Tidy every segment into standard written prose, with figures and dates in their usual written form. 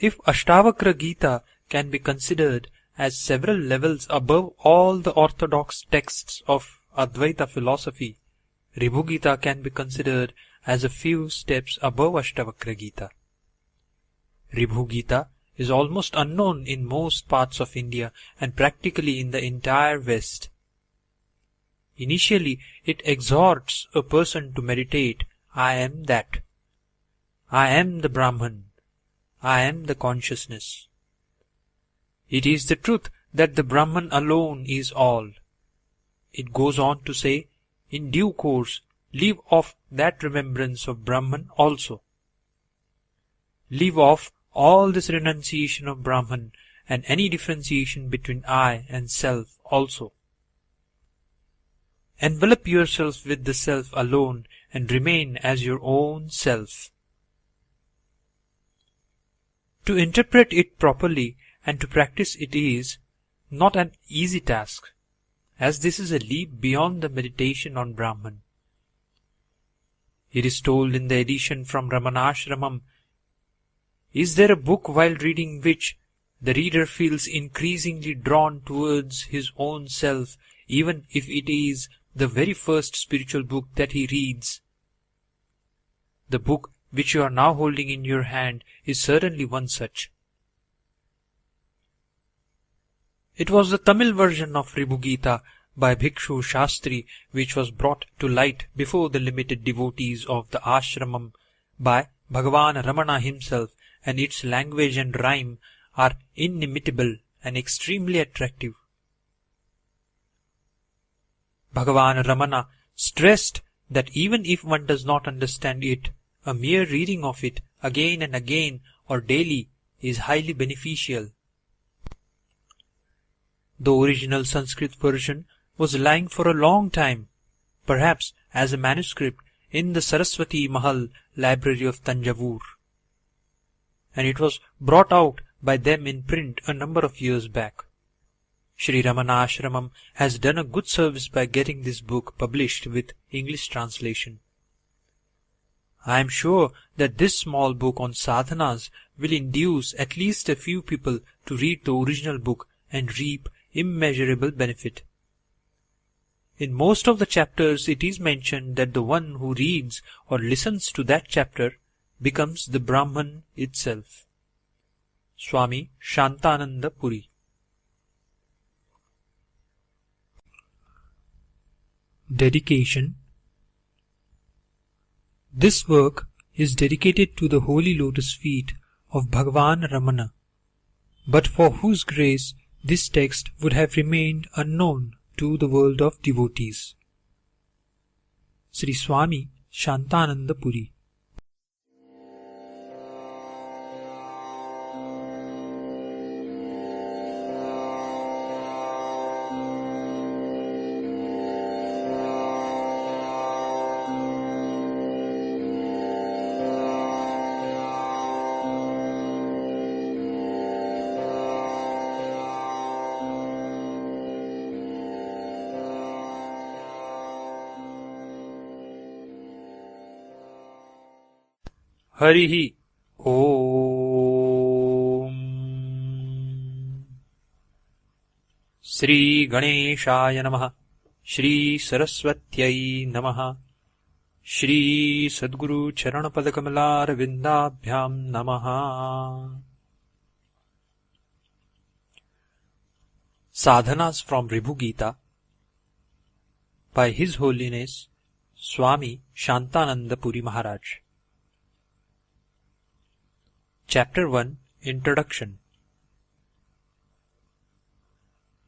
If Ashtavakra Gita can be considered as several levels above all the orthodox texts of Advaita philosophy, Ribhu Gita can be considered as a few steps above Ashtavakra Gita. Ribhu Gita is almost unknown in most parts of India and practically in the entire West. Initially, it exhorts a person to meditate, I am that. I am the Brahman. I am the consciousness. It is the truth that the Brahman alone is all. It goes on to say, in due course, leave off that remembrance of Brahman also. Leave off all this renunciation of Brahman and any differentiation between I and self also. Envelop yourself with the self alone and remain as your own self. To interpret it properly and to practice it is not an easy task, as this is a leap beyond the meditation on Brahman. It is told in the edition from Ramanashramam, is there a book while reading which the reader feels increasingly drawn towards his own self, even if it is the very first spiritual book that he reads? The book which you are now holding in your hand is certainly one such. It was the Tamil version of Ribhu Gita by Bhikshu Shastri which was brought to light before the limited devotees of the ashramam by Bhagavan Ramana himself, and its language and rhyme are inimitable and extremely attractive. Bhagavan Ramana stressed that even if one does not understand it, a mere reading of it again and again or daily is highly beneficial. The original Sanskrit version was lying for a long time, perhaps as a manuscript, in the Saraswati Mahal library of Tanjavur, and it was brought out by them in print a number of years back. Sri Ramana Ashramam has done a good service by getting this book published with English translation. I am sure that this small book on sadhanas will induce at least a few people to read the original book and reap immeasurable benefit. In most of the chapters it is mentioned that the one who reads or listens to that chapter becomes the Brahman itself. Swami Shantananda Puri. Dedication. This work is dedicated to the holy lotus feet of Bhagavan Ramana, but for whose grace this text would have remained unknown to the world of devotees. Sri Swami Shantananda Puri. Harihi Om. Shri Ganeshaya Namaha, Shri Saraswatyai Namaha, Shri Sadguru Charanapadakamalar Vindabhyam Namaha. Sadhanas from Ribhu Gita by His Holiness Swami Shantananda Puri Maharaj. Chapter 1 Introduction.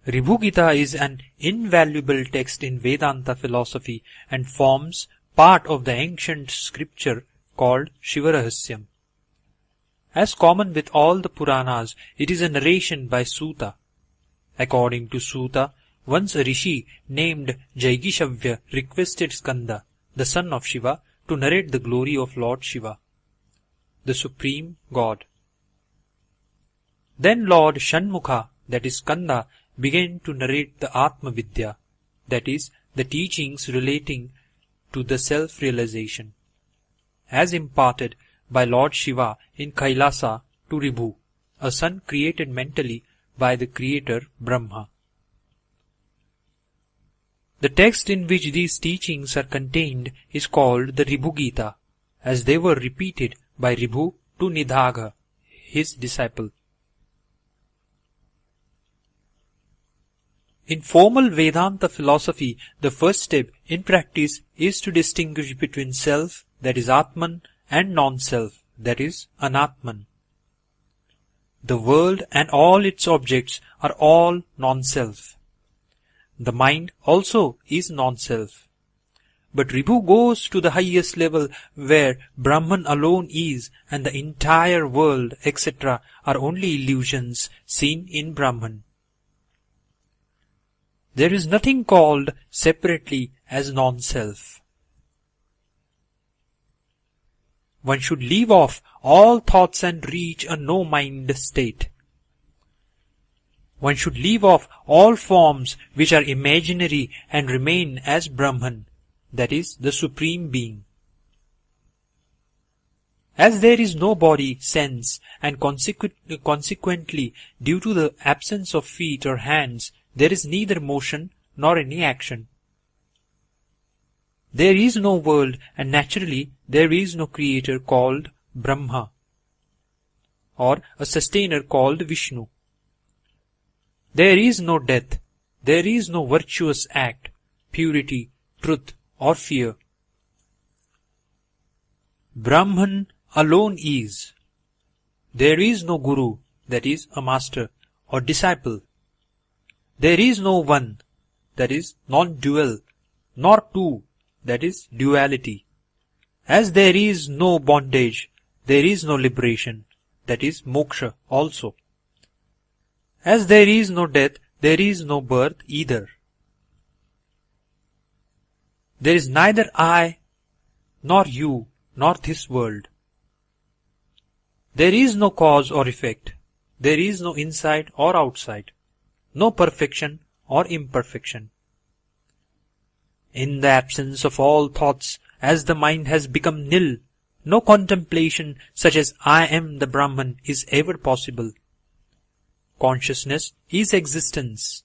Ribhu Gita is an invaluable text in Vedanta philosophy and forms part of the ancient scripture called Shivarahasyam. As common with all the Puranas, it is a narration by Suta. According to Suta, once a rishi named Jaigishavya requested Skanda, the son of Shiva, to narrate the glory of Lord Shiva, the Supreme God. Then Lord Shanmukha, that is Skanda, began to narrate the Atma Vidya, that is, the teachings relating to the self-realization, as imparted by Lord Shiva in Kailasa to Ribhu, a son created mentally by the creator Brahma. The text in which these teachings are contained is called the Ribhu Gita, as they were repeated by Ribhu to Nidhaga, his disciple. In formal Vedanta philosophy, the first step in practice is to distinguish between self, that is Atman, and non-self, that is Anatman. The world and all its objects are all non-self. The mind also is non-self. But Ribhu goes to the highest level where Brahman alone is and the entire world, etc. are only illusions seen in Brahman. There is nothing called separately as non-self. One should leave off all thoughts and reach a no-mind state. One should leave off all forms which are imaginary and remain as Brahman, that is, the Supreme Being. As there is no body, sense, and consequently, due to the absence of feet or hands, there is neither motion nor any action. There is no world, and naturally there is no creator called Brahma, or a sustainer called Vishnu. There is no death, there is no virtuous act, purity, truth, or fear. Brahman alone is. There is no guru, that is, a master, or disciple. There is no one, that is, non-dual, nor two, that is, duality. As there is no bondage, there is no liberation, that is, moksha also. As there is no death, there is no birth either. There is neither I, nor you, nor this world. There is no cause or effect. There is no inside or outside. No perfection or imperfection. In the absence of all thoughts, as the mind has become nil, no contemplation such as I am the Brahman is ever possible. Consciousness is existence.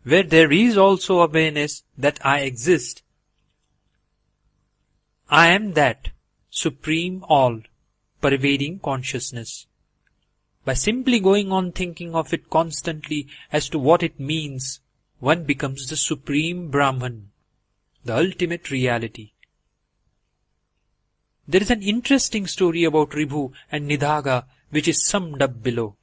Where there is also awareness that I exist. I am that supreme all, pervading consciousness. By simply going on thinking of it constantly as to what it means, one becomes the supreme Brahman, the ultimate reality. There is an interesting story about Ribhu and Nidhaga which is summed up below.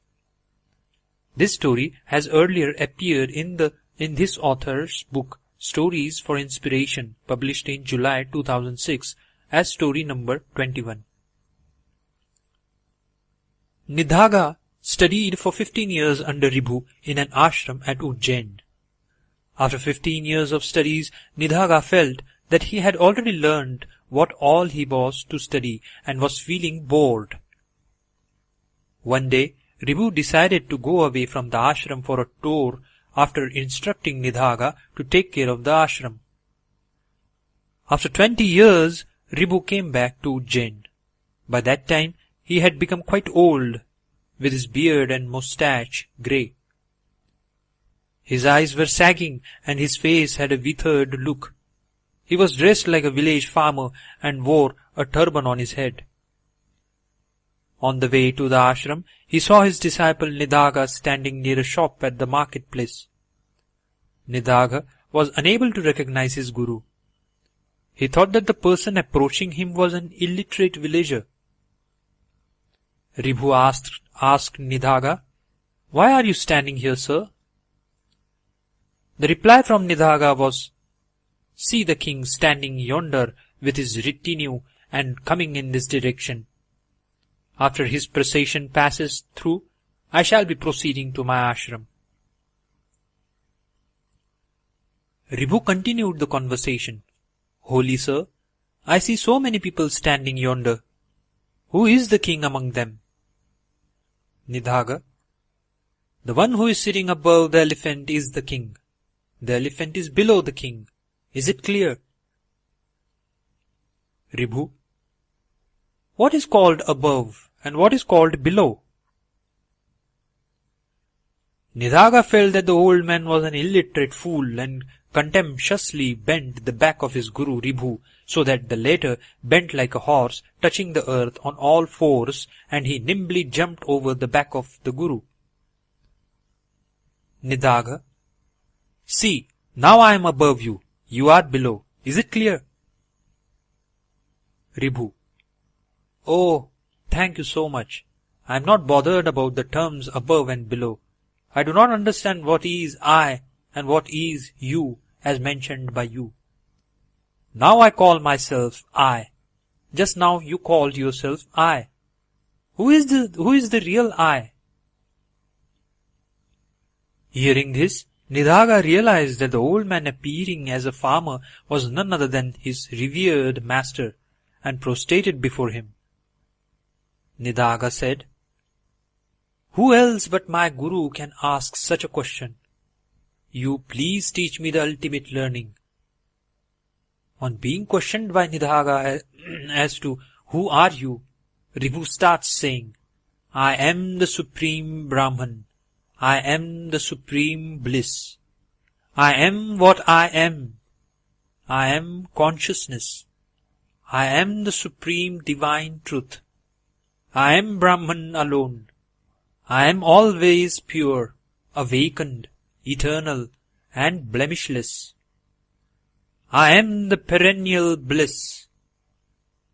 This story has earlier appeared in this author's book Stories for Inspiration, published in July 2006 as story number 21. Nidhaga studied for 15 years under Ribhu in an ashram at Ujjain. After 15 years of studies, Nidhaga felt that he had already learned what all he was to study and was feeling bored. One day, Ribhu decided to go away from the ashram for a tour after instructing Nidhaga to take care of the ashram. After 20 years, Ribhu came back to Ujjain. By that time, he had become quite old, with his beard and moustache grey. His eyes were sagging and his face had a withered look. He was dressed like a village farmer and wore a turban on his head. On the way to the ashram, he saw his disciple Nidhaga standing near a shop at the marketplace. Nidhaga was unable to recognize his guru. He thought that the person approaching him was an illiterate villager. Ribhu asked Nidhaga, "Why are you standing here, sir?" The reply from Nidhaga was, "See the king standing yonder with his retinue and coming in this direction. After his procession passes through, I shall be proceeding to my ashram." Ribhu continued the conversation. "Holy sir, I see so many people standing yonder. Who is the king among them?" Nidhaga, "The one who is sitting above the elephant is the king. The elephant is below the king. Is it clear?" Ribhu, "What is called above and what is called below? Nidhaga felt that the old man was an illiterate fool and contemptuously bent the back of his guru Ribhu so that the latter bent like a horse, touching the earth on all fours, and he nimbly jumped over the back of the guru. Nidhaga: see, now I am above you, you are below. Is it clear? Ribhu: oh, thank you so much. I am not bothered about the terms above and below. I do not understand what is I and what is you as mentioned by you. Now I call myself I. Just now you called yourself I. Who is the real I? Hearing this, Nidhaga realized that the old man appearing as a farmer was none other than his revered master, and prostrated before him. Nidhaga said, who else but my guru can ask such a question? You please teach me the ultimate learning. On being questioned by Nidhaga as to who are you, Ribhu starts saying, I am the Supreme Brahman. I am the Supreme Bliss. I am what I am. I am consciousness. I am the Supreme Divine Truth. I am Brahman alone. I am always pure, awakened, eternal, and blemishless. I am the perennial bliss.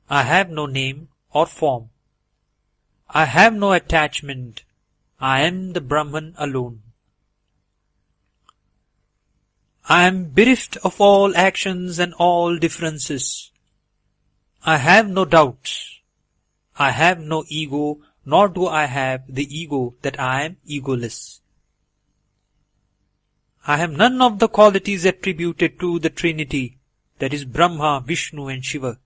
I have no name or form. I have no attachment. I am the Brahman alone. I am bereft of all actions and all differences. I have no doubts. I have no ego, nor do I have the ego that I am egoless. I have none of the qualities attributed to the Trinity, that is Brahma, Vishnu and Shiva.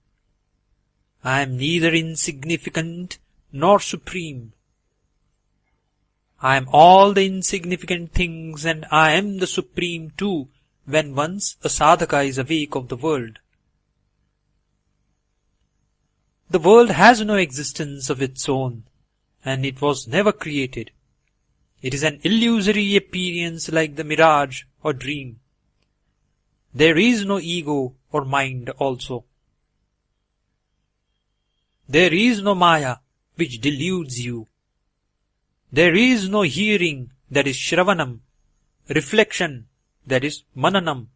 I am neither insignificant nor supreme. I am all the insignificant things, and I am the supreme too when once a sadhaka is awake of the world. The world has no existence of its own, and it was never created. It is an illusory appearance like the mirage or dream. There is no ego or mind also. There is no maya which deludes you. There is no hearing, that is Shravanam, reflection, that is Mananam,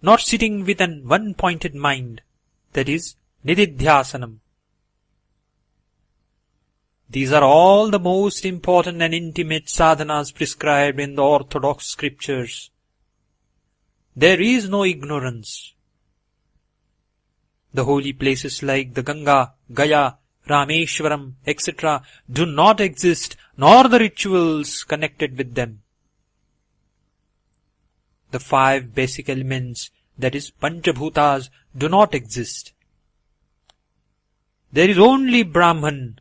nor sitting with an one-pointed mind, that is Nididhyasanam. These are all the most important and intimate sadhanas prescribed in the orthodox scriptures. There is no ignorance. The holy places like the Ganga, Gaya, Rameshwaram, etc. do not exist, nor the rituals connected with them. The 5 basic elements, that is Panchabhutas, do not exist. There is only Brahman.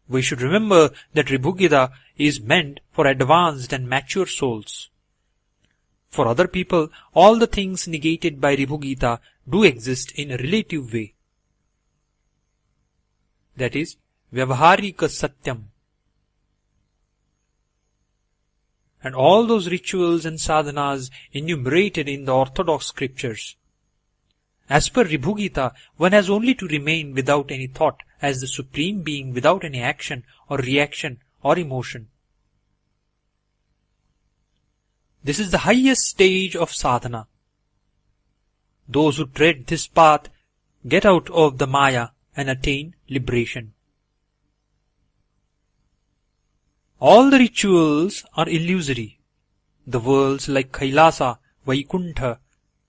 We should remember that Ribhu Gita is meant for advanced and mature souls. For other people, all the things negated by Ribhu Gita do exist in a relative way. That is, Vyavaharika Satyam. And all those rituals and sadhanas enumerated in the orthodox scriptures. As per Ribhu Gita, one has only to remain without any thought as the Supreme Being without any action or reaction or emotion. This is the highest stage of sadhana. Those who tread this path get out of the maya and attain liberation. All the rituals are illusory. The worlds like Kailasa, Vaikuntha,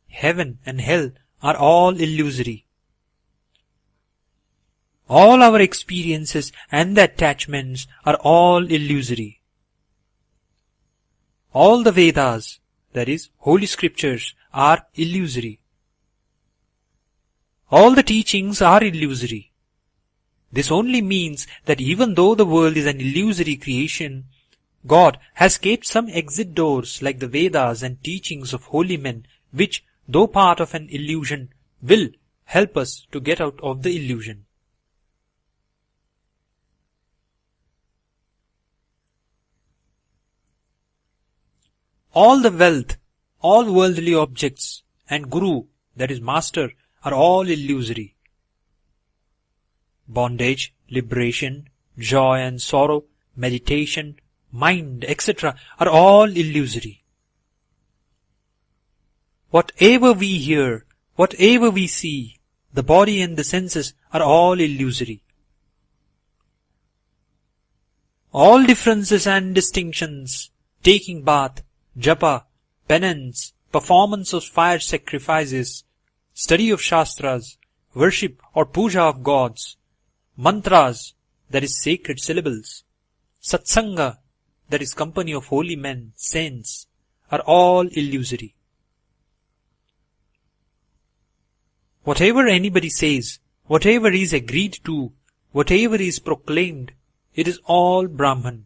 heaven and hell are all illusory. All our experiences and the attachments are all illusory. All the Vedas, that is, holy scriptures, are illusory. All the teachings are illusory. This only means that even though the world is an illusory creation, God has kept some exit doors like the Vedas and teachings of holy men, which, though part of an illusion, will help us to get out of the illusion. All the wealth, all worldly objects, and Guru, that is master, are all illusory. Bondage, liberation, joy and sorrow, meditation, mind, etc. are all illusory. Whatever we hear, whatever we see, the body and the senses are all illusory. All differences and distinctions, taking bath, japa, penance, performance of fire sacrifices, study of shastras, worship or puja of gods, mantras, that is sacred syllables, satsanga, that is company of holy men, saints, are all illusory. Whatever anybody says, whatever is agreed to, whatever is proclaimed, it is all Brahman.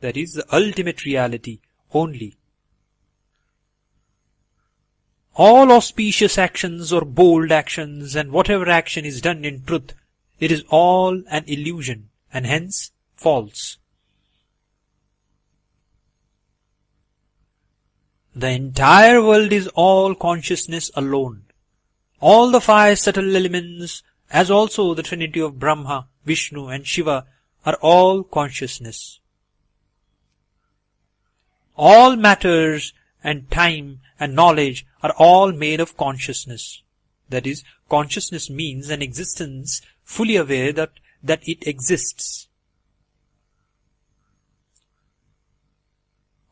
That is the ultimate reality only. All auspicious actions or bold actions and whatever action is done in truth, it is all an illusion and hence false. The entire world is all consciousness alone. All the five subtle elements, as also the trinity of Brahma, Vishnu and Shiva, are all consciousness. All matters and time and knowledge are all made of consciousness. That is, consciousness means an existence fully aware that it exists.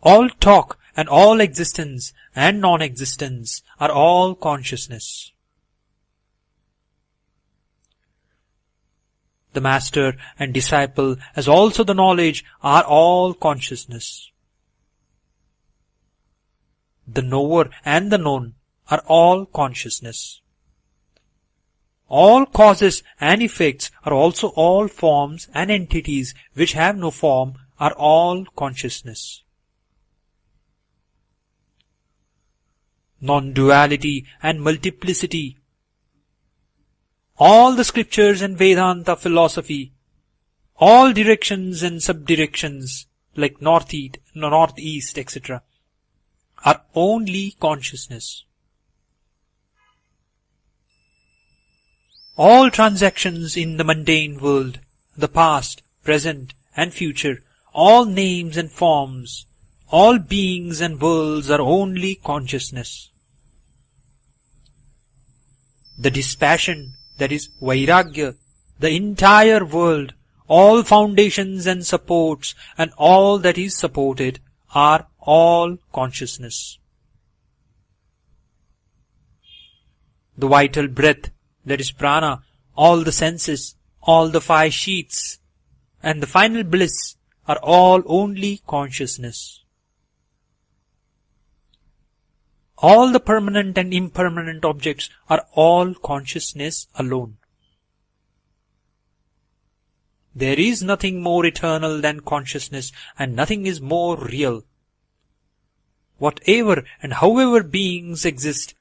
All talk and all existence and non-existence are all consciousness. The master and disciple, as also the knowledge, are all consciousness. The knower and the known are all consciousness. All causes and effects are also all forms and entities which have no form are all consciousness. Non-duality and multiplicity. All the scriptures and Vedanta philosophy, all directions and subdirections like northeast, etc. are only consciousness. All transactions in the mundane world, the past, present and future, all names and forms, all beings and worlds are only consciousness. The dispassion, that is Vairagya, the entire world, all foundations and supports and all that is supported are all consciousness. The vital breath, that is prana, all the senses, all the five sheaths, and the final bliss are all only consciousness. All the permanent and impermanent objects are all consciousness alone. There is nothing more eternal than consciousness, and nothing is more real. Whatever and however beings exist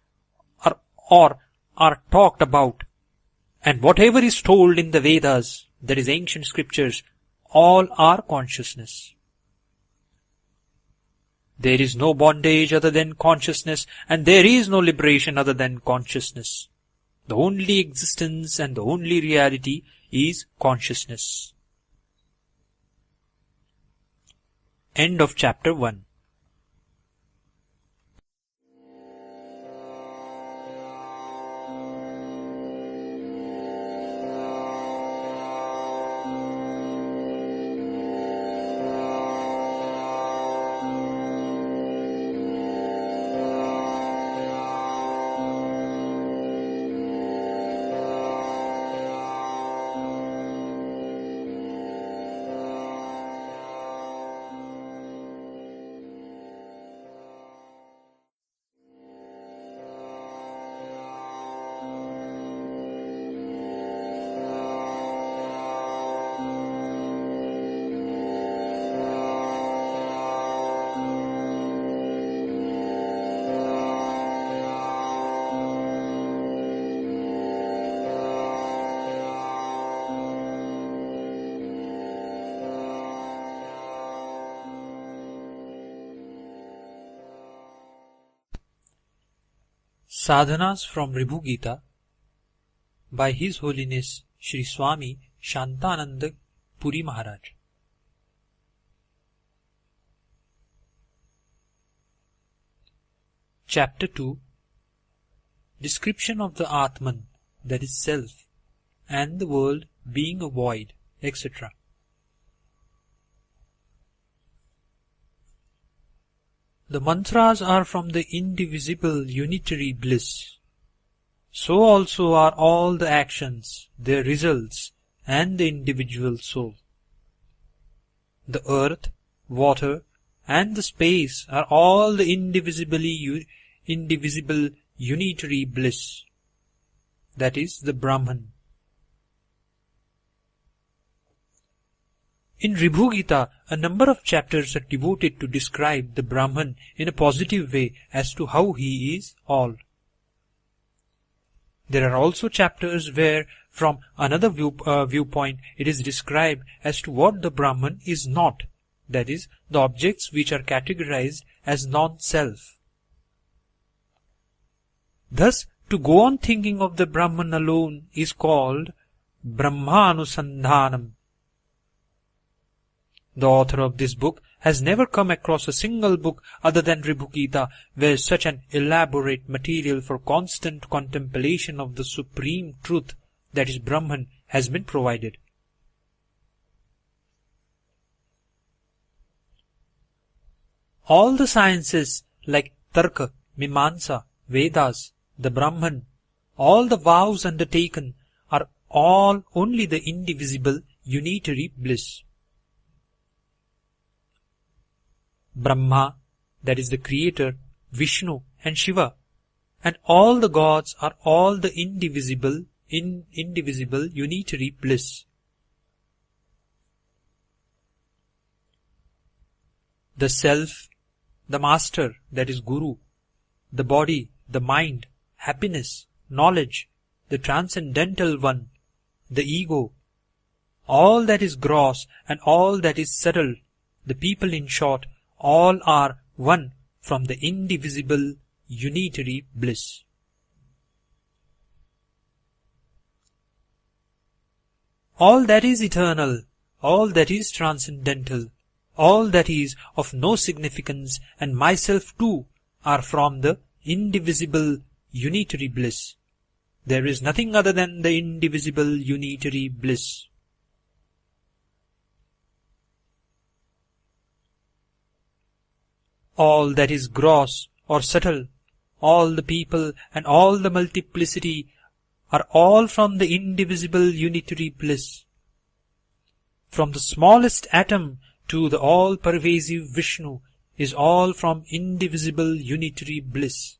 or are talked about, and whatever is told in the Vedas, that is ancient scriptures, all are consciousness. There is no bondage other than consciousness, and there is no liberation other than consciousness. The only existence and the only reality is consciousness. End of chapter 1. Sadhanas from Ribhu Gita by His Holiness Shri Swami Shantananda Puri Maharaj. Chapter 2. Description of the Atman, that is self, and the world being a void, etc. The mantras are from the indivisible unitary bliss. So also are all the actions, their results, and the individual soul. The earth, water, and the space are all the indivisible unitary bliss. That is the Brahman. In Ribhu Gita, a number of chapters are devoted to describe the Brahman in a positive way as to how he is all. There are also chapters where, from another viewpoint, it is described as to what the Brahman is not, that is, the objects which are categorized as non-self. Thus, to go on thinking of the Brahman alone is called Brahmanusandhanam. The author of this book has never come across a single book other than Ribhu Gita where such an elaborate material for constant contemplation of the supreme truth, that is Brahman, has been provided. All the sciences like Tarka, Mimamsa, Vedas, the Brahman, all the vows undertaken are all only the indivisible unitary bliss. Brahma, that is the creator, Vishnu and Shiva, and all the gods are all the indivisible unitary bliss. The self, the master, that is Guru, the body, the mind, happiness, knowledge, the transcendental one, the ego, all that is gross and all that is subtle, the people in short, all are one from the indivisible unitary bliss. All that is eternal, all that is transcendental, all that is of no significance, and myself too, are from the indivisible unitary bliss. There is nothing other than the indivisible unitary bliss. All that is gross or subtle, all the people and all the multiplicity are all from the indivisible unitary bliss. From the smallest atom to the all-pervasive Vishnu is all from indivisible unitary bliss.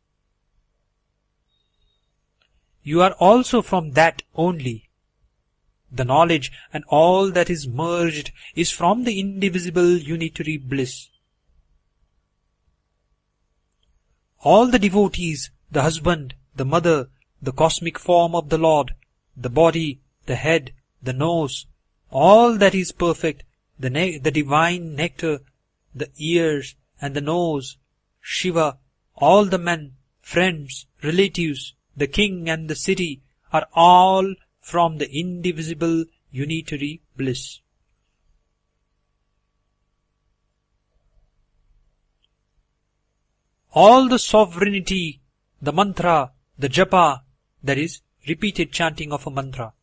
You are also from that only. The knowledge and all that is merged is from the indivisible unitary bliss. All the devotees, the husband, the mother, the cosmic form of the Lord, the body, the head, the nose, all that is perfect, the divine nectar, the ears and the nose, Shiva, all the men, friends, relatives, the king and the city are all from the indivisible unitary bliss. All the sovereignty, the mantra, the japa, that is, repeated chanting of a mantra,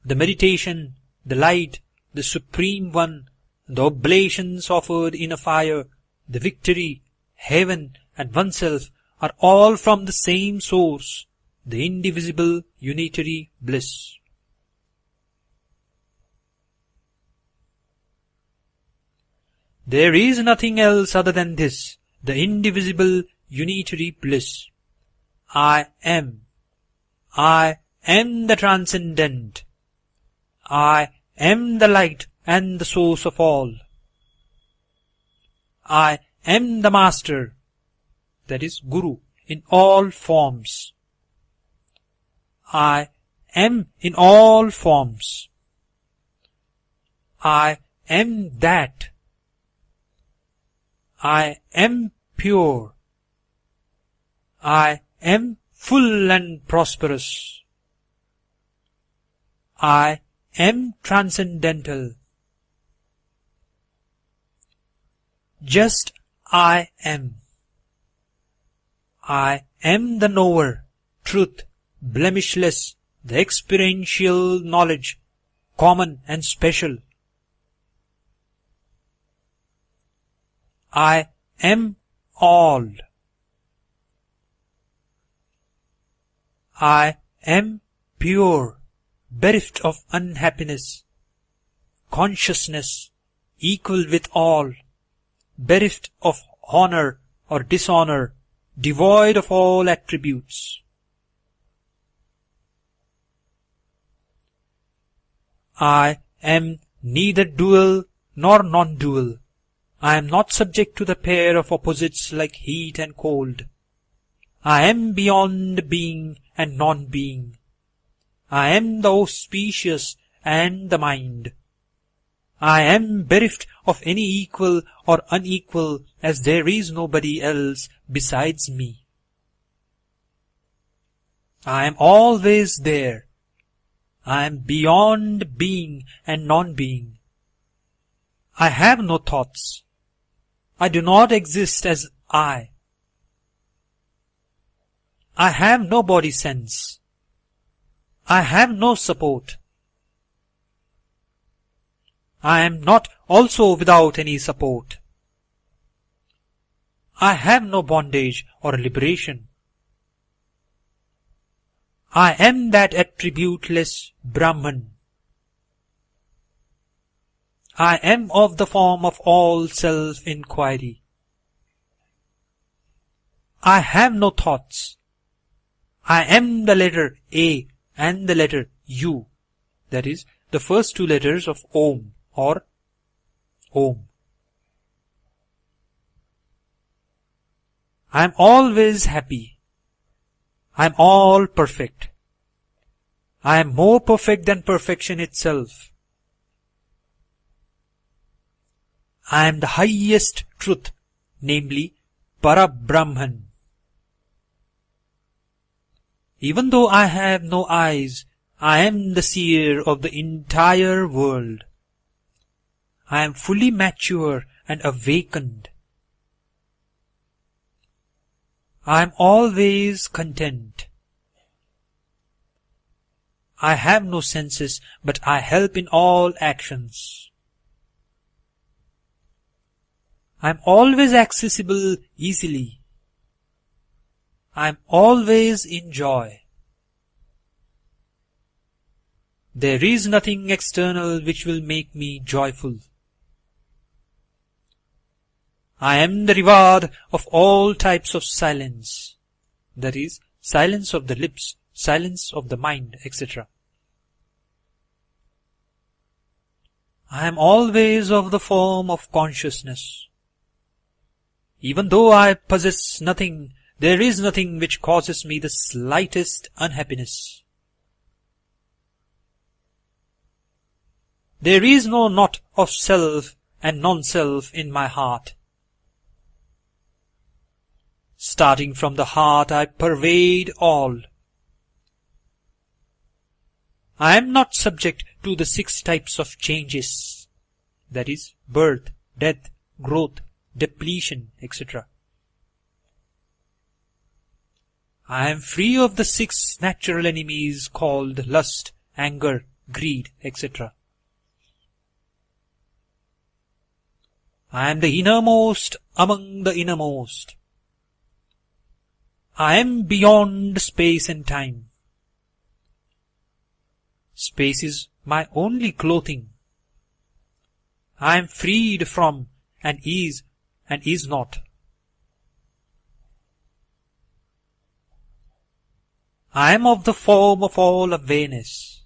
the meditation, the light, the supreme one, the oblations offered in a fire, the victory, heaven, and oneself are all from the same source, the indivisible unitary bliss. There is nothing else other than this, the indivisible unitary bliss. I am the transcendent. I am the light and the source of all. I am the master, that is Guru, in all forms. I am in all forms. I am that. I am pure. I am full and prosperous. I am transcendental. Just I am. I am the knower, truth, blemishless, the experiential knowledge, common and special. I am all. I am pure, bereft of unhappiness, consciousness, equal with all, bereft of honor or dishonor, devoid of all attributes. I am neither dual nor non-dual. I am not subject to the pair of opposites like heat and cold. I am beyond being and non-being. I am the auspicious and the mind. I am bereft of any equal or unequal, as there is nobody else besides me. I am always there. I am beyond being and non-being. I have no thoughts. I do not exist as I. I have no body sense. I have no support. I am not also without any support. I have no bondage or liberation. I am that attributeless Brahman. I am of the form of all self-inquiry. I have no thoughts. I am the letter A and the letter U, that is, the first two letters of Om or Om. I am always happy. I am all perfect. I am more perfect than perfection itself. I am the highest truth, namely Parabrahman. Even though I have no eyes, I am the seer of the entire world. I am fully mature and awakened. I am always content. I have no senses, but I help in all actions. I am always accessible easily. I am always in joy. There is nothing external which will make me joyful. I am the reward of all types of silence, that is, silence of the lips, silence of the mind, etc. I am always of the form of consciousness. Even though I possess nothing, there is nothing which causes me the slightest unhappiness. There is no knot of self and non-self in my heart. Starting from the heart, I pervade all. I am not subject to the 6 types of changes, that is, birth, death, growth, depletion, etc. I am free of the 6 natural enemies called lust, anger, greed, etc. I am the innermost among the innermost. I am beyond space and time. Space is my only clothing. I am freed from and is not. I am of the form of all awareness.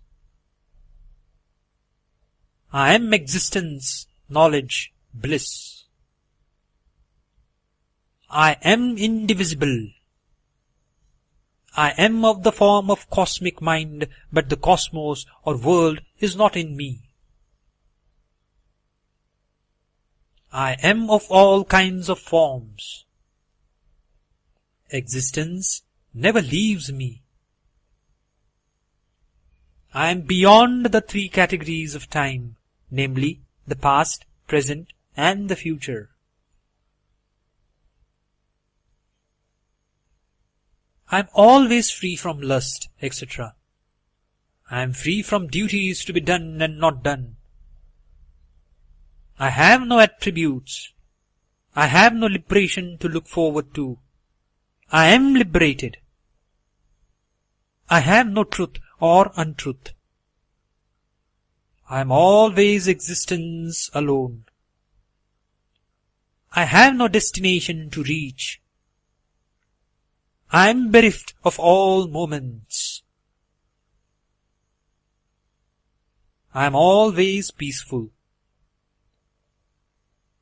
I am existence, knowledge, bliss. I am indivisible. I am of the form of cosmic mind, but the cosmos or world is not in me. I am of all kinds of forms. Existence, never leaves me. I am beyond the three categories of time, namely the past, present, and the future. I am always free from lust, etc. I am free from duties to be done and not done. I have no attributes. I have no liberation to look forward to. I am liberated. I have no truth or untruth. I am always existence alone. I have no destination to reach. I am bereft of all moments. I am always peaceful.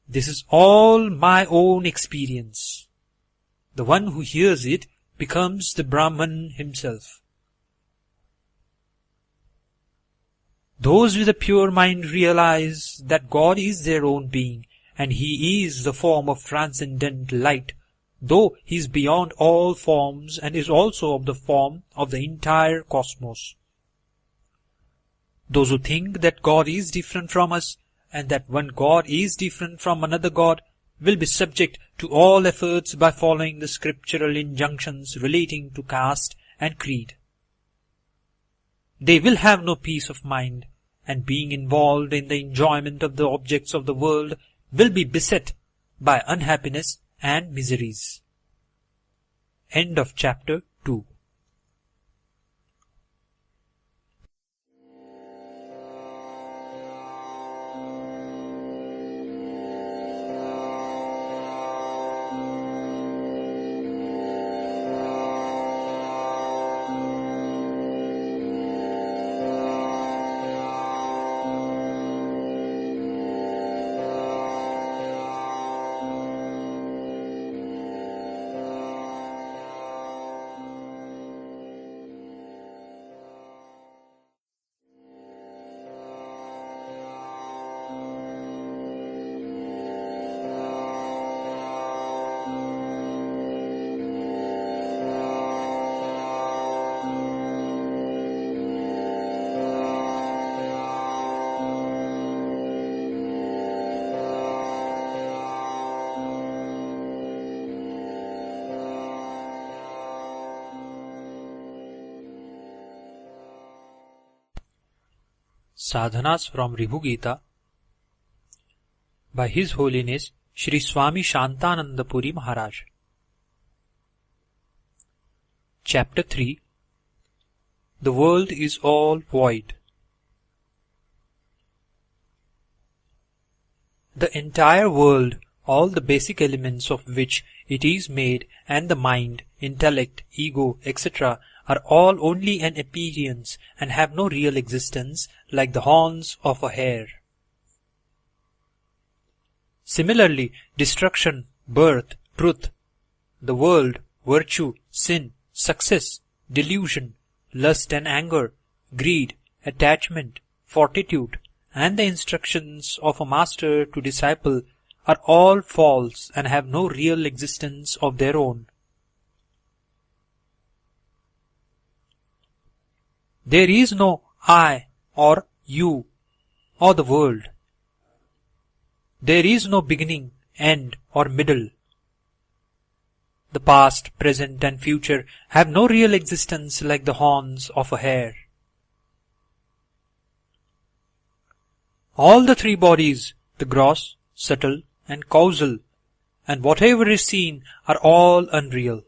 This is all my own experience. The one who hears it becomes the Brahman himself. Those with a pure mind realize that God is their own being, and He is the form of transcendent light, though He is beyond all forms and is also of the form of the entire cosmos. Those who think that God is different from us, and that one God is different from another God, will be subject to all efforts by following the scriptural injunctions relating to caste and creed. They will have no peace of mind, and being involved in the enjoyment of the objects of the world, will be beset by unhappiness and miseries. End of chapter 2. Sadhanas from Ribhu Gita by His Holiness Shri Swami Shantananda Puri Maharaj. Chapter 3. The world is all void. The entire world, all the basic elements of which it is made, and the mind, intellect, ego, etc., are all only an appearance and have no real existence, like the horns of a hare. Similarly, destruction, birth, truth, the world, virtue, sin, success, delusion, lust and anger, greed, attachment, fortitude, and the instructions of a master to disciple are all false and have no real existence of their own. There is no I or you or the world. There is no beginning, end or middle. The past, present and future have no real existence like the horns of a hare. All the three bodies, the gross, subtle and causal, and whatever is seen are all unreal.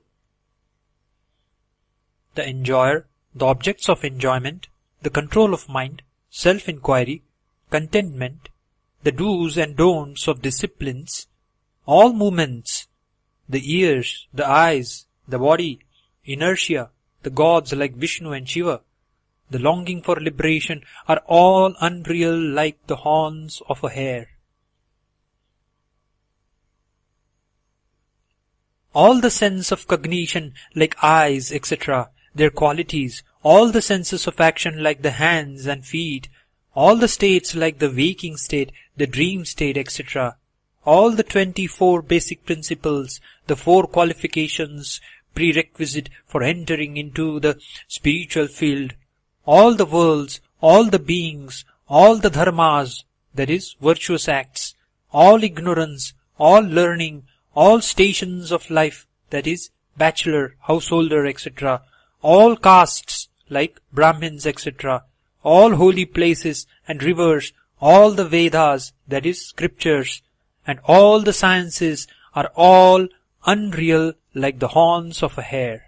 The enjoyer, the objects of enjoyment, the control of mind, self-inquiry, contentment, the do's and don'ts of disciplines, all movements, the ears, the eyes, the body, inertia, the gods like Vishnu and Shiva, the longing for liberation are all unreal like the horns of a hare. All the sense of cognition like eyes, etc., their qualities, all the senses of action like the hands and feet, all the states like the waking state, the dream state, etc., all the 24 basic principles, the 4 qualifications prerequisite for entering into the spiritual field. All the worlds, all the beings, all the dharmas, that is, virtuous acts, all ignorance, all learning, all stations of life, that is, bachelor, householder, etc., all castes, like Brahmins, etc., all holy places and rivers, all the Vedas, that is, scriptures, and all the sciences are all unreal like the horns of a hare.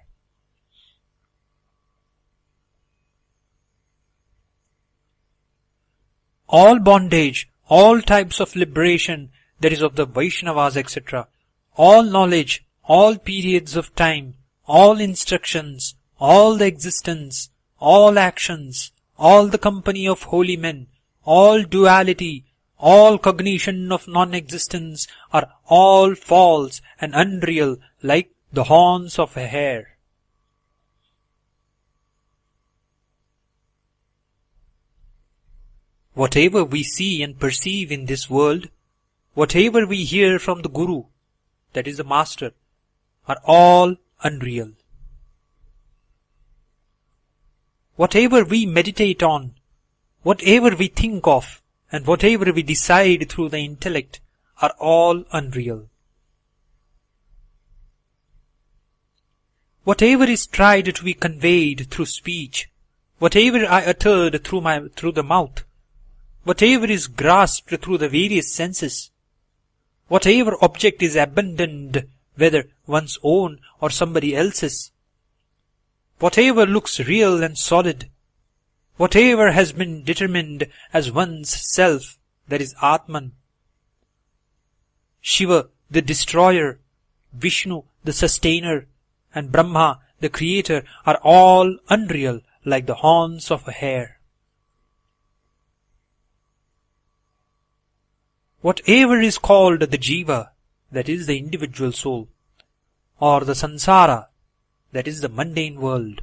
All bondage, all types of liberation, that is of the Vaishnavas, etc., all knowledge, all periods of time, all instructions, all the existence, all actions, all the company of holy men, all duality, all cognition of non-existence are all false and unreal like the horns of a hare. Whatever we see and perceive in this world, whatever we hear from the Guru, that is the Master, are all unreal. Whatever we meditate on, whatever we think of, and whatever we decide through the intellect are all unreal. Whatever is tried to be conveyed through speech, whatever I uttered through the mouth, whatever is grasped through the various senses, whatever object is abandoned, whether one's own or somebody else's, whatever looks real and solid, whatever has been determined as one's self, that is Atman, Shiva, the destroyer, Vishnu, the sustainer, and Brahma, the creator, are all unreal like the horns of a hare. Whatever is called the Jiva, that is the individual soul, or the Sansara, that is the mundane world,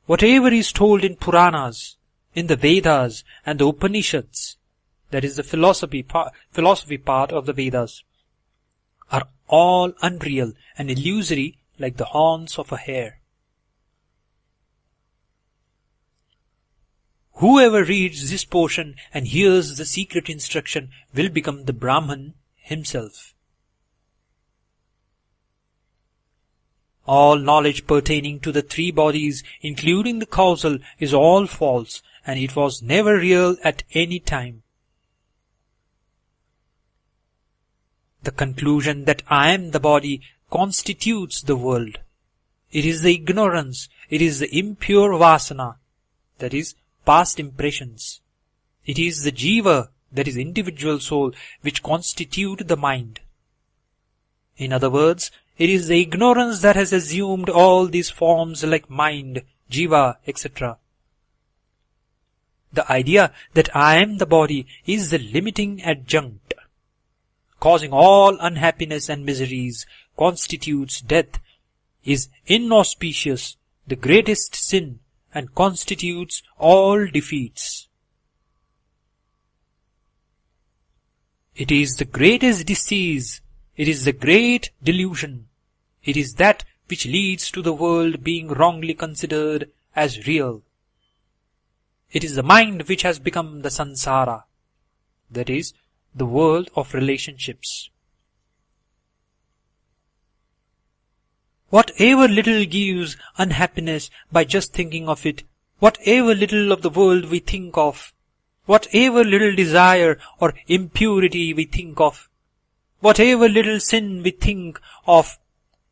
whatever is told in Puranas, in the Vedas and the Upanishads, that is the philosophy part of the Vedas, are all unreal and illusory like the horns of a hare. Whoever reads this portion and hears the secret instruction will become the Brahman himself. All knowledge pertaining to the three bodies, including the causal, is all false, and it was never real at any time. The conclusion that I am the body constitutes the world. It is the ignorance, it is the impure vasana, that is, past impressions. It is the jiva, that is individual soul, which constitute the mind. In other words, it is the ignorance that has assumed all these forms like mind, jiva, etc. The idea that I am the body is the limiting adjunct, causing all unhappiness and miseries, constitutes death, is inauspicious, the greatest sin, and constitutes all defeats. It is the greatest disease, it is the great delusion, it is that which leads to the world being wrongly considered as real. It is the mind which has become the sansara, that is, the world of relationships. Whatever little gives unhappiness by just thinking of it, whatever little of the world we think of, whatever little desire or impurity we think of, whatever little sin we think of,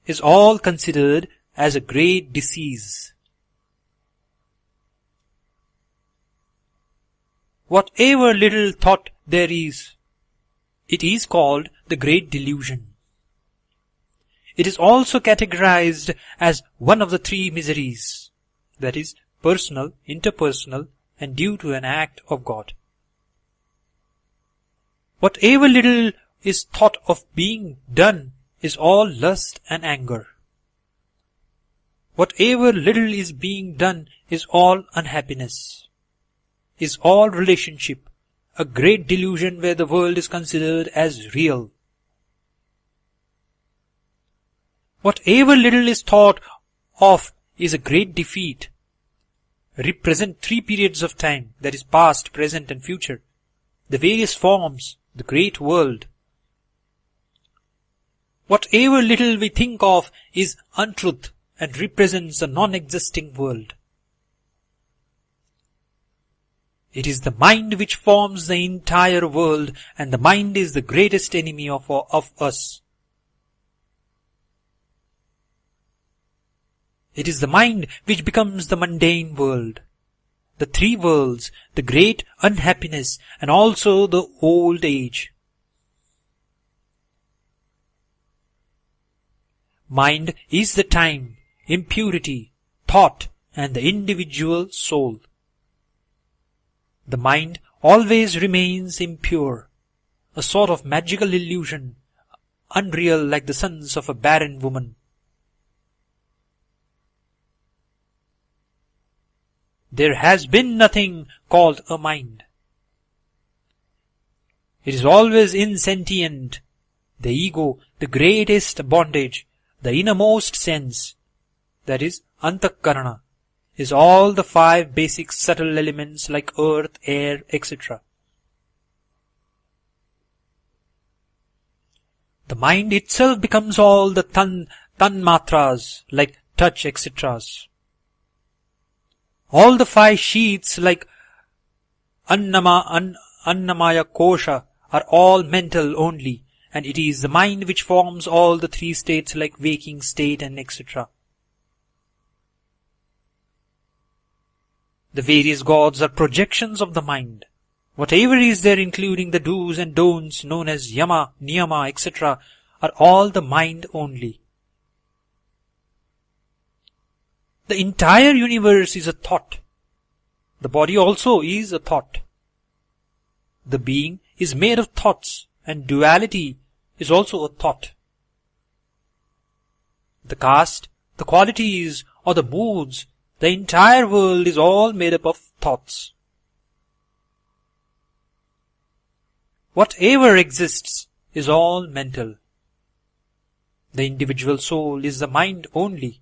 is all considered as a great disease. Whatever little thought there is, it is called the great delusion. It is also categorized as one of the three miseries, that is, personal, interpersonal, and due to an act of God. Whatever little is thought of being done is all lust and anger. Whatever little is being done is all unhappiness, is all relationship, a great delusion where the world is considered as real. Whatever little is thought of is a great defeat. Represent three periods of time, that is past, present and future. The various forms, the great world. Whatever little we think of is untruth and represents a non-existing world. It is the mind which forms the entire world, and the mind is the greatest enemy of us. It is the mind which becomes the mundane world, the three worlds, the great unhappiness, and also the old age. Mind is the time, impurity, thought, and the individual soul. The mind always remains impure, a sort of magical illusion, unreal like the sons of a barren woman. There has been nothing called a mind. It is always insentient. The ego, the greatest bondage, the innermost sense, that is antakarana, is all the five basic subtle elements like earth, air, etc. The mind itself becomes all the tanmatras like touch, etc. All the five sheaths like annamaya kosha are all mental only, and it is the mind which forms all the three states like waking state and etc. The various gods are projections of the mind. Whatever is there, including the do's and don'ts known as yama, niyama, etc., are all the mind only. The entire universe is a thought. The body also is a thought. The being is made of thoughts, and duality is also a thought. The caste, the qualities, or the moods, the entire world is all made up of thoughts. Whatever exists is all mental. The individual soul is the mind only.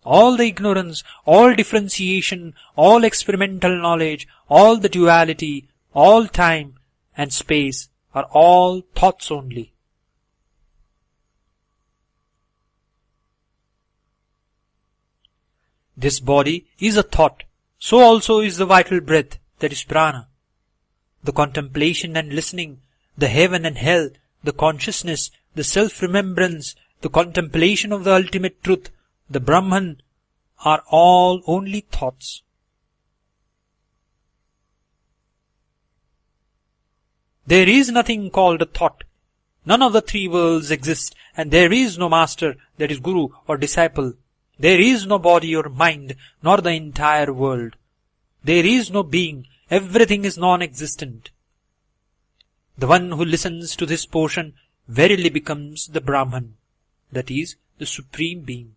All the ignorance, all differentiation, all experimental knowledge, all the duality, all time and space are all thoughts only. This body is a thought, so also is the vital breath, that is prana. The contemplation and listening, the heaven and hell, the consciousness, the self-remembrance, the contemplation of the ultimate truth, the Brahman, are all only thoughts. There is nothing called a thought. None of the three worlds exist, and there is no master, that is guru or disciple. There is no body or mind, nor the entire world. There is no being. Everything is non-existent. The one who listens to this portion verily becomes the Brahman, that is, the Supreme Being.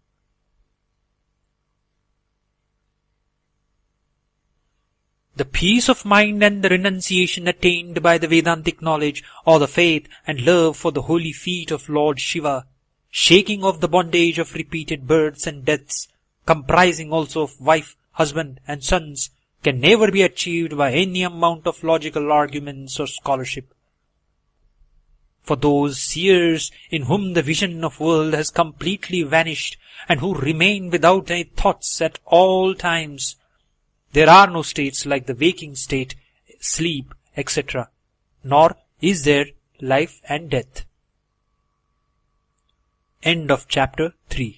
The peace of mind and the renunciation attained by the Vedantic knowledge, or the faith and love for the holy feet of Lord Shiva, shaking off the bondage of repeated births and deaths, comprising also of wife, husband, and sons, can never be achieved by any amount of logical arguments or scholarship. For those seers in whom the vision of world has completely vanished, and who remain without any thoughts at all times, there are no states like the waking state, sleep, etc., nor is there life and death. End of chapter 3.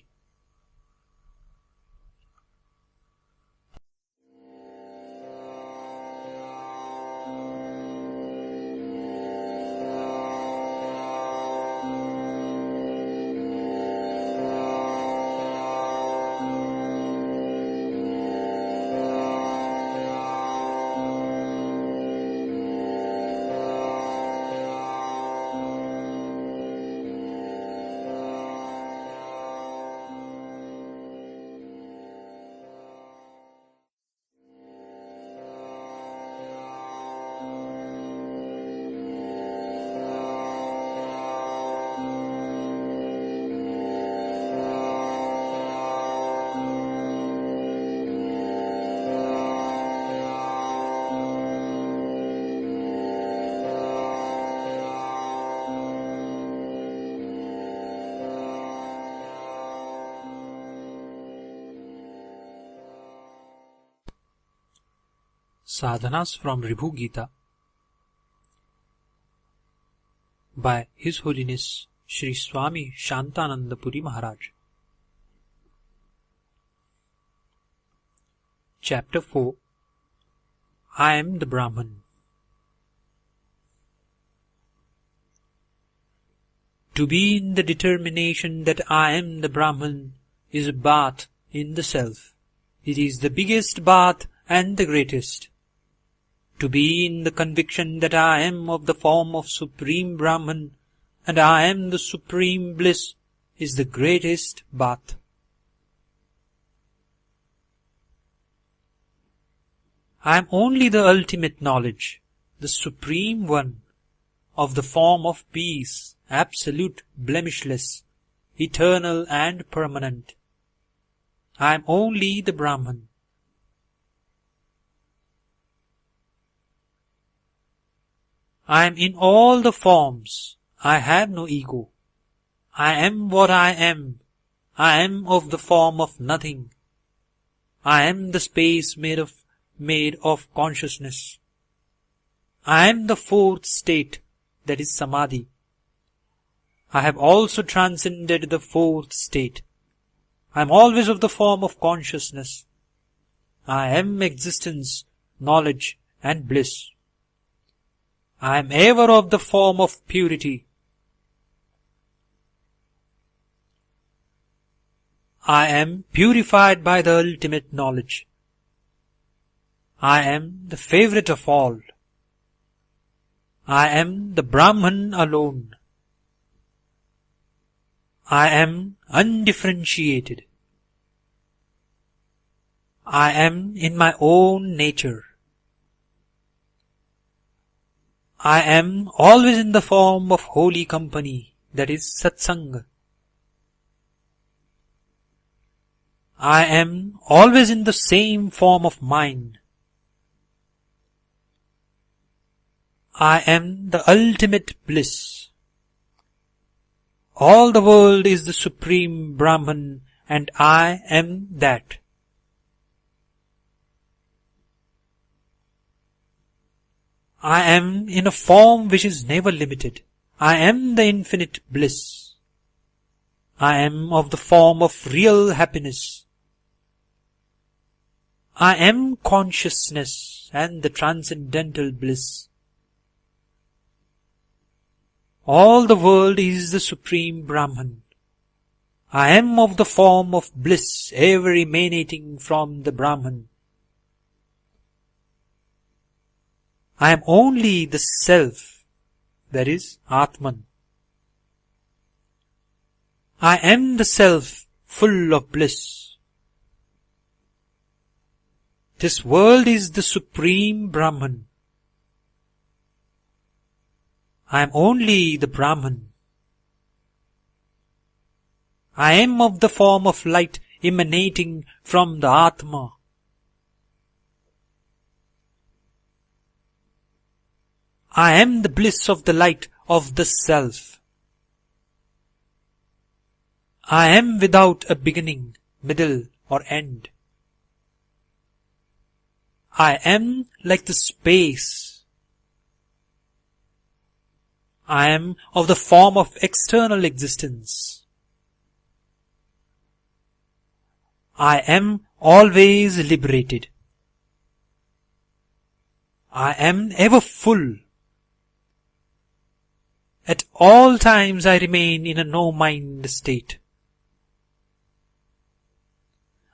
Sadhanas from Ribhu Gita by His Holiness Sri Swami Shantananda Puri Maharaj. Chapter 4. I am the Brahman. To be in the determination that I am the Brahman is a bath in the self. It is the biggest bath and the greatest. To be in the conviction that I am of the form of Supreme Brahman and I am the Supreme Bliss is the greatest bath. I am only the ultimate knowledge, the Supreme One, of the form of peace, absolute, blemishless, eternal and permanent. I am only the Brahman. I am in all the forms. I have no ego. I am what I am. I am of the form of nothing. I am the space made of consciousness. I am the fourth state, that is Samadhi. I have also transcended the fourth state. I am always of the form of consciousness. I am existence, knowledge and bliss. I am ever of the form of purity. I am purified by the ultimate knowledge. I am the favorite of all. I am the Brahman alone. I am undifferentiated. I am in my own nature. I am always in the form of holy company, that is satsanga. I am always in the same form of mind. I am the ultimate bliss. All the world is the Supreme Brahman and I am that. I am in a form which is never limited. I am the infinite bliss. I am of the form of real happiness. I am consciousness and the transcendental bliss. All the world is the Supreme Brahman. I am of the form of bliss ever emanating from the Brahman. I am only the Self, that is Atman. I am the Self full of bliss. This world is the Supreme Brahman. I am only the Brahman. I am of the form of light emanating from the Atma. I am the bliss of the light of the Self. I am without a beginning, middle or end. I am like the space. I am of the form of external existence. I am always liberated. I am ever full. At all times I remain in a no-mind state.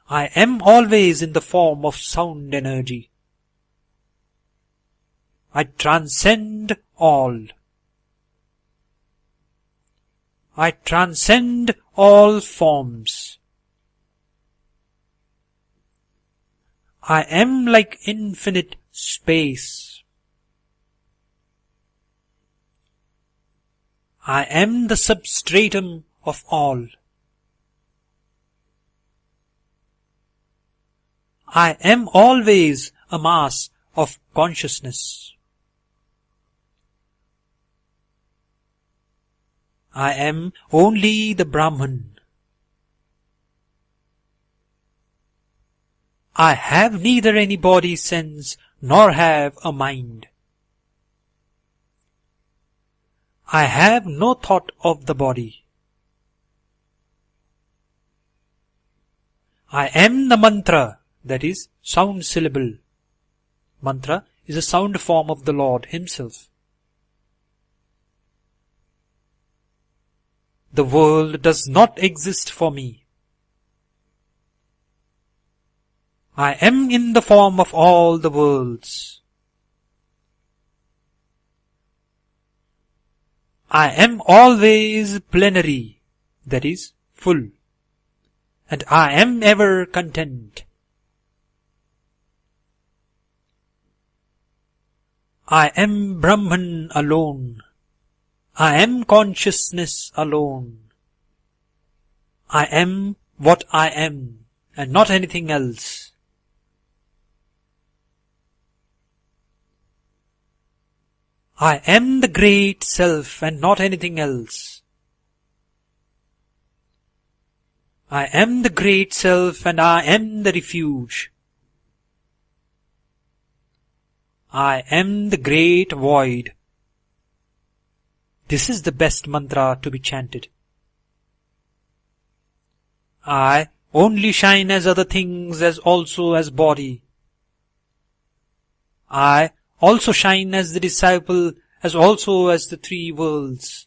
I am always in the form of sound energy. I transcend all. I transcend all forms. I am like infinite space. I am the substratum of all. I am always a mass of consciousness. I am only the Brahman. I have neither any body, sense, nor have a mind. I have no thought of the body. I am the mantra, that is, sound syllable. Mantra is a sound form of the Lord Himself. The world does not exist for me. I am in the form of all the worlds. I am always plenary, that is, full, and I am ever content. I am Brahman alone. I am consciousness alone. I am what I am, and not anything else. I am the great self and not anything else. I am the great self and I am the refuge. I am the great void. This is the best mantra to be chanted. I only shine as other things, as also as body. I also shine as the disciple, as also as the three worlds.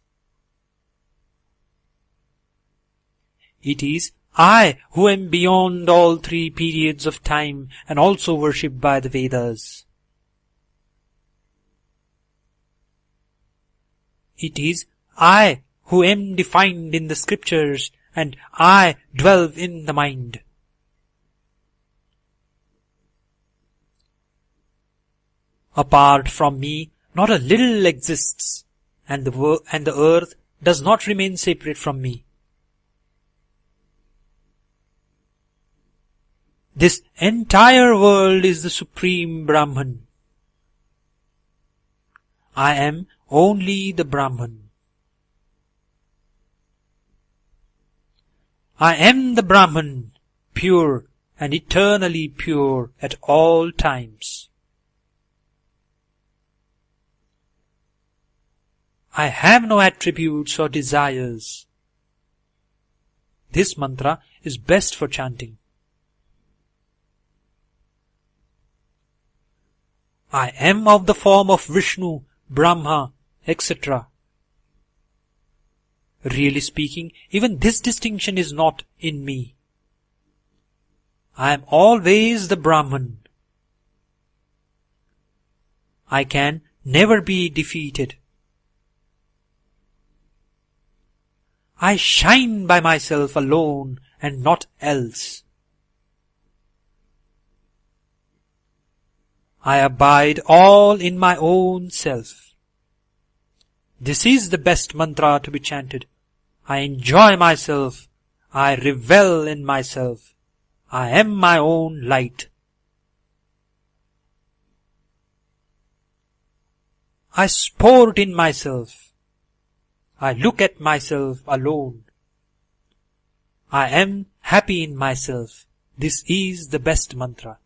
It is I who am beyond all three periods of time and also worshipped by the Vedas. It is I who am defined in the scriptures and I dwell in the mind. Apart from me, not a little exists, and the earth does not remain separate from me. This entire world is the Supreme Brahman. I am only the Brahman. I am the Brahman, pure and eternally pure at all times. I have no attributes or desires. This mantra is best for chanting. I am of the form of Vishnu, Brahma, etc. Really speaking, even this distinction is not in me. I am always the Brahman. I can never be defeated. I shine by myself alone and not else. I abide all in my own self. This is the best mantra to be chanted. I enjoy myself. I revel in myself. I am my own light. I sport in myself. I look at myself alone. I am happy in myself. This is the best mantra.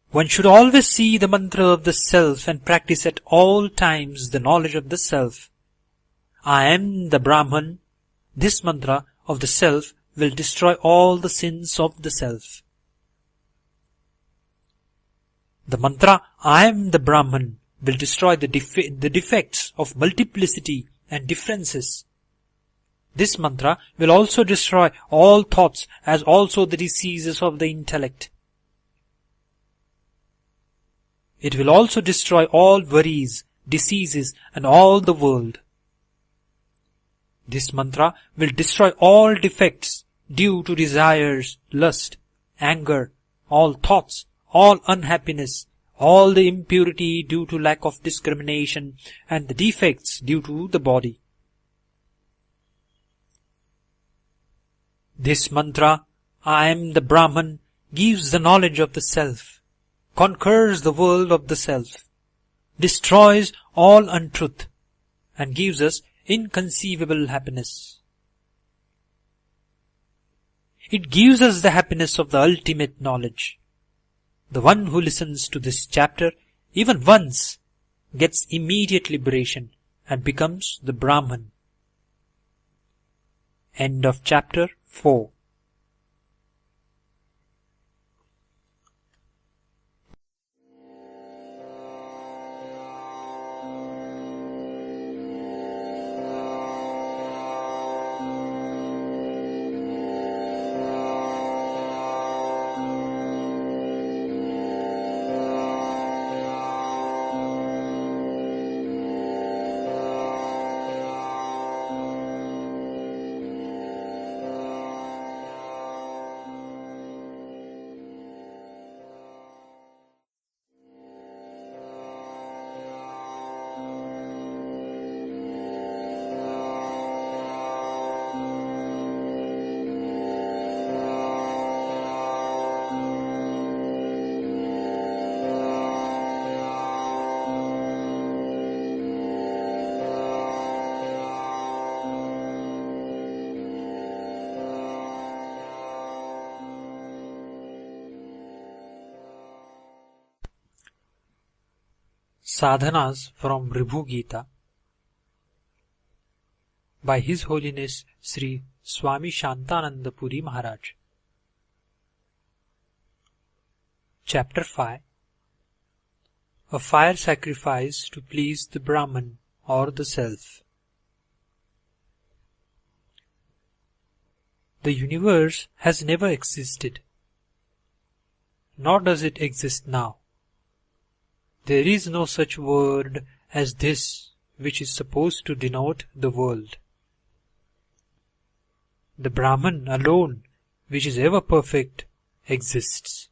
One should always see the mantra of the self and practice at all times the knowledge of the self. I am the Brahman. This mantra of the self will destroy all the sins of the self. The mantra I am the Brahman will destroy the defects of multiplicity and differences. This mantra will also destroy all thoughts as also the diseases of the intellect. It will also destroy all worries, diseases and all the world. This mantra will destroy all defects due to desires, lust, anger, all thoughts, all unhappiness, all the impurity due to lack of discrimination, and the defects due to the body. This mantra, I am the Brahman, gives the knowledge of the self, conquers the world of the self, destroys all untruth, and gives us inconceivable happiness. It gives us the happiness of the ultimate knowledge. The one who listens to this chapter even once gets immediate liberation and becomes the Brahman. End of chapter 4. Sadhanas from Ribhu Gita by His Holiness Sri Swami Shantananda Puri Maharaj. Chapter 5. A fire sacrifice to please the Brahman or the self. The universe has never existed, nor does it exist now. There is no such word as this which is supposed to denote the world. The Brahman alone, which is ever perfect, exists.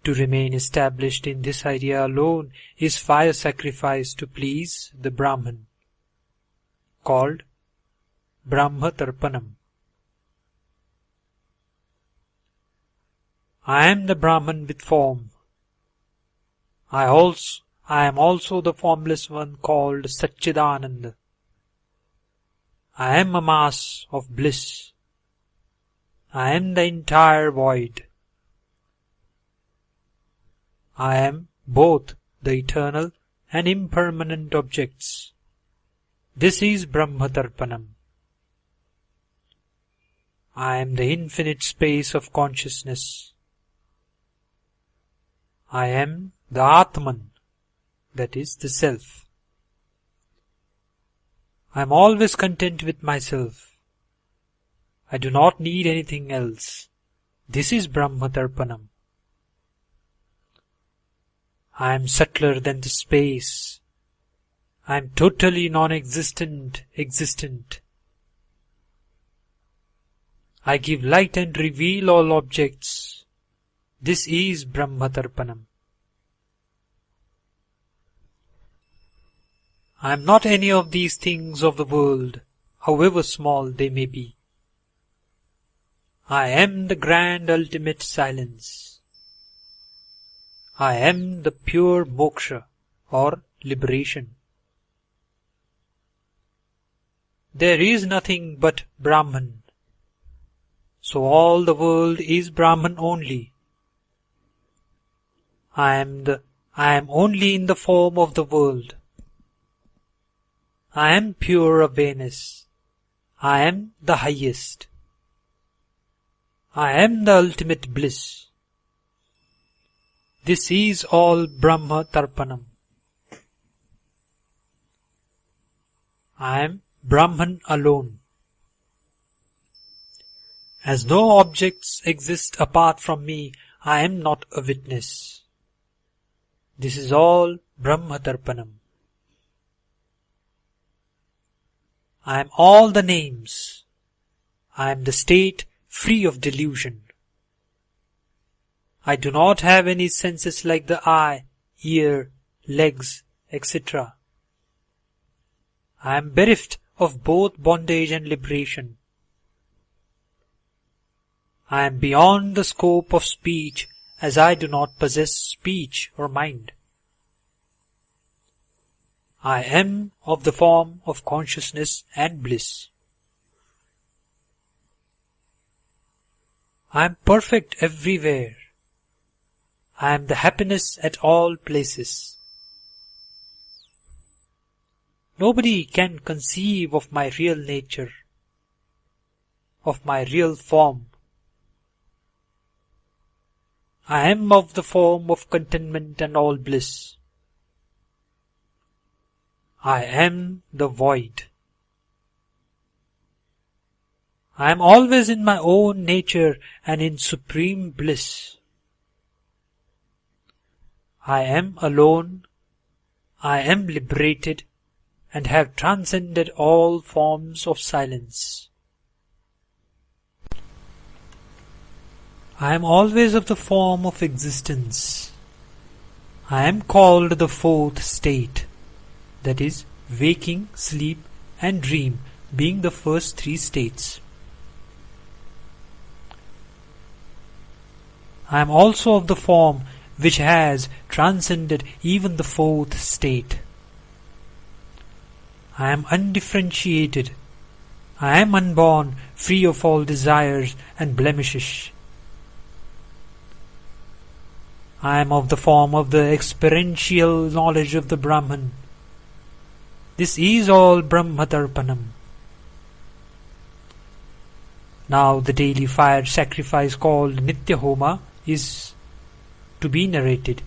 To remain established in this idea alone is fire sacrifice to please the Brahman, called Brahma Tarpanam. I am the Brahman with form. I am also the formless one called Satchidananda. I am a mass of bliss. I am the entire void. I am both the eternal and impermanent objects. This is Brahma Tarpanam. I am the infinite space of consciousness. I am the Atman, that is the Self. I am always content with myself. I do not need anything else. This is Brahma Tarpanam. I am subtler than the space. I am totally non-existent, existent. I give light and reveal all objects. This is Brahma Tarpanam. I am not any of these things of the world, however small they may be. I am the grand ultimate silence. I am the pure moksha or liberation. There is nothing but Brahman. So all the world is Brahman only. I am only in the form of the world. I am pure awareness. I am the highest. I am the ultimate bliss. This is all Brahma Tarpanam. I am Brahman alone. As no objects exist apart from me, I am not a witness. This is all Brahma Tarpanam. I am all the names. I am the state free of delusion. I do not have any senses like the eye, ear, legs, etc. I am bereft of both bondage and liberation. I am beyond the scope of speech, as I do not possess speech or mind. I am of the form of consciousness and bliss. I am perfect everywhere. I am the happiness at all places. Nobody can conceive of my real nature, of my real form. I am of the form of contentment and all bliss. I am the void. I am always in my own nature and in supreme bliss. I am alone, I am liberated, and have transcended all forms of silence. I am always of the form of existence. I am called the fourth state, that is, waking, sleep, and dream being the first three states. I am also of the form which has transcended even the fourth state. I am undifferentiated. I am unborn, free of all desires and blemishes. I am of the form of the experiential knowledge of the Brahman. This is all Brahmatarpanam. Now the daily fire sacrifice called Nitya Homa is to be narrated.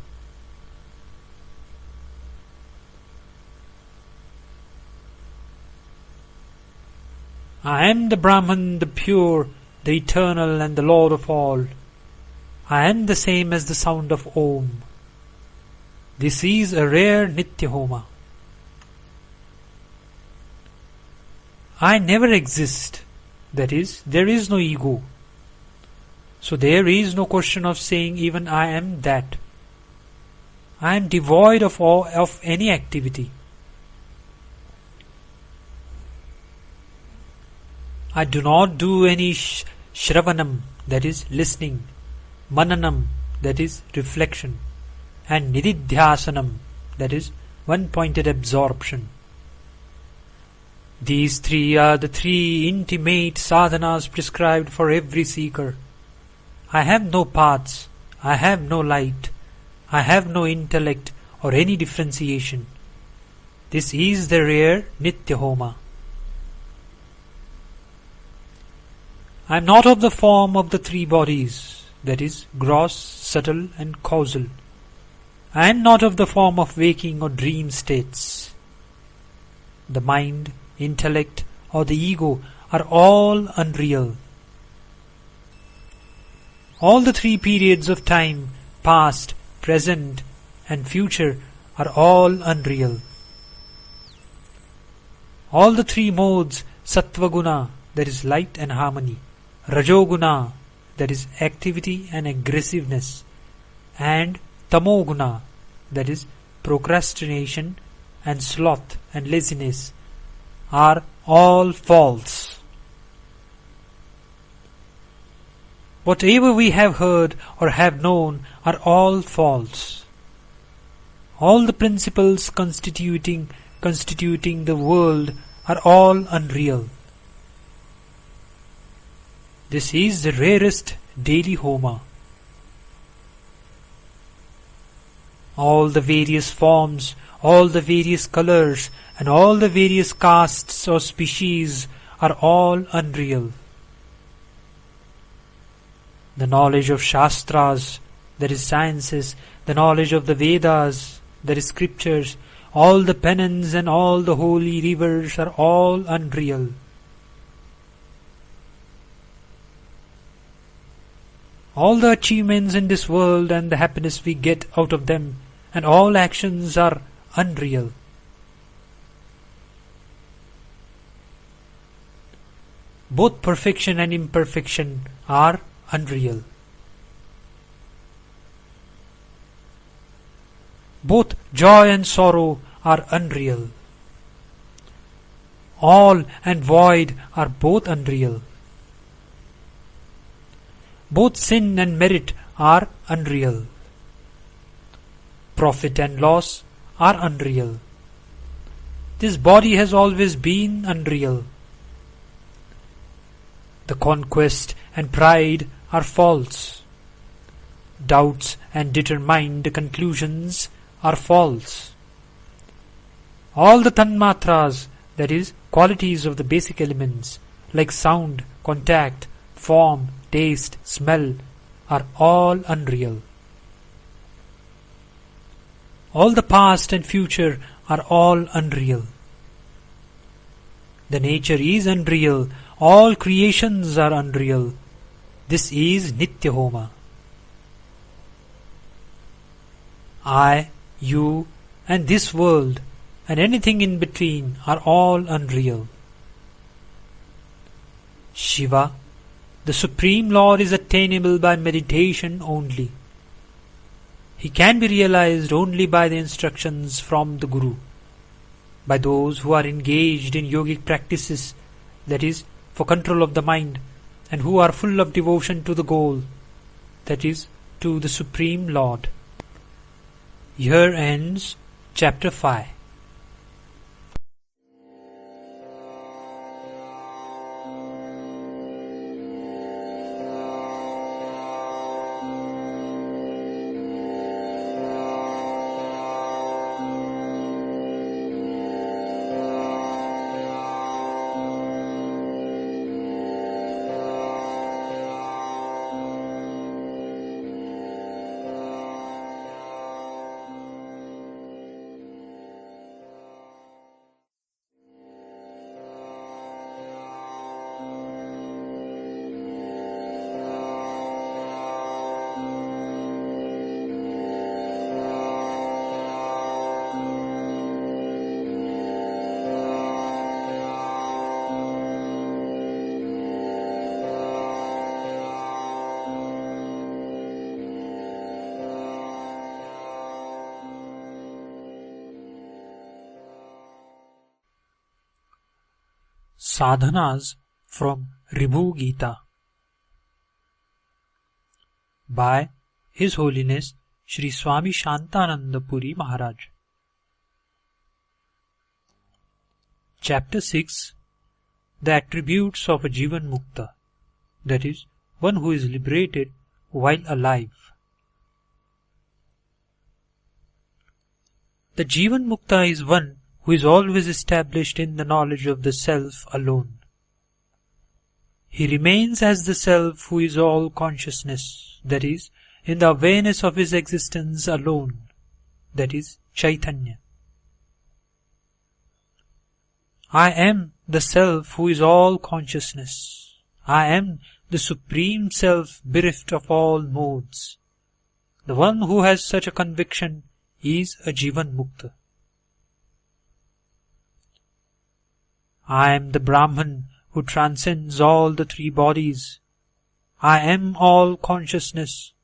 I am the Brahman, the pure, the eternal and the Lord of all. I am the same as the sound of Om. This is a rare Nitya Homa. I never exist. That is, there is no ego. So there is no question of saying even I am that. I am devoid of any activity. I do not do any shravanam, that is listening, mananam, that is reflection, and nididhyasanam, that is one-pointed absorption. These three are the three intimate sadhanas prescribed for every seeker. I have no paths, I have no light, I have no intellect or any differentiation. This is the rare Nitya Homa. I am not of the form of the three bodies, that is, gross, subtle and causal. I am not of the form of waking or dream states. The mind, intellect or the ego are all unreal. All the three periods of time, past, present and future, are all unreal. All the three modes, sattva-guna, that is light and harmony, rajoguna, that is activity and aggressiveness, and tamoguna, that is procrastination and sloth and laziness, are all false. Whatever we have heard or have known are all false. All the principles constituting the world are all unreal. This is the rarest daily Homa. All the various forms, all the various colors, and all the various castes or species are all unreal. The knowledge of Shastras, that is sciences, the knowledge of the Vedas, that is scriptures, all the penance and all the holy rivers are all unreal. All the achievements in this world and the happiness we get out of them and all actions are unreal. Both perfection and imperfection are unreal. Both joy and sorrow are unreal. All and void are both unreal. Both sin and merit are unreal. Profit and loss are unreal. This body has always been unreal. The conquest and pride are false. Doubts and determined conclusions are false. All the tanmatras, that is, qualities of the basic elements, like sound, contact, form, taste, smell, are all unreal. All the past and future are all unreal. The nature is unreal. All creations are unreal. This is Nitya Homa. I, you, and this world, and anything in between are all unreal. Shiva, the Supreme Lord, is attainable by meditation only. He can be realized only by the instructions from the Guru, by those who are engaged in yogic practices, that is, for control of the mind, and who are full of devotion to the goal, that is, to the Supreme Lord. Here ends Chapter 5. Sadhanas from Ribhu Gita by His Holiness Shri Swami Shantananda Puri Maharaj. Chapter 6. The attributes of a Jivan Mukta, that is, one who is liberated while alive. The Jivan Mukta is one who is always established in the knowledge of the Self alone. He remains as the Self who is all consciousness, that is, in the awareness of his existence alone, that is, Chaitanya. I am the Self who is all consciousness. I am the Supreme Self bereft of all modes. The one who has such a conviction is a Jivan Mukta. I am the Brahman who transcends all the three bodies. I am all consciousness.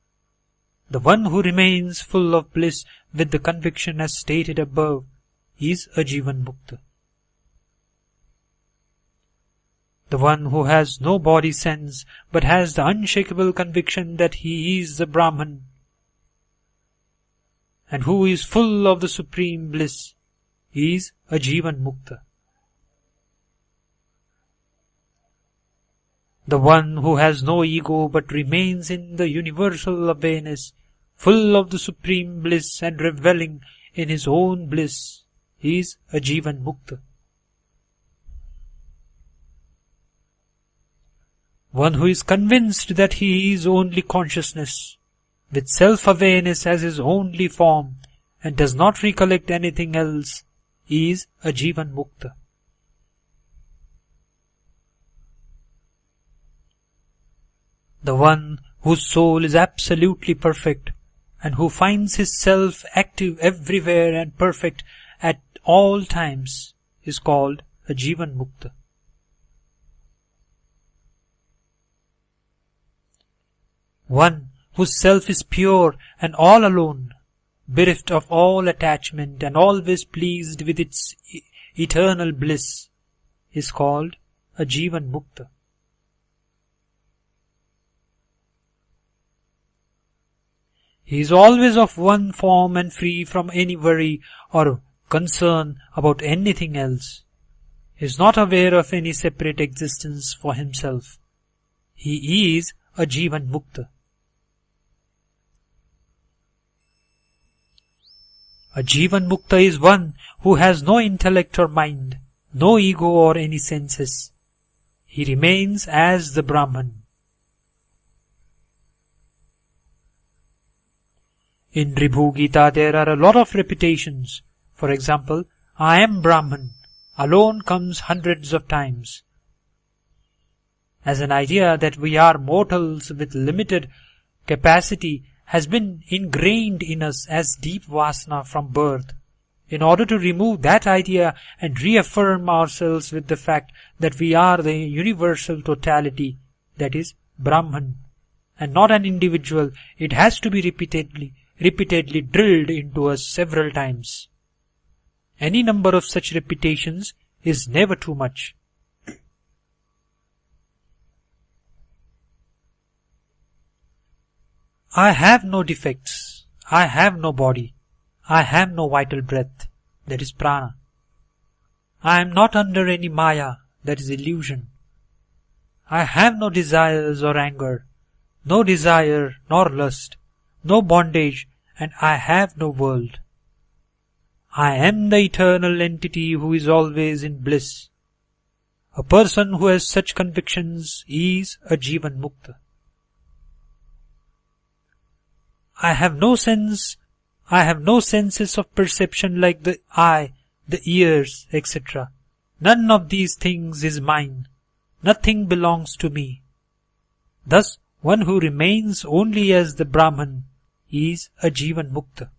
The one who remains full of bliss with the conviction as stated above is a Jivan Mukta. The one who has no body sense but has the unshakable conviction that he is the Brahman and who is full of the supreme bliss is a Jivan Mukta. The one who has no ego but remains in the universal awareness, full of the supreme bliss and reveling in his own bliss, is a Jivan Mukta. One who is convinced that he is only consciousness, with self-awareness as his only form, and does not recollect anything else, is a Jivan Mukta. The one whose soul is absolutely perfect, and who finds his self active everywhere and perfect at all times, is called a Jivan Mukta. One whose self is pure and all alone, bereft of all attachment and always pleased with its eternal bliss, is called a Jivan Mukta. He is always of one form and free from any worry or concern about anything else. He is not aware of any separate existence for himself. He is a Jivan Mukta. A Jivan Mukta is one who has no intellect or mind, no ego or any senses. He remains as the Brahman. In Ribhu Gita there are a lot of repetitions. For example, I am Brahman alone comes hundreds of times. As an idea that we are mortals with limited capacity has been ingrained in us as deep vasana from birth. In order to remove that idea and reaffirm ourselves with the fact that we are the universal totality, that is, Brahman, and not an individual, it has to be repeatedly drilled into us several times. Any number of such repetitions is never too much. I have no defects. I have no body. I have no vital breath, that is prana. I am not under any maya, that is illusion. I have no desires or anger, no desire nor lust, no bondage, and I have no world. I am the eternal entity who is always in bliss. A person who has such convictions is a Jivan Mukta. I have no senses of perception like the eye, the ears, etc. None of these things is mine. Nothing belongs to me. Thus, one who remains only as the Brahman is a Jivan Mukta.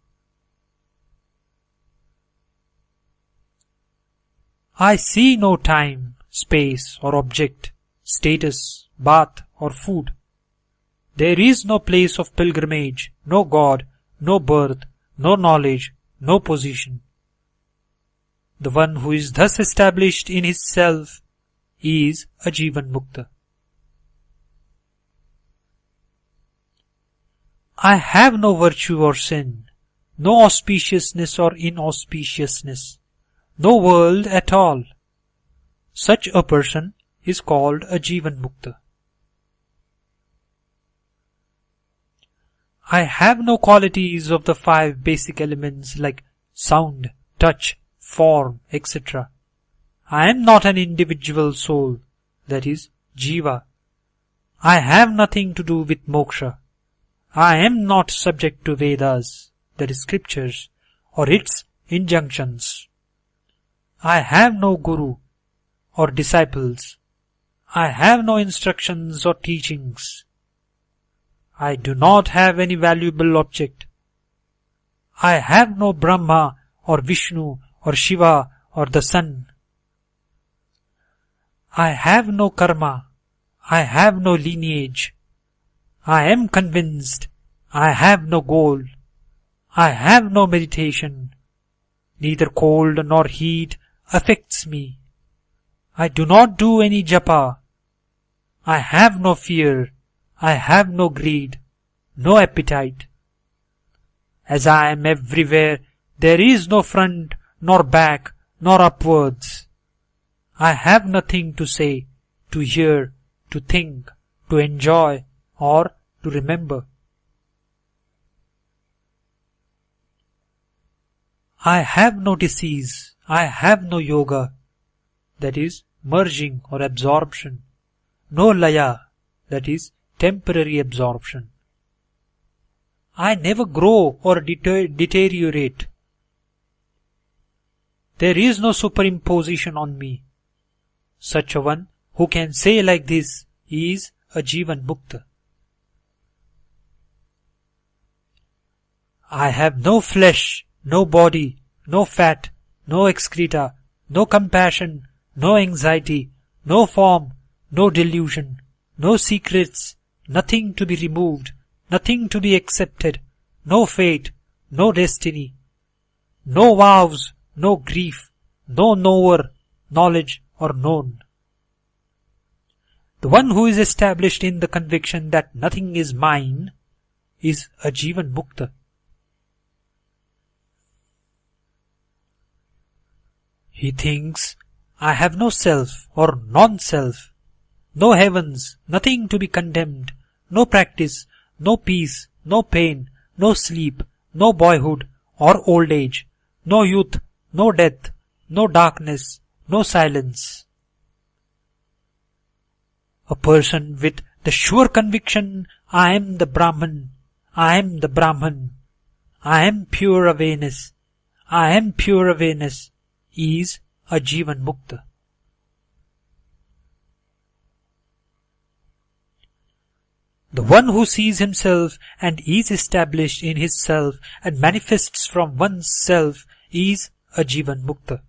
I see no time, space or object, status, bath or food. There is no place of pilgrimage, no God, no birth, no knowledge, no position. The one who is thus established in his self is a Jivan Mukta. I have no virtue or sin, no auspiciousness or inauspiciousness, no world at all. Such a person is called a Jivan Mukta. I have no qualities of the 5 basic elements like sound, touch, form, etc. I am not an individual soul, that is, Jiva. I have nothing to do with moksha. I am not subject to Vedas, that is, scriptures, or its injunctions. I have no guru or disciples. I have no instructions or teachings. I do not have any valuable object. I have no Brahma or Vishnu or Shiva or the sun. I have no karma. I have no lineage. I am convinced. I have no goal. I have no meditation. Neither cold nor heat affects me. I do not do any japa. I have no fear. I have no greed, no appetite. As I am everywhere, there is no front, nor back, nor upwards. I have nothing to say, to hear, to think, to enjoy, or to remember. I have no disease, I have no yoga, that is, merging or absorption, no laya, that is, temporary absorption. I never grow or deteriorate. There is no superimposition on me. Such a one who can say like this is a Jivan Mukta. I have no flesh, no body, no fat, no excreta, no compassion, no anxiety, no form, no delusion, no secrets, nothing to be removed, nothing to be accepted, no fate, no destiny, no vows, no grief, no knower, knowledge or known. The one who is established in the conviction that nothing is mine is a Jivan Mukta. He thinks, I have no self or non-self, no heavens, nothing to be condemned, no practice, no peace, no pain, no sleep, no boyhood or old age, no youth, no death, no darkness, no silence. A person with the sure conviction, I am the Brahman, I am the Brahman, I am pure awareness, I am pure awareness, is a Jivan Mukta. The one who sees himself and is established in his self and manifests from one's self is a Jivan Mukta.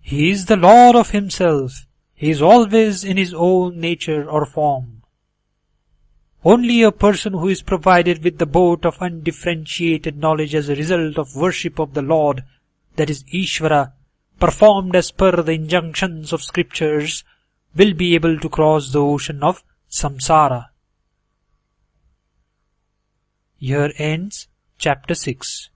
He is the Lord of himself. He is always in his own nature or form. Only a person who is provided with the boat of undifferentiated knowledge as a result of worship of the Lord, that is Ishvara, performed as per the injunctions of scriptures, will be able to cross the ocean of samsara. Here ends chapter 6.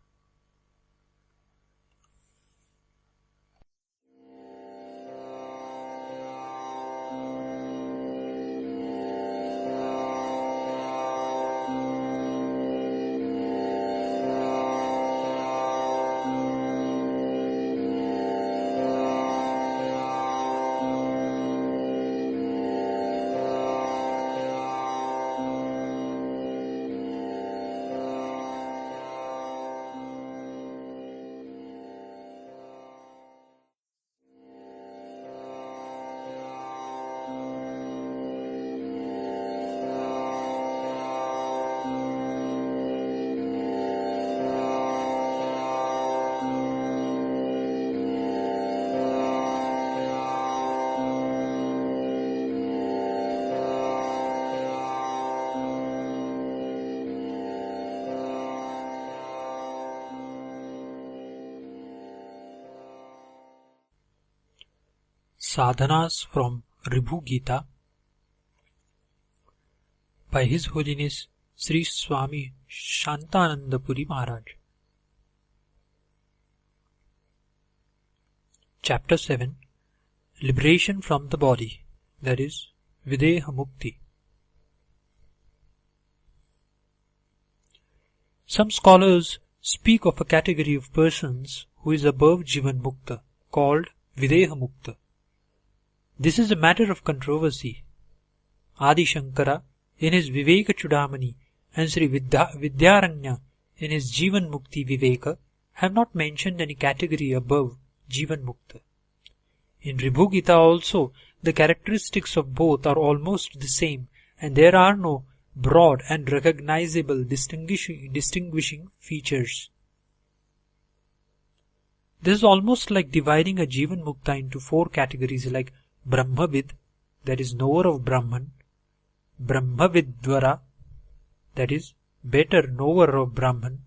Sadhanas from Ribhu Gita by His Holiness Sri Swami Shantananda Puri Maharaj. Chapter 7. Liberation from the body, that is Videha Mukti. Some scholars speak of a category of persons who is above Jivan Mukta, called Videha Mukta. This is a matter of controversy. Adi Shankara in his Viveka Chudamani and Sri Vidyaranya in his Jivan Mukti Viveka have not mentioned any category above Jivan Mukta. In Ribhu Gita also, the characteristics of both are almost the same, and there are no broad and recognizable distinguishing features. This is almost like dividing a Jivan Mukta into 4 categories like Brahmavid, that is knower of Brahman, Brahmavidvara, that is better knower of Brahman,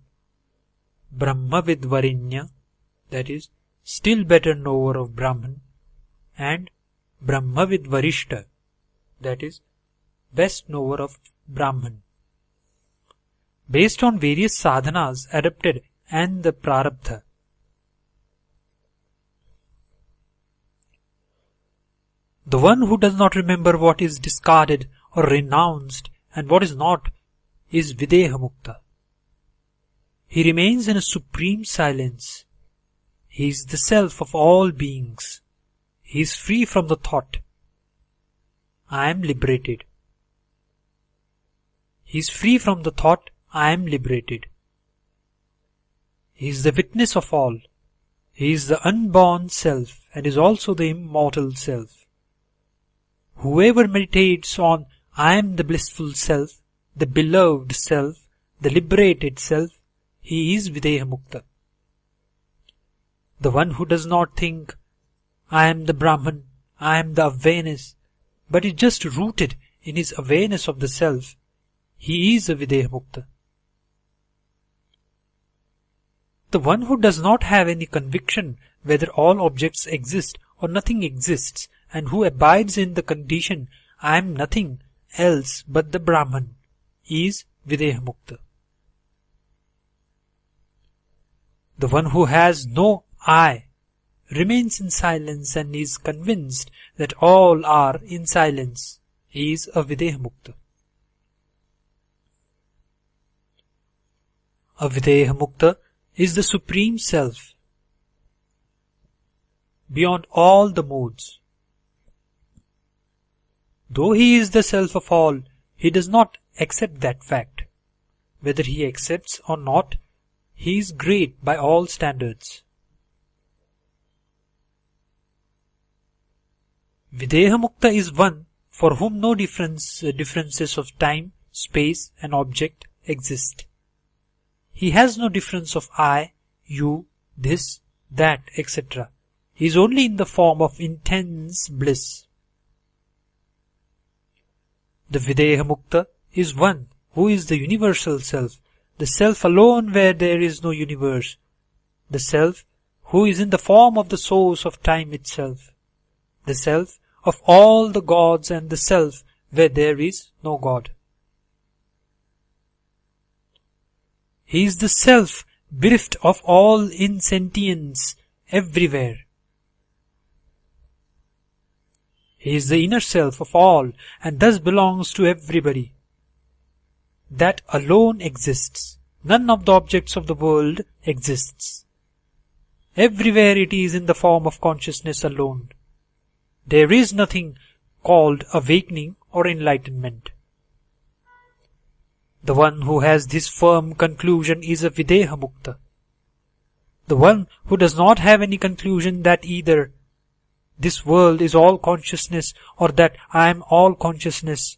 Brahmavidvarinya, that is still better knower of Brahman, and Brahmavidvarishta, that is best knower of Brahman. Based on various sadhanas adopted and the prarabdha. The one who does not remember what is discarded or renounced and what is not is Videha Mukta. He remains in a supreme silence. He is the self of all beings. He is free from the thought, I am liberated. He is free from the thought, I am liberated. He is the witness of all. He is the unborn self and is also the immortal self. Whoever meditates on I am the blissful self, the beloved self, the liberated self, he is Videha Mukta. The one who does not think I am the Brahman, I am the awareness, but is just rooted in his awareness of the self, he is a Videha Mukta. The one who does not have any conviction whether all objects exist or nothing exists, and who abides in the condition I am nothing else but the Brahman, is Videha Mukta. The one who has no I, remains in silence and is convinced that all are in silence, is a Videha Mukta. A Videha Mukta is the Supreme Self, beyond all the modes. Though he is the self of all, he does not accept that fact. Whether he accepts or not, he is great by all standards. Videha Mukta is one for whom no differences of time, space and object exist. He has no difference of I, you, this, that, etc. He is only in the form of intense bliss. The Videha Mukta is one who is the universal self, the self alone where there is no universe, the self who is in the form of the source of time itself, the self of all the gods and the self where there is no God. He is the self bereft of all insentience everywhere. He is the inner self of all and thus belongs to everybody. That alone exists. None of the objects of the world exists. Everywhere it is in the form of consciousness alone. There is nothing called awakening or enlightenment. The one who has this firm conclusion is a Videha Mukta. The one who does not have any conclusion that either this world is all consciousness or that I am all consciousness,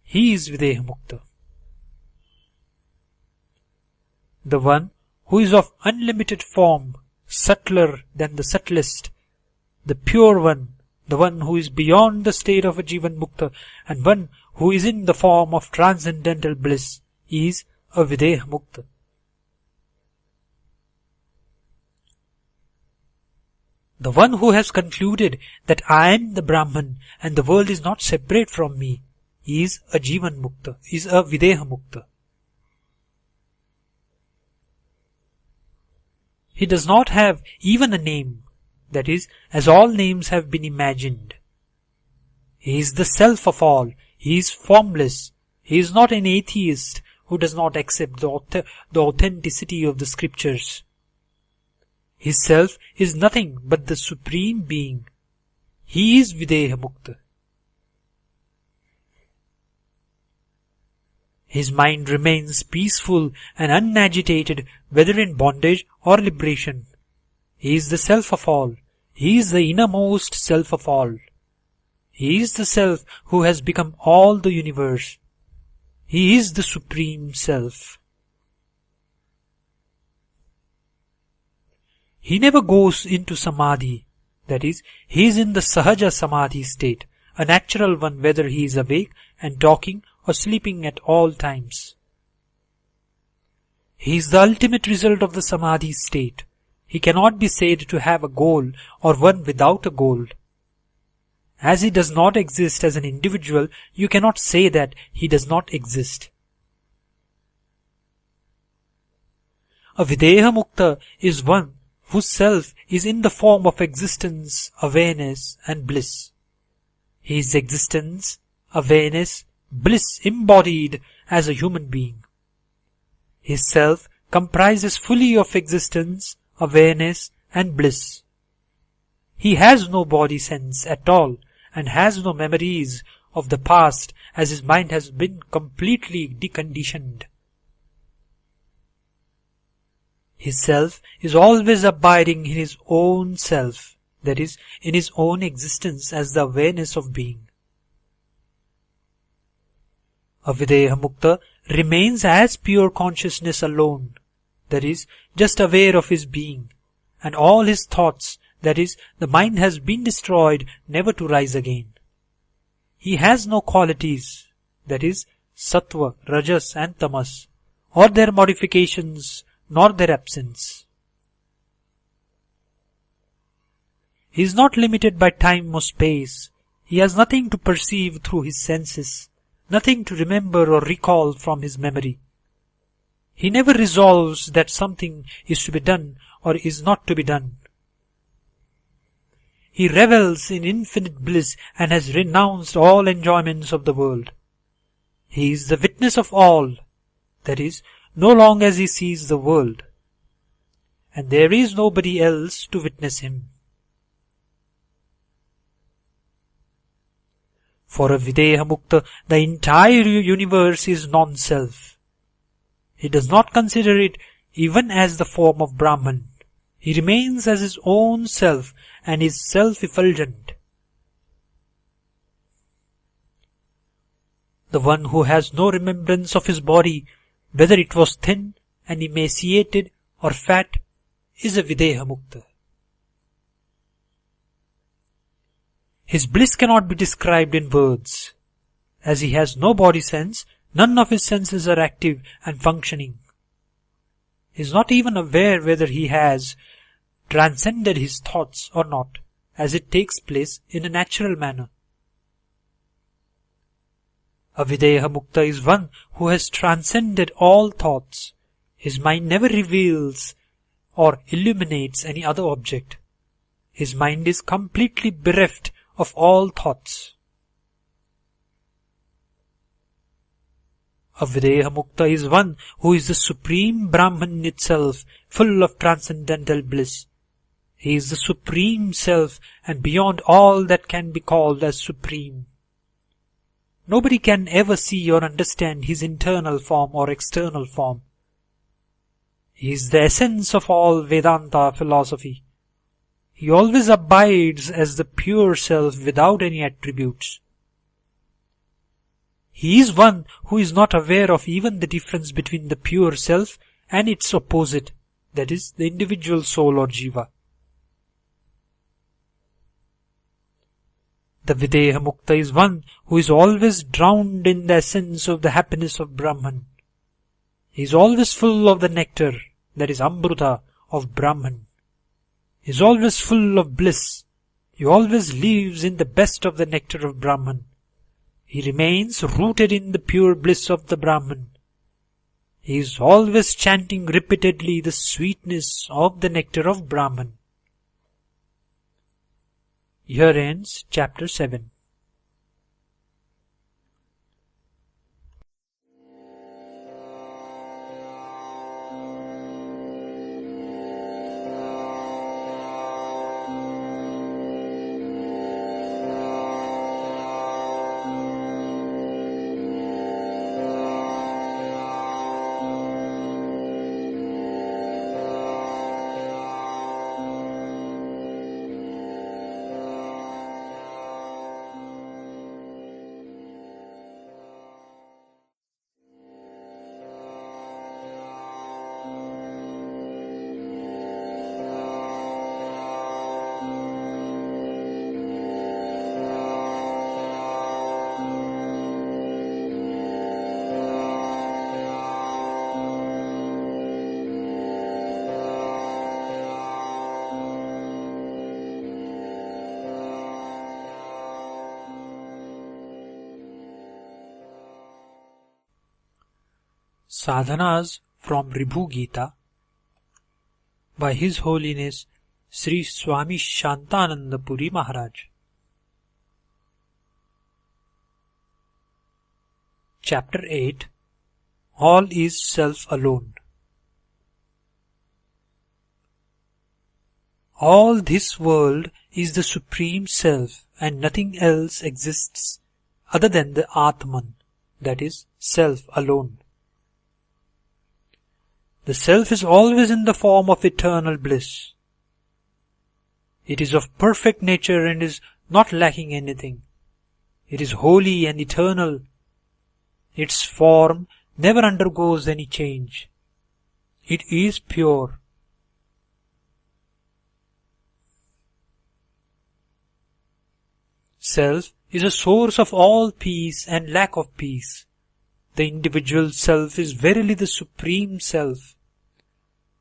he is Videha Mukta. The one who is of unlimited form, subtler than the subtlest, the pure one, the one who is beyond the state of a Jivan Mukta and one who is in the form of transcendental bliss, is a Videha Mukta. The one who has concluded that I am the Brahman and the world is not separate from me is a Jivan Mukta, is a Videha Mukta. He does not have even a name, that is, as all names have been imagined. He is the self of all, he is formless, he is not an atheist who does not accept the authenticity of the scriptures. His self is nothing but the Supreme Being. He is Videha Mukta. His mind remains peaceful and unagitated whether in bondage or liberation. He is the self of all. He is the innermost self of all. He is the self who has become all the universe. He is the Supreme Self. He never goes into Samadhi, that is, he is in the Sahaja Samadhi state, a natural one whether he is awake and talking or sleeping at all times. He is the ultimate result of the Samadhi state. He cannot be said to have a goal or one without a goal. As he does not exist as an individual, you cannot say that he does not exist. A Videha Mukta is one whose self is in the form of existence, awareness and bliss. He is existence, awareness, bliss embodied as a human being. His self comprises fully of existence, awareness and bliss. He has no body sense at all and has no memories of the past as his mind has been completely deconditioned. His self is always abiding in his own self, that is, in his own existence as the awareness of being. A Videha Mukta remains as pure consciousness alone, that is, just aware of his being, and all his thoughts, that is, the mind has been destroyed never to rise again. He has no qualities, that is, sattva, rajas and tamas, or their modifications, nor their absence. He is not limited by time or space. He has nothing to perceive through his senses, nothing to remember or recall from his memory. He never resolves that something is to be done or is not to be done. He revels in infinite bliss and has renounced all enjoyments of the world. He is the witness of all, that is, no longer as he sees the world, and there is nobody else to witness him. For a Videha Mukta, the entire universe is non-self. He does not consider it even as the form of Brahman. He remains as his own self and is self-effulgent. The one who has no remembrance of his body, whether it was thin and emaciated or fat, is a Videha Mukta. His bliss cannot be described in words. As he has no body sense, none of his senses are active and functioning. He is not even aware whether he has transcended his thoughts or not, as it takes place in a natural manner. A Videha Mukta is one who has transcended all thoughts. His mind never reveals or illuminates any other object. His mind is completely bereft of all thoughts. A Videha Mukta is one who is the supreme Brahman itself, full of transcendental bliss. He is the supreme self and beyond all that can be called as supreme. Nobody can ever see or understand his internal form or external form. He is the essence of all Vedanta philosophy. He always abides as the pure self without any attributes. He is one who is not aware of even the difference between the pure self and its opposite, that is, the individual soul or jiva. The Videha Mukta is one who is always drowned in the essence of the happiness of Brahman. He is always full of the nectar, that is Amruta, of Brahman. He is always full of bliss. He always lives in the best of the nectar of Brahman. He remains rooted in the pure bliss of the Brahman. He is always chanting repeatedly the sweetness of the nectar of Brahman. Here ends chapter 7. Sadhanas from Ribhu Gita by His Holiness Sri Swami Shantananda Puri Maharaj. Chapter 8. All is Self alone. All this world is the Supreme Self and nothing else exists other than the Atman, that is, Self alone. The Self is always in the form of eternal bliss. It is of perfect nature and is not lacking anything. It is holy and eternal. Its form never undergoes any change. It is pure. Self is a source of all peace and lack of peace. The individual self is verily the Supreme Self.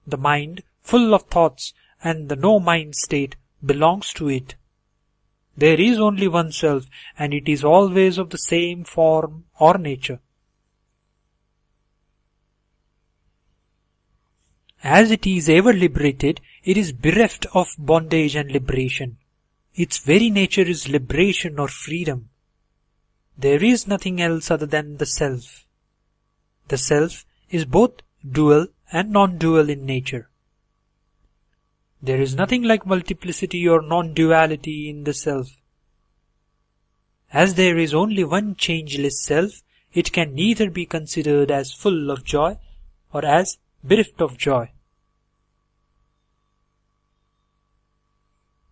The mind, full of thoughts, and the no-mind state belongs to it. There is only one self, and it is always of the same form or nature. As it is ever liberated, it is bereft of bondage and liberation. Its very nature is liberation or freedom. There is nothing else other than the self. The self is both dual and non-dual in nature. There is nothing like multiplicity or non-duality in the self. As there is only one changeless self, it can neither be considered as full of joy or as bereft of joy.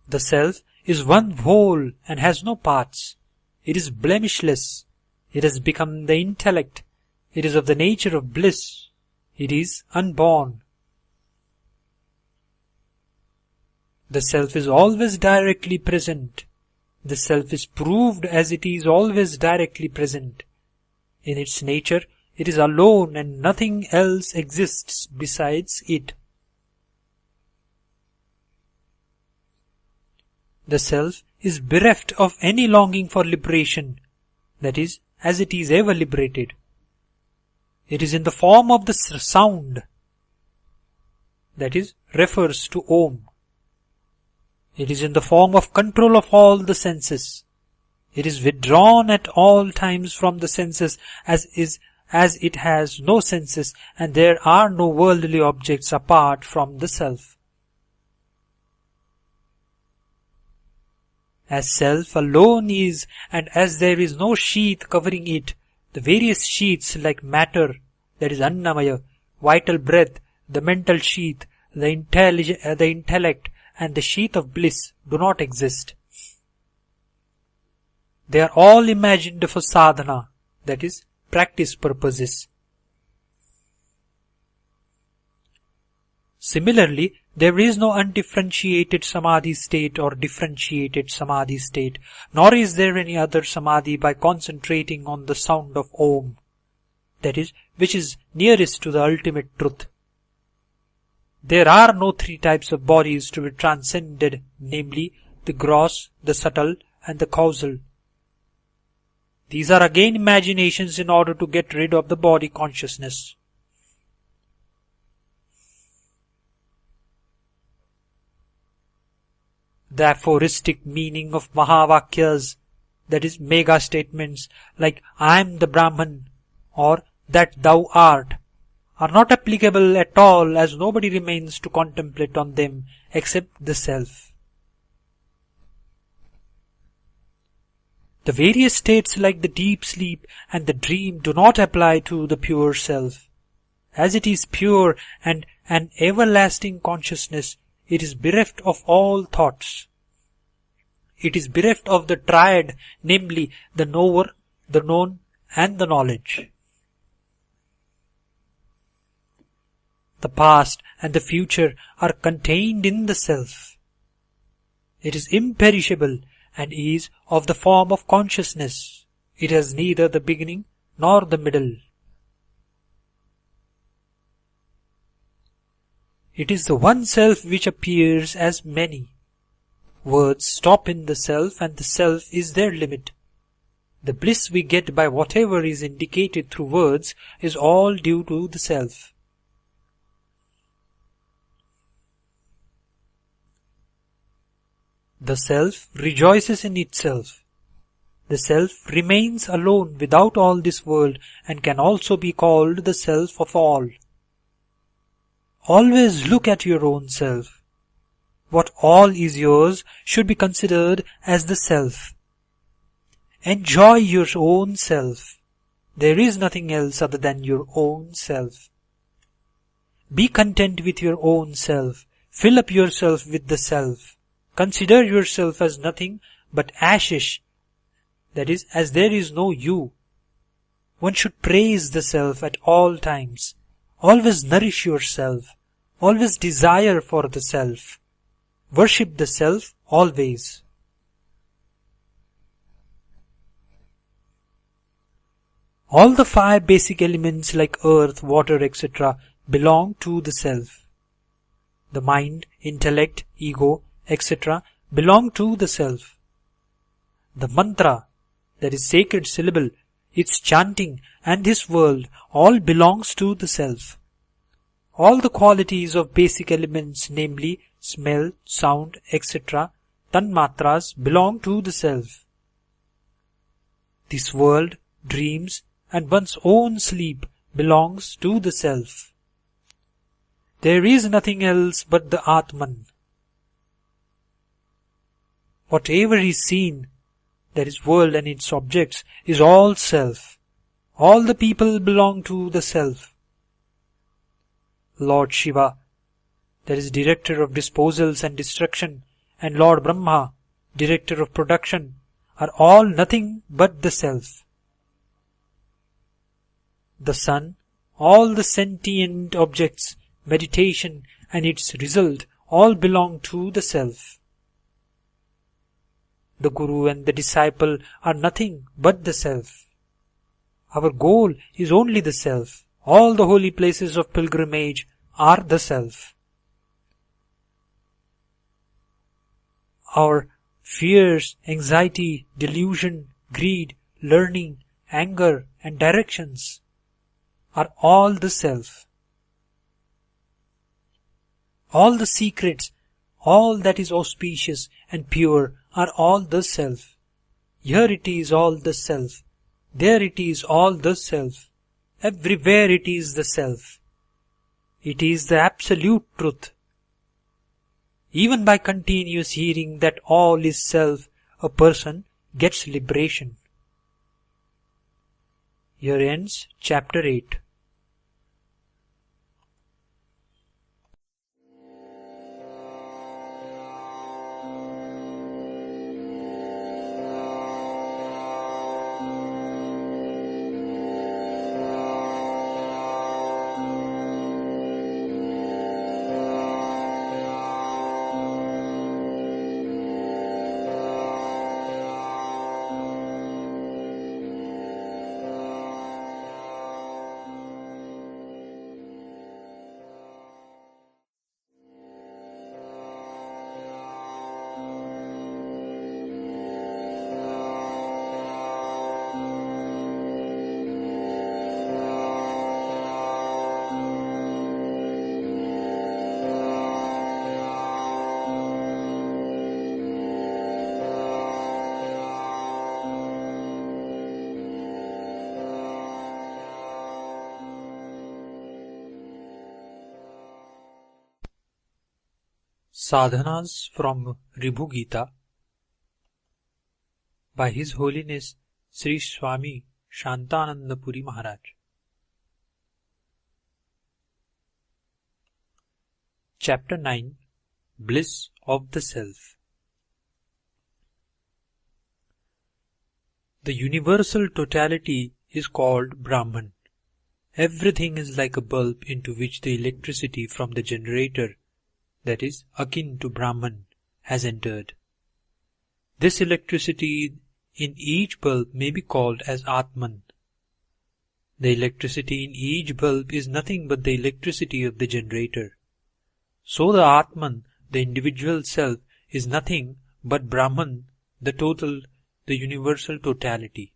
The self is one whole and has no parts. It is blemishless. It has become the intellect. It is of the nature of bliss. It is unborn. The self is always directly present. The self is proved as it is always directly present. In its nature, it is alone and nothing else exists besides it. The self is bereft of any longing for liberation, that is, as it is ever liberated. It is in the form of the sound, that is, refers to Om. It is in the form of control of all the senses. It is withdrawn at all times from the senses as it has no senses and there are no worldly objects apart from the self. As self alone is, and as there is no sheath covering it, the various sheaths like matter, that is Annamaya, vital breath, the mental sheath, the intellect, and the sheath of bliss do not exist. They are all imagined for sadhana, that is, practice purposes. Similarly, there is no undifferentiated samadhi state or differentiated samadhi state, nor is there any other samadhi by concentrating on the sound of Om, that is, which is nearest to the ultimate truth. There are no three types of bodies to be transcended, namely, the gross, the subtle, and the causal. These are again imaginations in order to get rid of the body consciousness. The aphoristic meaning of Mahavakyas, that is mega statements like I am the Brahman or that thou art, are not applicable at all as nobody remains to contemplate on them except the self. The various states like the deep sleep and the dream do not apply to the pure self. As it is pure and an everlasting consciousness, it is bereft of all thoughts. It is bereft of the triad, namely the knower, the known, and the knowledge. The past and the future are contained in the self. It is imperishable and is of the form of consciousness. It has neither the beginning nor the middle. It is the one self which appears as many. Words stop in the self and the self is their limit. The bliss we get by whatever is indicated through words is all due to the self. The self rejoices in itself. The self remains alone without all this world and can also be called the self of all. Always look at your own self. What all is yours should be considered as the self. Enjoy your own self. There is nothing else other than your own self. Be content with your own self. Fill up yourself with the self. Consider yourself as nothing but ashish, that is, as there is no you. One should praise the self at all times. Always nourish yourself. Always desire for the self. Worship the self always. All the five basic elements like earth, water, etc. belong to the self. The mind, intellect, ego, etc. belong to the self. The mantra, that is sacred syllable, its chanting and this world all belongs to the self. All the qualities of basic elements, namely smell, sound, etc., tanmatras belong to the self. This world, dreams, and one's own sleep belongs to the self. There is nothing else but the Atman. Whatever is seen, that is world and its objects, is all self. All the people belong to the self. Lord Shiva, that is director of disposals and destruction, and Lord Brahma, director of production, are all nothing but the self. The sun, all the sentient objects, meditation, and its result all belong to the self. The Guru and the disciple are nothing but the self. Our goal is only the self. All the holy places of pilgrimage are the self. Our fears, anxiety, delusion, greed, learning, anger, and directions are all the self. All the secrets, all that is auspicious and pure are all the self. Here it is all the self. There it is all the self. Everywhere it is the self. It is the absolute truth. Even by continuous hearing that all is self, a person gets liberation. Here ends chapter 8. Sadhanas from Ribhu Gita by His Holiness Sri Swami Shantananda Puri Maharaj. Chapter 9. Bliss of the Self. The universal totality is called Brahman. Everything is like a bulb into which the electricity from the generator, that is, akin to Brahman, has entered. This electricity in each bulb may be called as Atman. The electricity in each bulb is nothing but the electricity of the generator. So the Atman, the individual self, is nothing but Brahman, the total, the universal totality.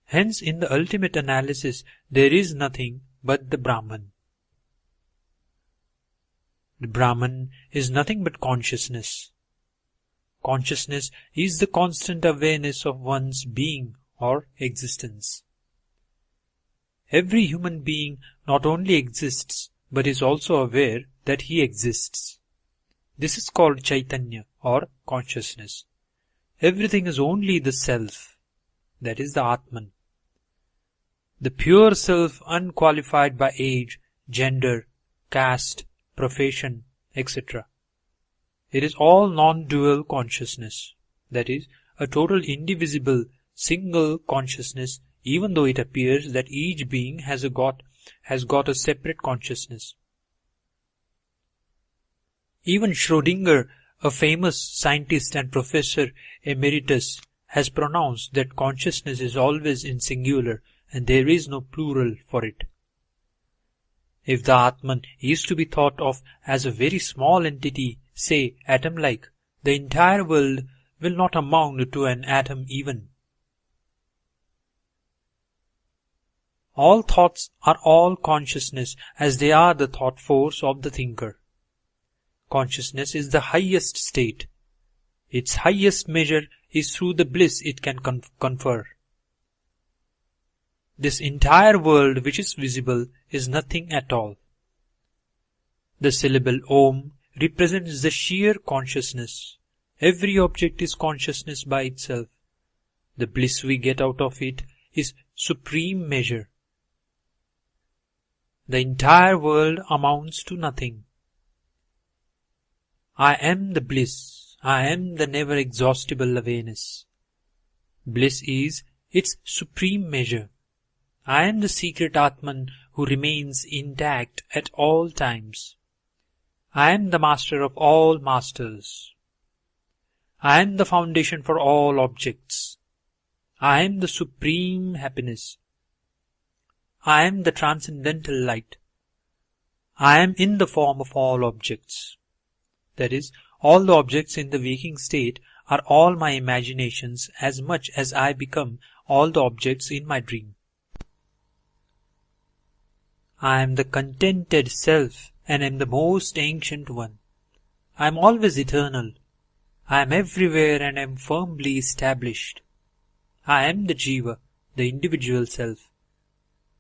Hence, in the ultimate analysis, there is nothing but the Brahman. The Brahman is nothing but consciousness. Consciousness is the constant awareness of one's being or existence. Every human being not only exists, but is also aware that he exists. This is called Chaitanya or consciousness. Everything is only the self, that is the Atman. The pure self unqualified by age, gender, caste, profession, etc. It is all non-dual consciousness, that is, a total indivisible, single consciousness, even though it appears that each being has got a separate consciousness. Even Schrödinger, a famous scientist and professor emeritus, has pronounced that consciousness is always in singular and there is no plural for it. If the Atman is to be thought of as a very small entity, say atom-like, the entire world will not amount to an atom even. All thoughts are all consciousness as they are the thought force of the thinker. Consciousness is the highest state. Its highest measure is through the bliss it can confer. This entire world which is visible is nothing at all. The syllable Om represents the sheer consciousness. Every object is consciousness by itself. The bliss we get out of it is supreme measure. The entire world amounts to nothing. I am the bliss. I am the never exhaustible awareness. Bliss is its supreme measure. I am the secret Atman who remains intact at all times. I am the master of all masters. I am the foundation for all objects. I am the supreme happiness. I am the transcendental light. I am in the form of all objects. That is, all the objects in the waking state are all my imaginations as much as I become all the objects in my dream. I am the contented self and am the most ancient one. I am always eternal. I am everywhere and am firmly established. I am the Jiva, the individual self.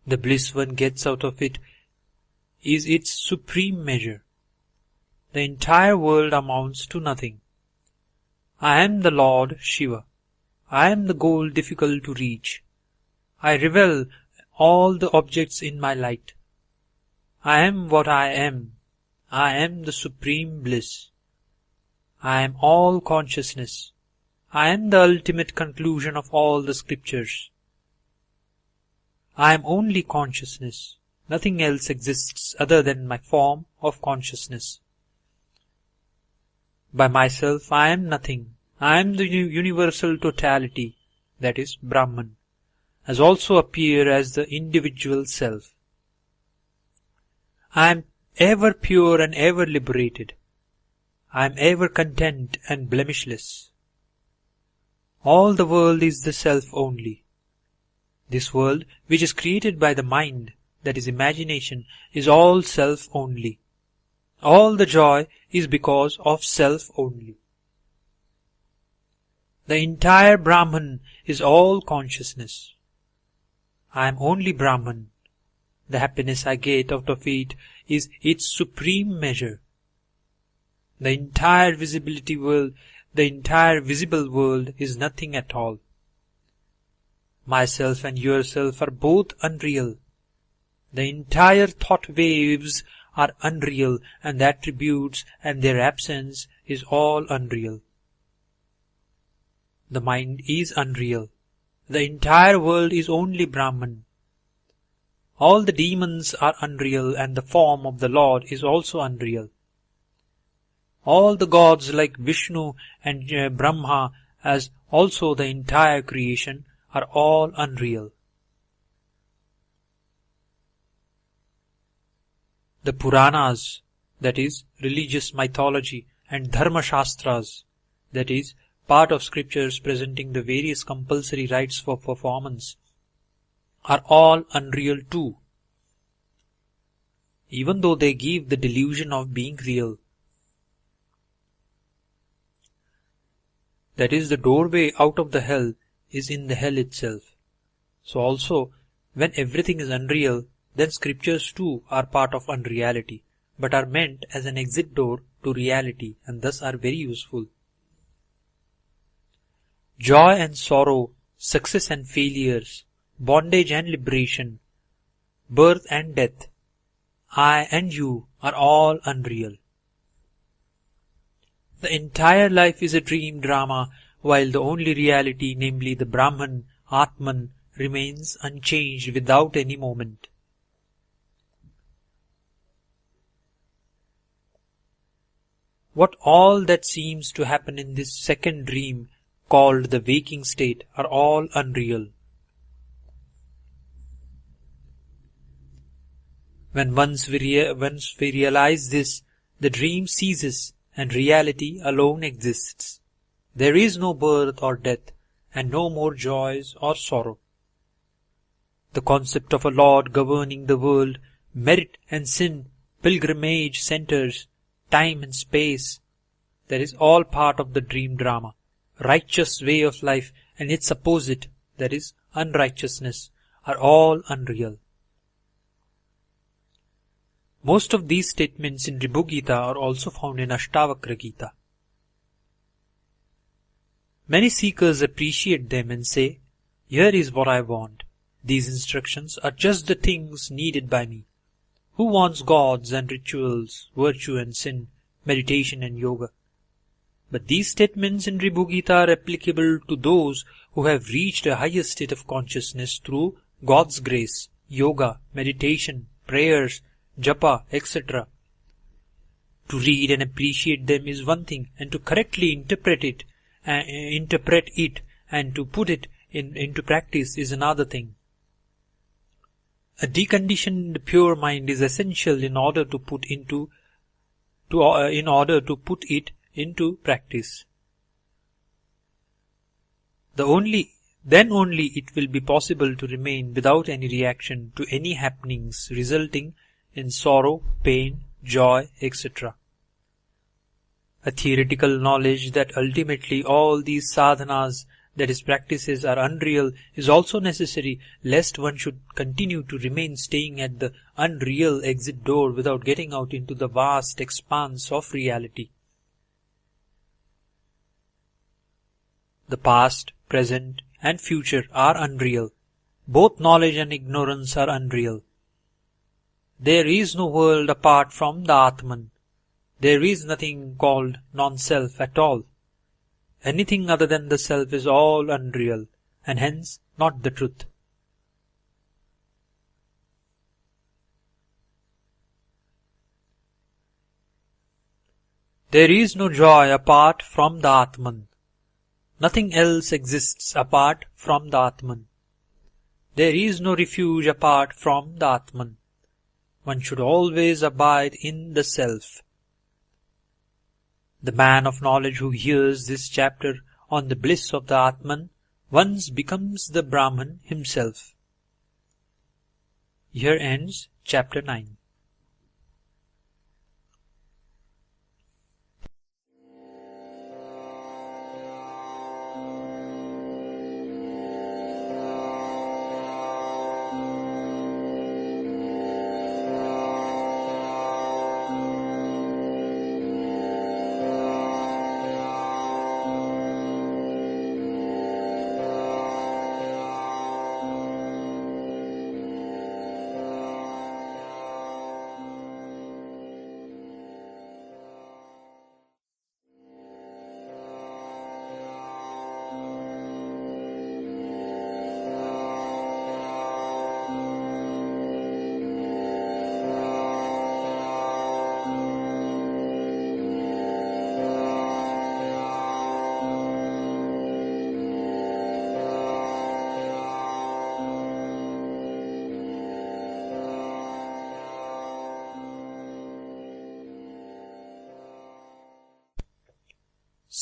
The bliss one gets out of it is its supreme measure. The entire world amounts to nothing. I am the Lord Shiva. I am the goal difficult to reach. I revel all the objects in my light. I am what I am. I am the supreme bliss. I am all consciousness. I am the ultimate conclusion of all the scriptures. I am only consciousness. Nothing else exists other than my form of consciousness. By myself I am nothing. I am the universal totality, that is Brahman, as also appear as the individual self. I am ever pure and ever liberated. I am ever content and blemishless. All the world is the self only. This world, which is created by the mind, that is imagination, is all self only. All the joy is because of self only. The entire Brahman is all consciousness. I am only Brahman. The happiness I get out of it is its supreme measure. The entire visible world is nothing at all. Myself and yourself are both unreal. The entire thought waves are unreal, and the attributes and their absence is all unreal. The mind is unreal. The entire world is only Brahman. All the demons are unreal, and the form of the Lord is also unreal. All the gods like Vishnu and Brahma, as also the entire creation, are all unreal. The Puranas, that is, religious mythology, and Dharma Shastras, that is, part of scriptures presenting the various compulsory rites for performance, are all unreal too, even though they give the delusion of being real. That is, the doorway out of the hell is in the hell itself. So also, when everything is unreal, then scriptures too are part of unreality, but are meant as an exit door to reality, and thus are very useful. Joy and sorrow, success and failures, bondage and liberation, birth and death, I and you are all unreal. The entire life is a dream drama, while the only reality, namely the Brahman, Atman, remains unchanged without any moment. What all that seems to happen in this second dream, called the waking state, are all unreal. Once we realize this, the dream ceases and reality alone exists. There is no birth or death, and no more joys or sorrow. The concept of a Lord governing the world, merit and sin, pilgrimage centers, time and space, that is all part of the dream drama. Righteous way of life and its opposite, that is unrighteousness, are all unreal. Most of these statements in Ribhu Gita are also found in Ashtavakra Gita. Many seekers appreciate them and say, "Here is what I want. These instructions are just the things needed by me. Who wants gods and rituals, virtue and sin, meditation and yoga?" But these statements in Ribhu Gita are applicable to those who have reached a higher state of consciousness through God's grace, yoga, meditation, prayers, japa, etc. To read and appreciate them is one thing, and to correctly interpret it and to put it into practice is another thing. A deconditioned pure mind is essential in order to put it into practice. Then only it will be possible to remain without any reaction to any happenings resulting in sorrow, pain, joy, etc. A theoretical knowledge that ultimately all these sadhanas, that is practices, are unreal is also necessary, lest one should continue to remain staying at the unreal exit door without getting out into the vast expanse of reality. The past, present, and future are unreal. Both knowledge and ignorance are unreal. There is no world apart from the Atman. There is nothing called non-self at all. Anything other than the self is all unreal, and hence not the truth. There is no joy apart from the Atman. Nothing else exists apart from the Atman. There is no refuge apart from the Atman. One should always abide in the self. The man of knowledge who hears this chapter on the bliss of the Atman once becomes the Brahman himself. Here ends chapter 9.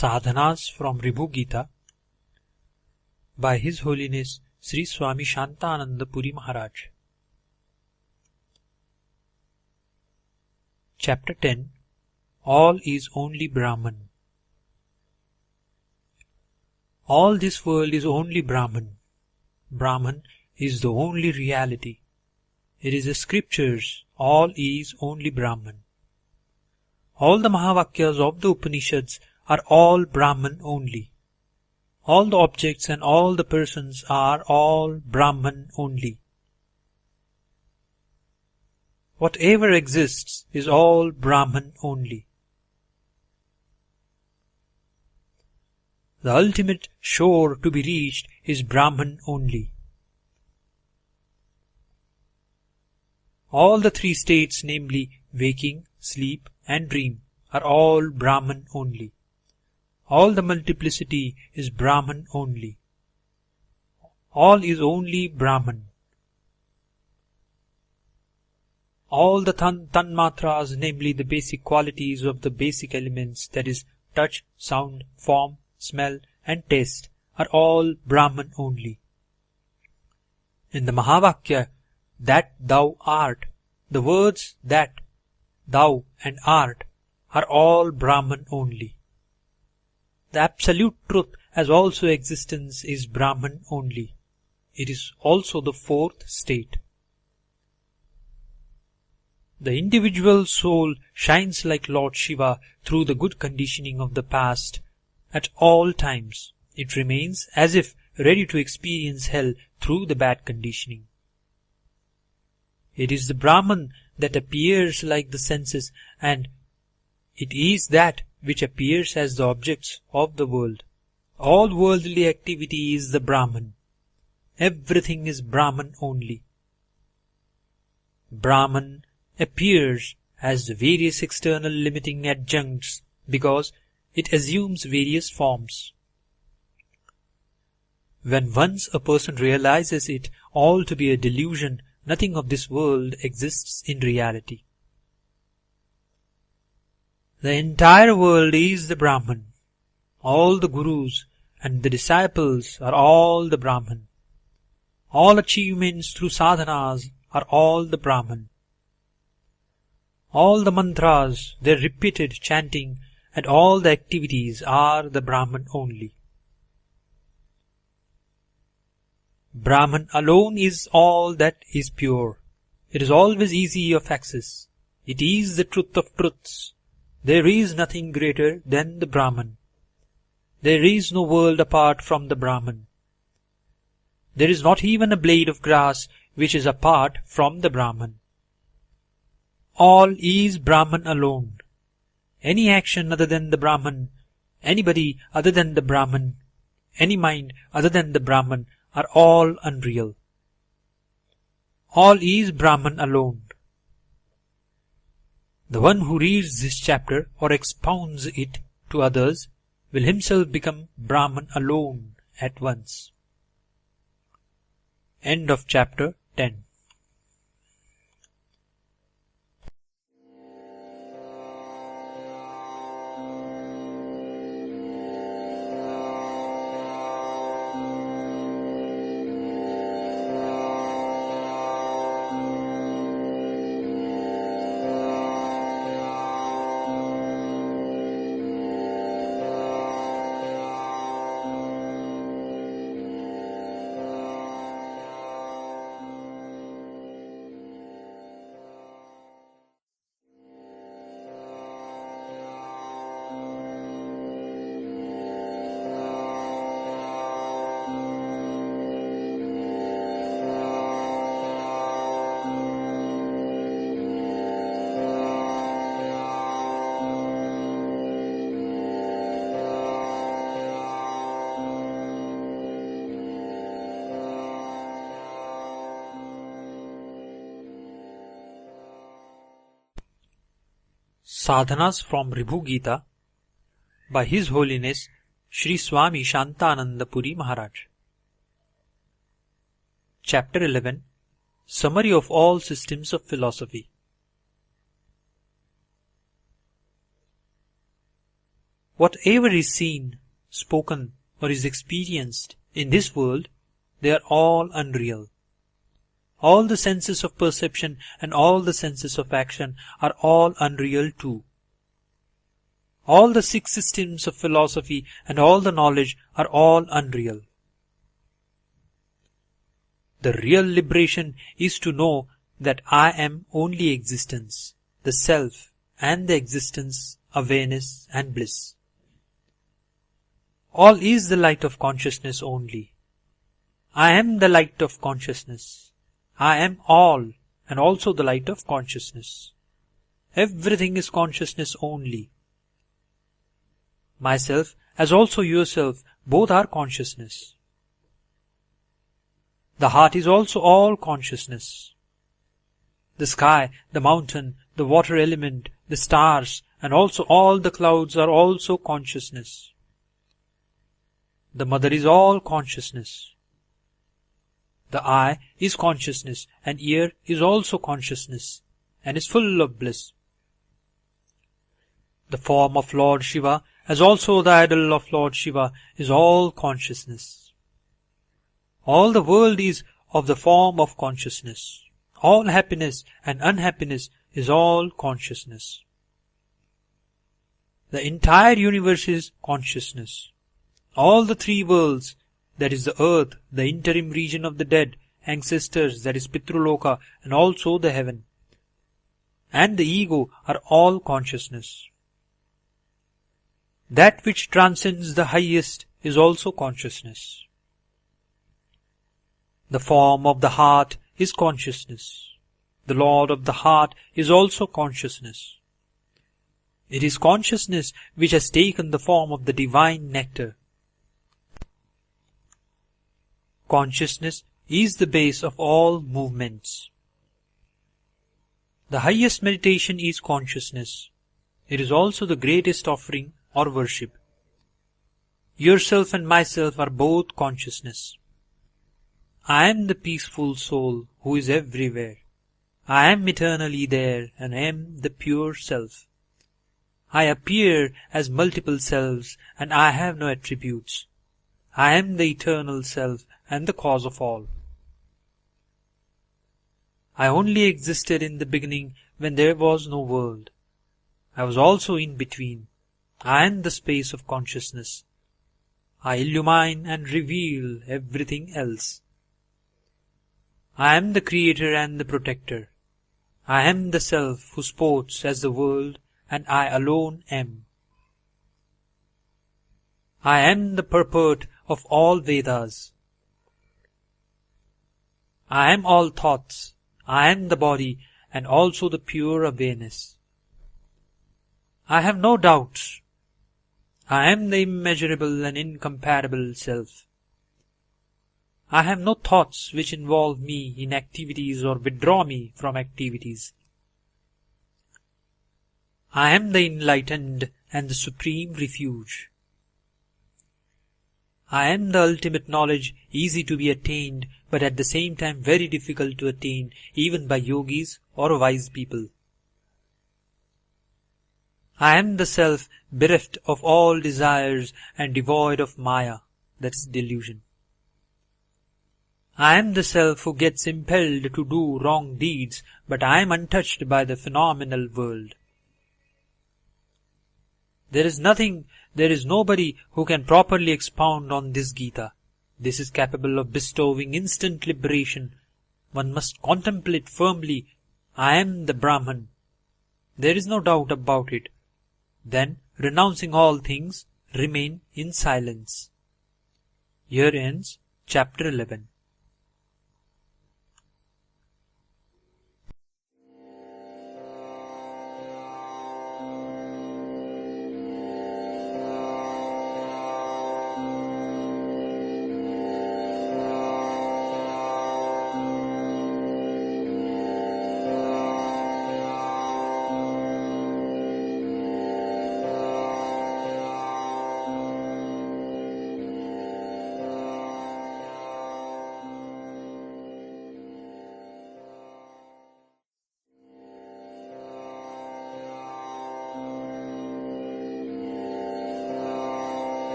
Sadhanas from Ribhu Gita by His Holiness Sri Swami Shantananda Puri Maharaj. Chapter 10. All is only Brahman. All this world is only Brahman. Brahman is the only reality. It is the scriptures. All is only Brahman. All the Mahavakyas of the Upanishads are all Brahman only. All the objects and all the persons are all Brahman only. Whatever exists is all Brahman only. The ultimate shore to be reached is Brahman only. All the three states, namely waking, sleep, and dream, are all Brahman only. All the multiplicity is Brahman only. All is only Brahman. All the tanmatras, namely the basic qualities of the basic elements, that is touch, sound, form, smell, and taste, are all Brahman only. In the Mahavakya, that thou art, the words that, thou, and art are all Brahman only. The absolute truth as also existence is Brahman only. It is also the fourth state. The individual soul shines like Lord Shiva through the good conditioning of the past. At all times, it remains as if ready to experience hell through the bad conditioning. It is the Brahman that appears like the senses, and it is that which appears as the objects of the world. All worldly activity is the Brahman. Everything is Brahman only. Brahman appears as the various external limiting adjuncts because it assumes various forms. When once a person realizes it all to be a delusion, nothing of this world exists in reality. The entire world is the Brahman. All the gurus and the disciples are all the Brahman. All achievements through sadhanas are all the Brahman. All the mantras, their repeated chanting, and all the activities are the Brahman only. Brahman alone is all that is pure. It is always easy of access. It is the truth of truths. There is nothing greater than the Brahman. There is no world apart from the Brahman. There is not even a blade of grass which is apart from the Brahman. All is Brahman alone. Any action other than the Brahman, anybody other than the Brahman, any mind other than the Brahman are all unreal. All is Brahman alone. The one who reads this chapter or expounds it to others will himself become Brahman alone at once. End of chapter 10. Sadhanas from Ribhu Gita by His Holiness Sri Swami Shantananda Puri Maharaj. Chapter 11. Summary of all systems of philosophy. Whatever is seen, spoken, or is experienced in this world, they are all unreal. All the senses of perception and all the senses of action are all unreal too. All the 6 systems of philosophy and all the knowledge are all unreal. The real liberation is to know that I am only existence, the self, and the existence, awareness, and bliss. All is the light of consciousness only. I am the light of consciousness. I am all, and also the light of consciousness. Everything is consciousness only. Myself, as also yourself, both are consciousness. The heart is also all consciousness. The sky, the mountain, the water element, the stars, and also all the clouds are also consciousness. The mother is all consciousness. The eye is consciousness, and ear is also consciousness, and is full of bliss. The form of Lord Shiva, as also the idol of Lord Shiva, is all consciousness. All the world is of the form of consciousness. All happiness and unhappiness is all consciousness. The entire universe is consciousness. All the three worlds, that is the earth, the interim region of the dead, ancestors, that is Pitruloka, and also the heaven, and the ego are all consciousness. That which transcends the highest is also consciousness. The form of the heart is consciousness. The Lord of the heart is also consciousness. It is consciousness which has taken the form of the divine nectar. Consciousness is the base of all movements. The highest meditation is consciousness. It is also the greatest offering or worship. Yourself and myself are both consciousness. I am the peaceful soul who is everywhere. I am eternally there and am the pure self. I appear as multiple selves and I have no attributes. I am the eternal self and the cause of all. I only existed in the beginning when there was no world. I was also in between. I am the space of consciousness. I illumine and reveal everything else. I am the creator and the protector. I am the self who sports as the world, and I alone am. I am the purport of all Vedas. I am all thoughts. I am the body and also the pure awareness. I have no doubts. I am the immeasurable and incomparable self. I have no thoughts which involve me in activities or withdraw me from activities. I am the enlightened and the supreme refuge. I am the ultimate knowledge, easy to be attained, but at the same time very difficult to attain, even by yogis or wise people. I am the self bereft of all desires and devoid of maya, that is delusion. I am the self who gets impelled to do wrong deeds, but I am untouched by the phenomenal world. There is nobody who can properly expound on this Gita. This is capable of bestowing instant liberation. One must contemplate firmly, I am the Brahman. There is no doubt about it. Then, renouncing all things, remain in silence. Here ends chapter 11.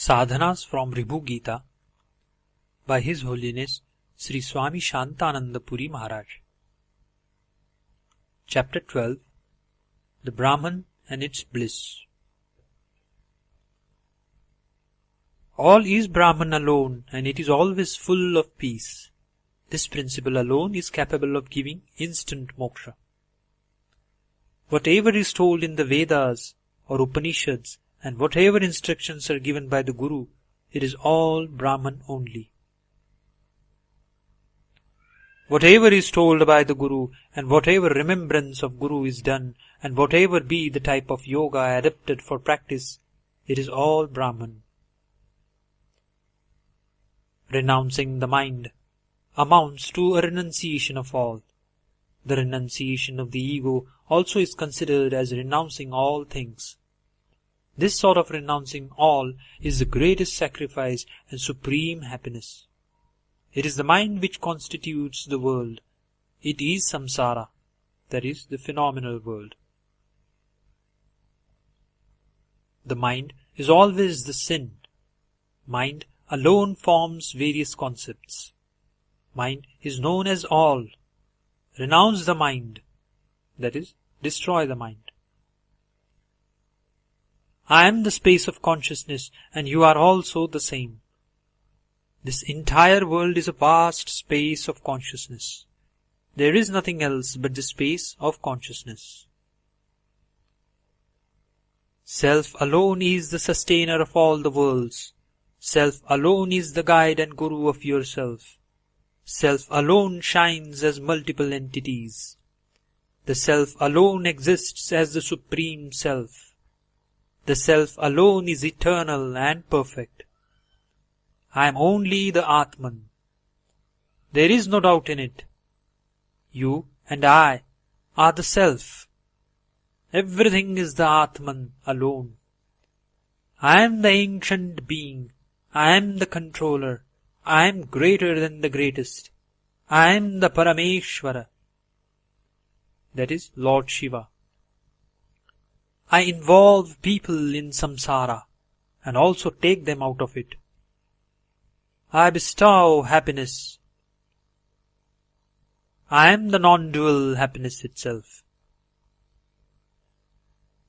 Sadhanas from Ribhu Gita by His Holiness Sri Swami Shantananda Puri Maharaj. Chapter 12. The Brahman and its Bliss. All is Brahman alone, and it is always full of peace. This principle alone is capable of giving instant moksha. Whatever is told in the Vedas or Upanishads, and whatever instructions are given by the Guru, it is all Brahman only. Whatever is told by the Guru, and whatever remembrance of Guru is done, and whatever be the type of yoga adapted for practice, it is all Brahman. Renouncing the mind amounts to a renunciation of all. The renunciation of the ego also is considered as renouncing all things. This sort of renouncing all is the greatest sacrifice and supreme happiness. It is the mind which constitutes the world. It is samsara, that is, the phenomenal world. The mind is always the sin. Mind alone forms various concepts. Mind is known as all. Renounce the mind, that is, destroy the mind. I am the space of consciousness, and you are also the same. This entire world is a vast space of consciousness. There is nothing else but the space of consciousness. Self alone is the sustainer of all the worlds. Self alone is the guide and guru of yourself. Self alone shines as multiple entities. The Self alone exists as the Supreme Self. The Self alone is eternal and perfect. I am only the Atman. There is no doubt in it. You and I are the Self. Everything is the Atman alone. I am the ancient being. I am the controller. I am greater than the greatest. I am the Parameshwara. That is Lord Shiva. I involve people in samsara and also take them out of it. I bestow happiness. I am the non-dual happiness itself.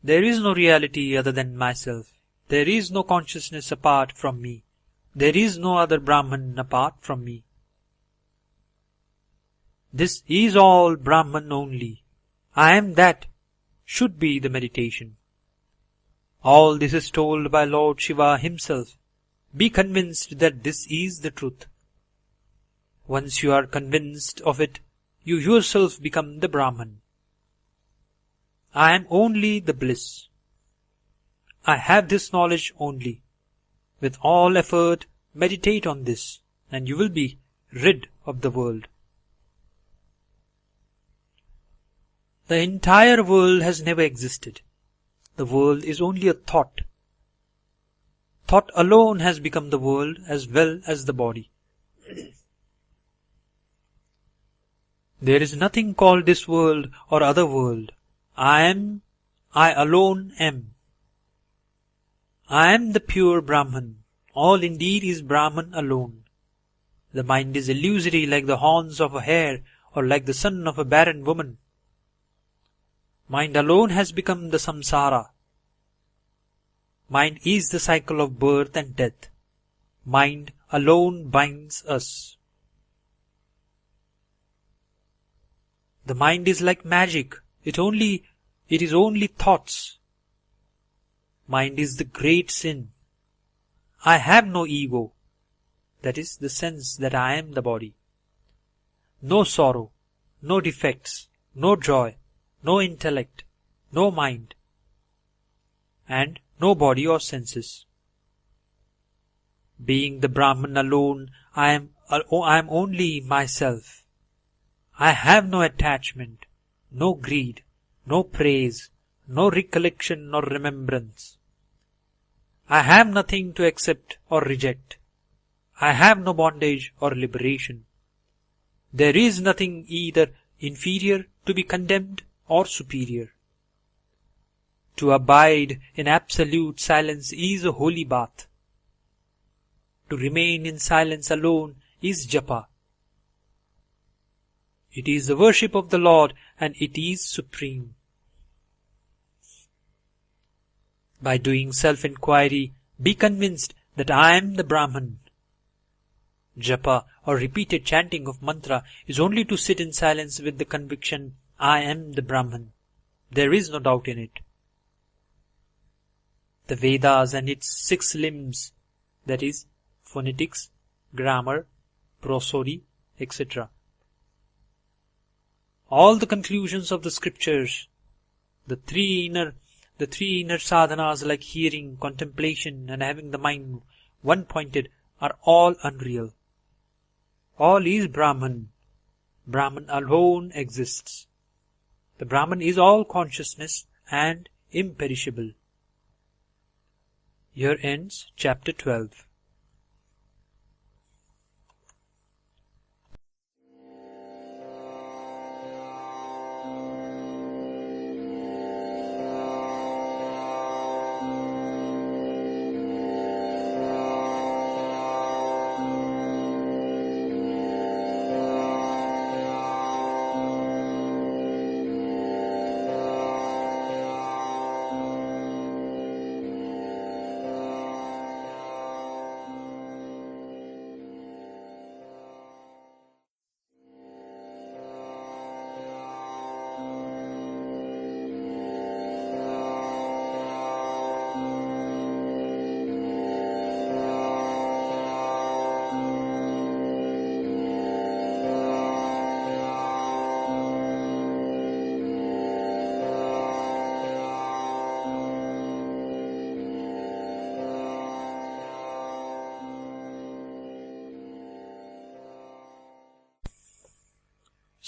There is no reality other than myself. There is no consciousness apart from me. There is no other Brahman apart from me. This is all Brahman only. I am that should be the meditation. All this is told by Lord Shiva himself. Be convinced that this is the truth. Once you are convinced of it, you yourself become the Brahman. I am only the bliss. I have this knowledge only. With all effort, meditate on this, and you will be rid of the world. The entire world has never existed. The world is only a thought. Thought alone has become the world as well as the body. There is nothing called this world or other world. I alone am. I am the pure Brahman. All indeed is Brahman alone. The mind is illusory like the horns of a hare or like the son of a barren woman. Mind alone has become the samsara. Mind is the cycle of birth and death. Mind alone binds us. The mind is like magic. It is only thoughts. Mind is the great sin. I have no ego. That is the sense that I am the body. No sorrow, no defects, no joy, no intellect, no mind, and no body or senses. Being the Brahman alone, I am only myself. I have no attachment, no greed, no praise, no recollection or remembrance. I have nothing to accept or reject. I have no bondage or liberation. There is nothing either inferior to be condemned or superior. To abide in absolute silence is a holy bath. To remain in silence alone is japa. It is the worship of the Lord and it is supreme. By doing self-inquiry, be convinced that I am the Brahman. Japa or repeated chanting of mantra is only to sit in silence with the conviction, I am the Brahman. There is no doubt in it. The Vedas and its 6 limbs, that is, phonetics, grammar, prosody, etc. All the conclusions of the scriptures, the three inner sadhanas like hearing, contemplation and having the mind one-pointed are all unreal. All is Brahman. Brahman alone exists. The Brahman is all consciousness and imperishable. Here ends chapter 12.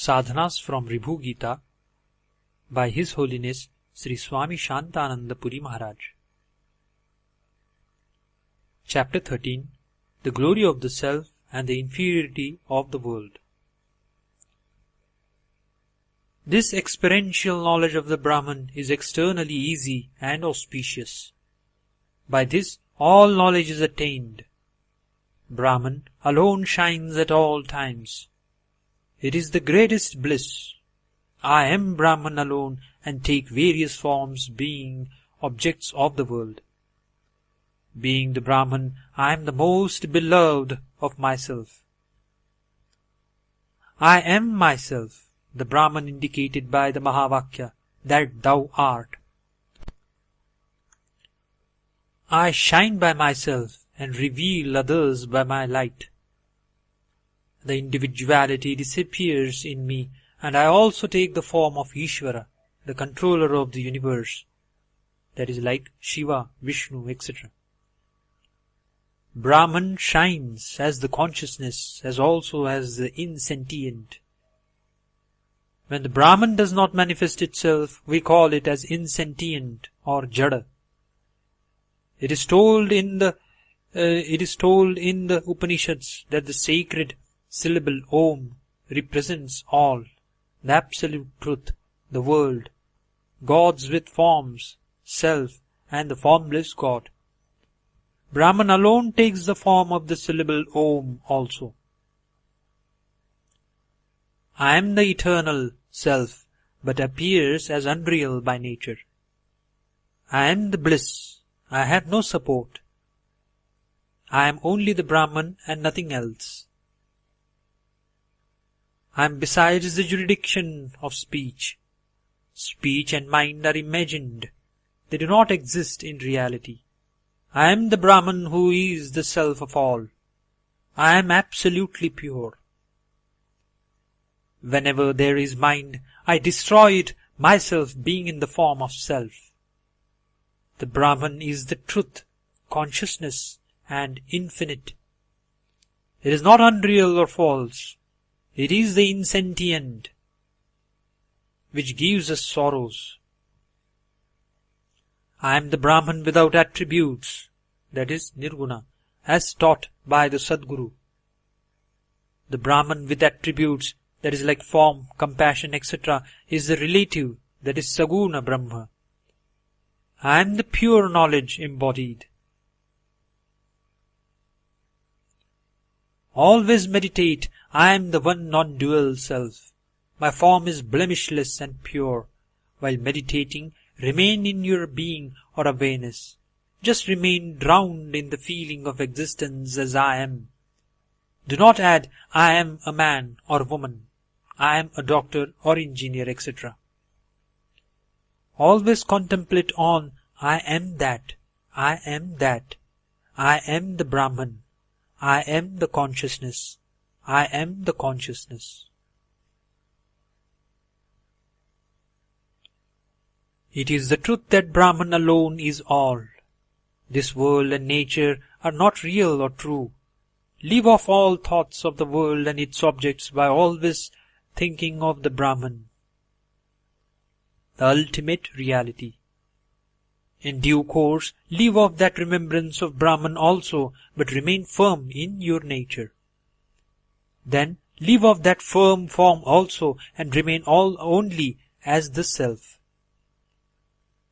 Sadhanas from Ribhu Gita by His Holiness Sri Swami Shantananda Puri Maharaj. Chapter 13. The Glory of the Self and the Inferiority of the World. This experiential knowledge of the Brahman is externally easy and auspicious. By this all knowledge is attained. Brahman alone shines at all times. It is the greatest bliss. I am Brahman alone and take various forms, being objects of the world. Being the Brahman, I am the most beloved of myself. I am myself, the Brahman indicated by the Mahavakya, that thou art. I shine by myself and reveal others by my light. The individuality disappears in me, and I also take the form of Ishvara, the controller of the universe, that is like Shiva, Vishnu, etc. Brahman shines as the consciousness, as also as the insentient. When the Brahman does not manifest itself, we call it as insentient or jada. It is told in the Upanishads that the sacred syllable Om represents all, the absolute truth, the world, gods with forms, self, and the formless God. Brahman alone takes the form of the syllable Om also. I am the eternal self, but appears as unreal by nature. I am the bliss. I have no support. I am only the Brahman and nothing else. I am besides the jurisdiction of speech. Speech and mind are imagined. They do not exist in reality. I am the Brahman who is the self of all. I am absolutely pure. Whenever there is mind, I destroy it, myself being in the form of self. The Brahman is the truth, consciousness, and infinite. It is not unreal or false. It is the insentient, which gives us sorrows. I am the Brahman without attributes, that is Nirguna, as taught by the Sadguru. The Brahman with attributes, that is like form, compassion, etc., is the relative, that is Saguna Brahma. I am the pure knowledge embodied. Always meditate, I am the one non-dual self. My form is blemishless and pure. While meditating, remain in your being or awareness. Just remain drowned in the feeling of existence as I am. Do not add, I am a man or woman. I am a doctor or engineer, etc. Always contemplate on, I am that. I am that. I am the Brahman. I am the consciousness. I am the consciousness. It is the truth that Brahman alone is all. This world and nature are not real or true. Leave off all thoughts of the world and its objects by always thinking of the Brahman, the ultimate reality. In due course, leave off that remembrance of Brahman also, but remain firm in your nature. Then leave off that firm form also, and remain only as the Self.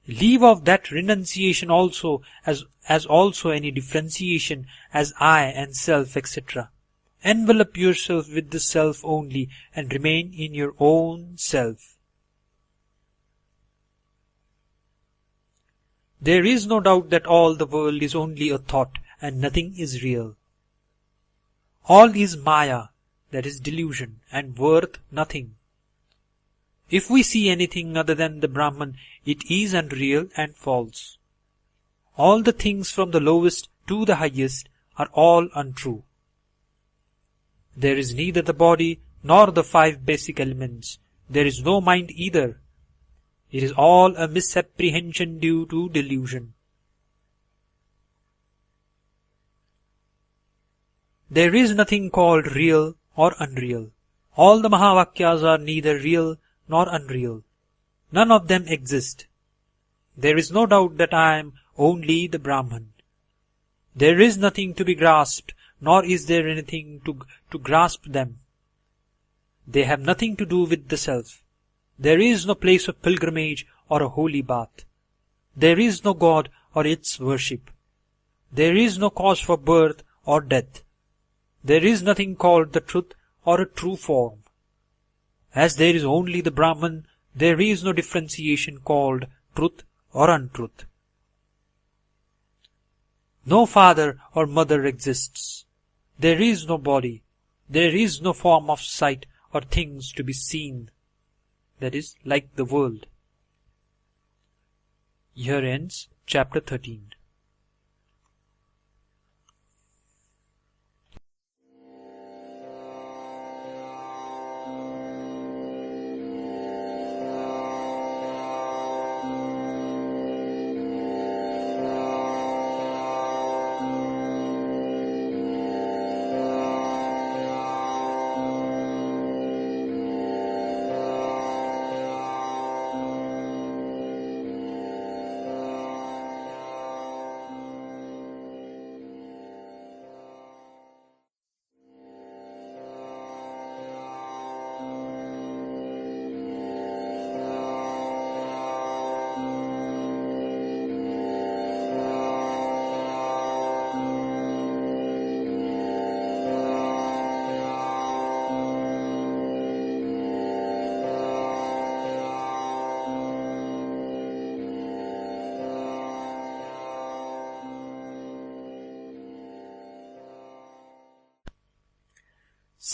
Leave off that renunciation also, as also any differentiation as I and Self, etc. Envelop yourself with the Self only, and remain in your own Self. There is no doubt that all the world is only a thought, and nothing is real. All is Maya, that is delusion, and worth nothing. If we see anything other than the Brahman, it is unreal and false. All the things from the lowest to the highest are all untrue. There is neither the body nor the 5 basic elements. There is no mind either. It is all a misapprehension due to delusion. There is nothing called real or unreal. All the Mahavakyas are neither real nor unreal. None of them exist. There is no doubt that I am only the Brahman. There is nothing to be grasped, nor is there anything to grasp them. They have nothing to do with the self. There is no place of pilgrimage or a holy bath. There is no God or its worship. There is no cause for birth or death. There is nothing called the truth or a true form. As there is only the Brahman, there is no differentiation called truth or untruth. No father or mother exists. There is no body. There is no form of sight or things to be seen. That is, like the world. Here ends chapter 13.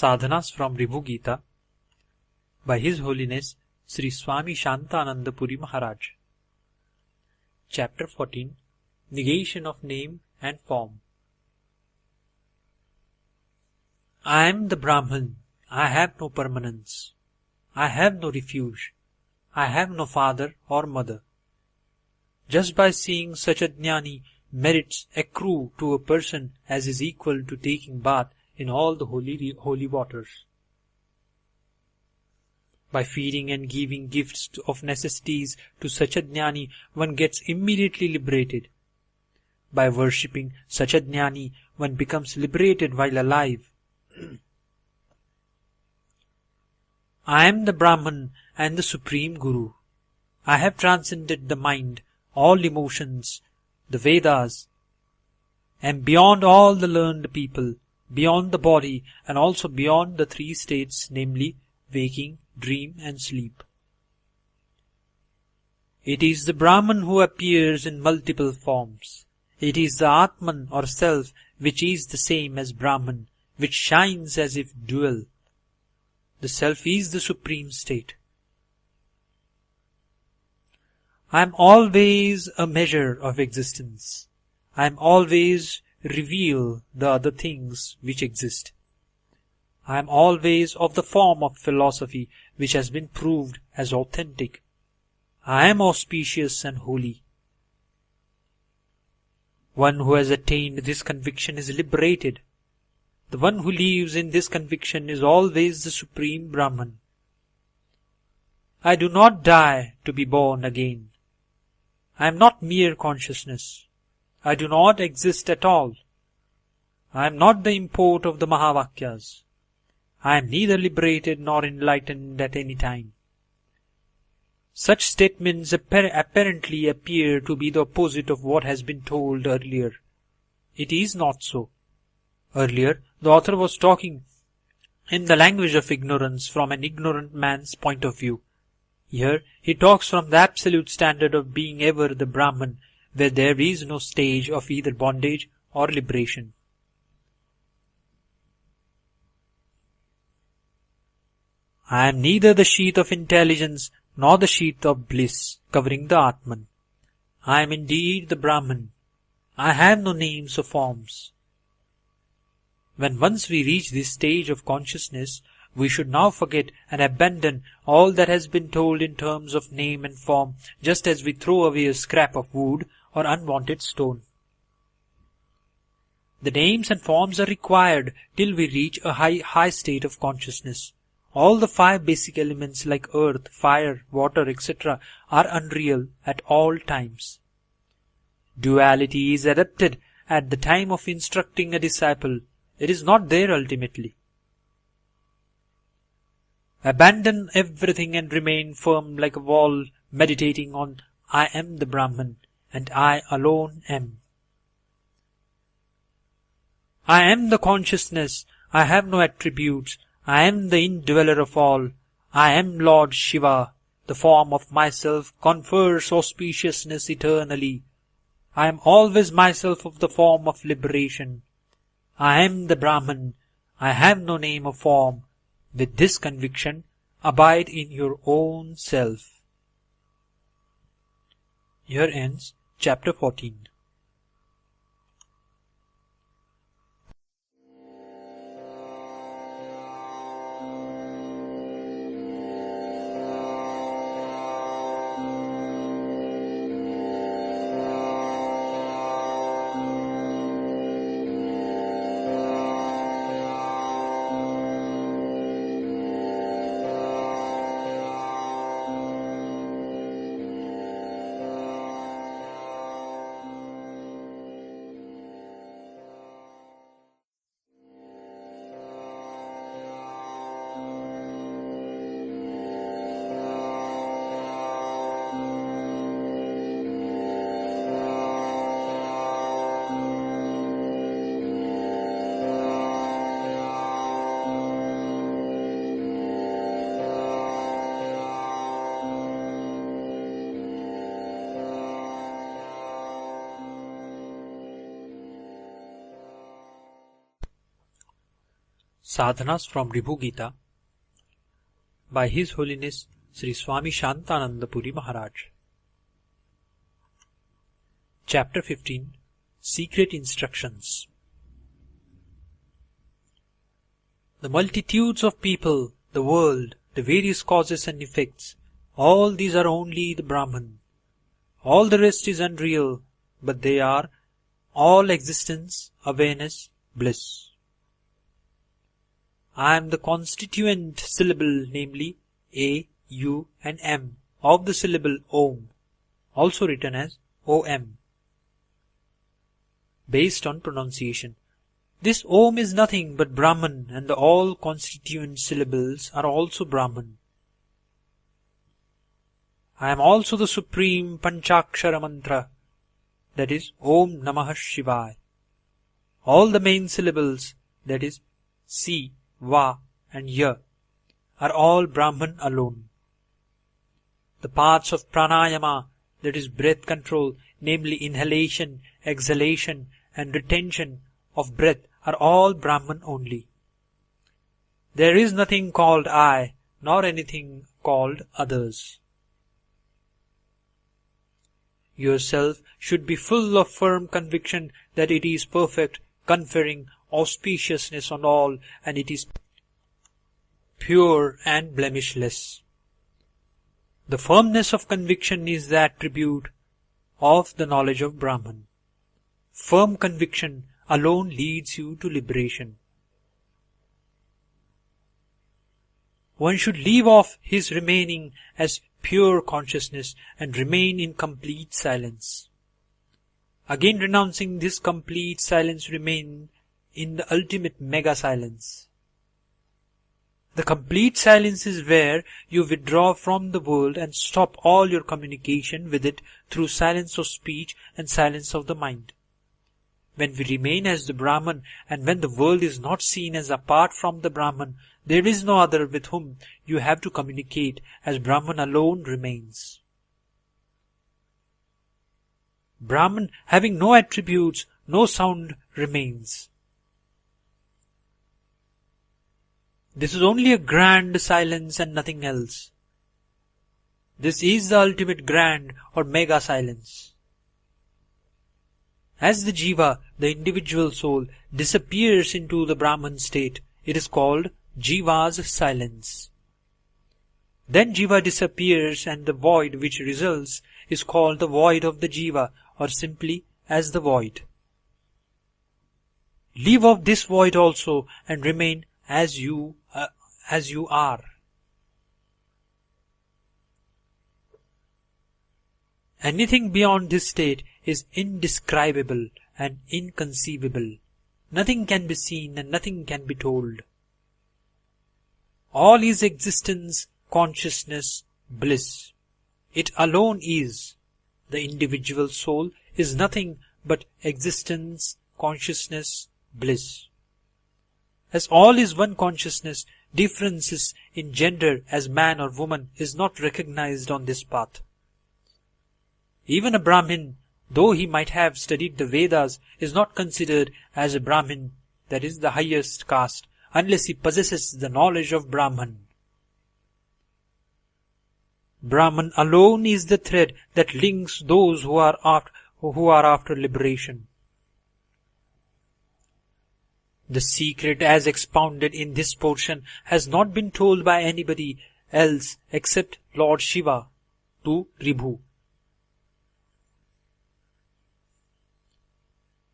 Sadhanas from Ribhu Gita by His Holiness Sri Swami Shantananda Puri Maharaj. Chapter 14. Negation of Name and Form. I am the Brahman. I have no permanence. I have no refuge. I have no father or mother. Just by seeing such a jnani, merits accrue to a person as is equal to taking bath in all the holy waters. By feeding and giving gifts of necessities to such a jnani, one gets immediately liberated. By worshipping such a jnani, one becomes liberated while alive. I am the Brahman and the Supreme Guru. I have transcended the mind, all emotions, the Vedas, and beyond all the learned people, beyond the body, and also beyond the three states, namely waking, dream, and sleep. It is the Brahman who appears in multiple forms. It is the Atman or Self which is the same as Brahman, which shines as if dual. The Self is the supreme state. I am always a measure of existence. I am always reveal the other things which exist. I am always of the form of philosophy which has been proved as authentic. I am auspicious and holy. One who has attained this conviction is liberated. The one who lives in this conviction is always the Supreme Brahman. I do not die to be born again. I am not mere consciousness. I do not exist at all. I am not the import of the Mahavakyas. I am neither liberated nor enlightened at any time. Such statements apparently appear to be the opposite of what has been told earlier. It is not so. Earlier, the author was talking in the language of ignorance from an ignorant man's point of view. Here, he talks from the absolute standard of being ever the Brahman, where there is no stage of either bondage or liberation. I am neither the sheath of intelligence nor the sheath of bliss covering the Atman. I am indeed the Brahman. I have no names or forms. When once we reach this stage of consciousness, we should now forget and abandon all that has been told in terms of name and form, just as we throw away a scrap of wood or unwanted stone. The names and forms are required till we reach a high state of consciousness. All the five basic elements like earth, fire, water, etc. are unreal at all times. Duality is adopted at the time of instructing a disciple. It is not there ultimately. Abandon everything and remain firm like a wall, meditating on I am the Brahman and I alone am. I am the consciousness, I have no attributes, I am the indweller of all, I am Lord Shiva, the form of myself confers auspiciousness eternally. I am always myself of the form of liberation. I am the Brahman, I have no name or form. With this conviction, abide in your own self. Here ends chapter 14. Sadhanas from Ribhu Gita by His Holiness Sri Swami Shantananda Puri Maharaj. Chapter 15 Secret Instructions. The multitudes of people, the world, the various causes and effects, all these are only the Brahman. All the rest is unreal, but they are all existence, awareness, bliss. I am the constituent syllable, namely A, U and M of the syllable Om, also written as OM, based on pronunciation. This Om is nothing but Brahman, and the all constituent syllables are also Brahman. I am also the supreme Panchakshara mantra, that is Om Namah Shivaya. All the main syllables, that is Si, Va and Ya, are all Brahman alone. The parts of pranayama, that is breath control, namely inhalation, exhalation and retention of breath, are all Brahman only. There is nothing called I, nor anything called others. Yourself should be full of firm conviction that it is perfect, conferring auspiciousness on all, and it is pure and blemishless. The firmness of conviction is the attribute of the knowledge of Brahman. Firm conviction alone leads you to liberation. One should leave off his remaining as pure consciousness and remain in complete silence. Again renouncing this complete silence, remain in the ultimate mega silence. The complete silence is where you withdraw from the world and stop all your communication with it through silence of speech and silence of the mind. When we remain as the Brahman, and when the world is not seen as apart from the Brahman, there is no other with whom you have to communicate, as Brahman alone remains. Brahman, having no attributes, no sound, remains. This is only a grand silence and nothing else. This is the ultimate grand or mega silence. As the jiva, the individual soul, disappears into the Brahman state, it is called jiva's silence. Then jiva disappears, and the void which results is called the void of the jiva, or simply as the void. Leave off this void also and remain as as you are. Anything beyond this state is indescribable and inconceivable. Nothing can be seen and nothing can be told. All is existence, consciousness, bliss. It alone is. The individual soul is nothing but existence, consciousness, bliss. As all is one consciousness, differences in gender as man or woman is not recognized on this path. Even a Brahmin, though he might have studied the Vedas, is not considered as a Brahmin, that is the highest caste, unless he possesses the knowledge of Brahman. Brahman alone is the thread that links those who are after liberation. The secret as expounded in this portion has not been told by anybody else except Lord Shiva to Ribhu.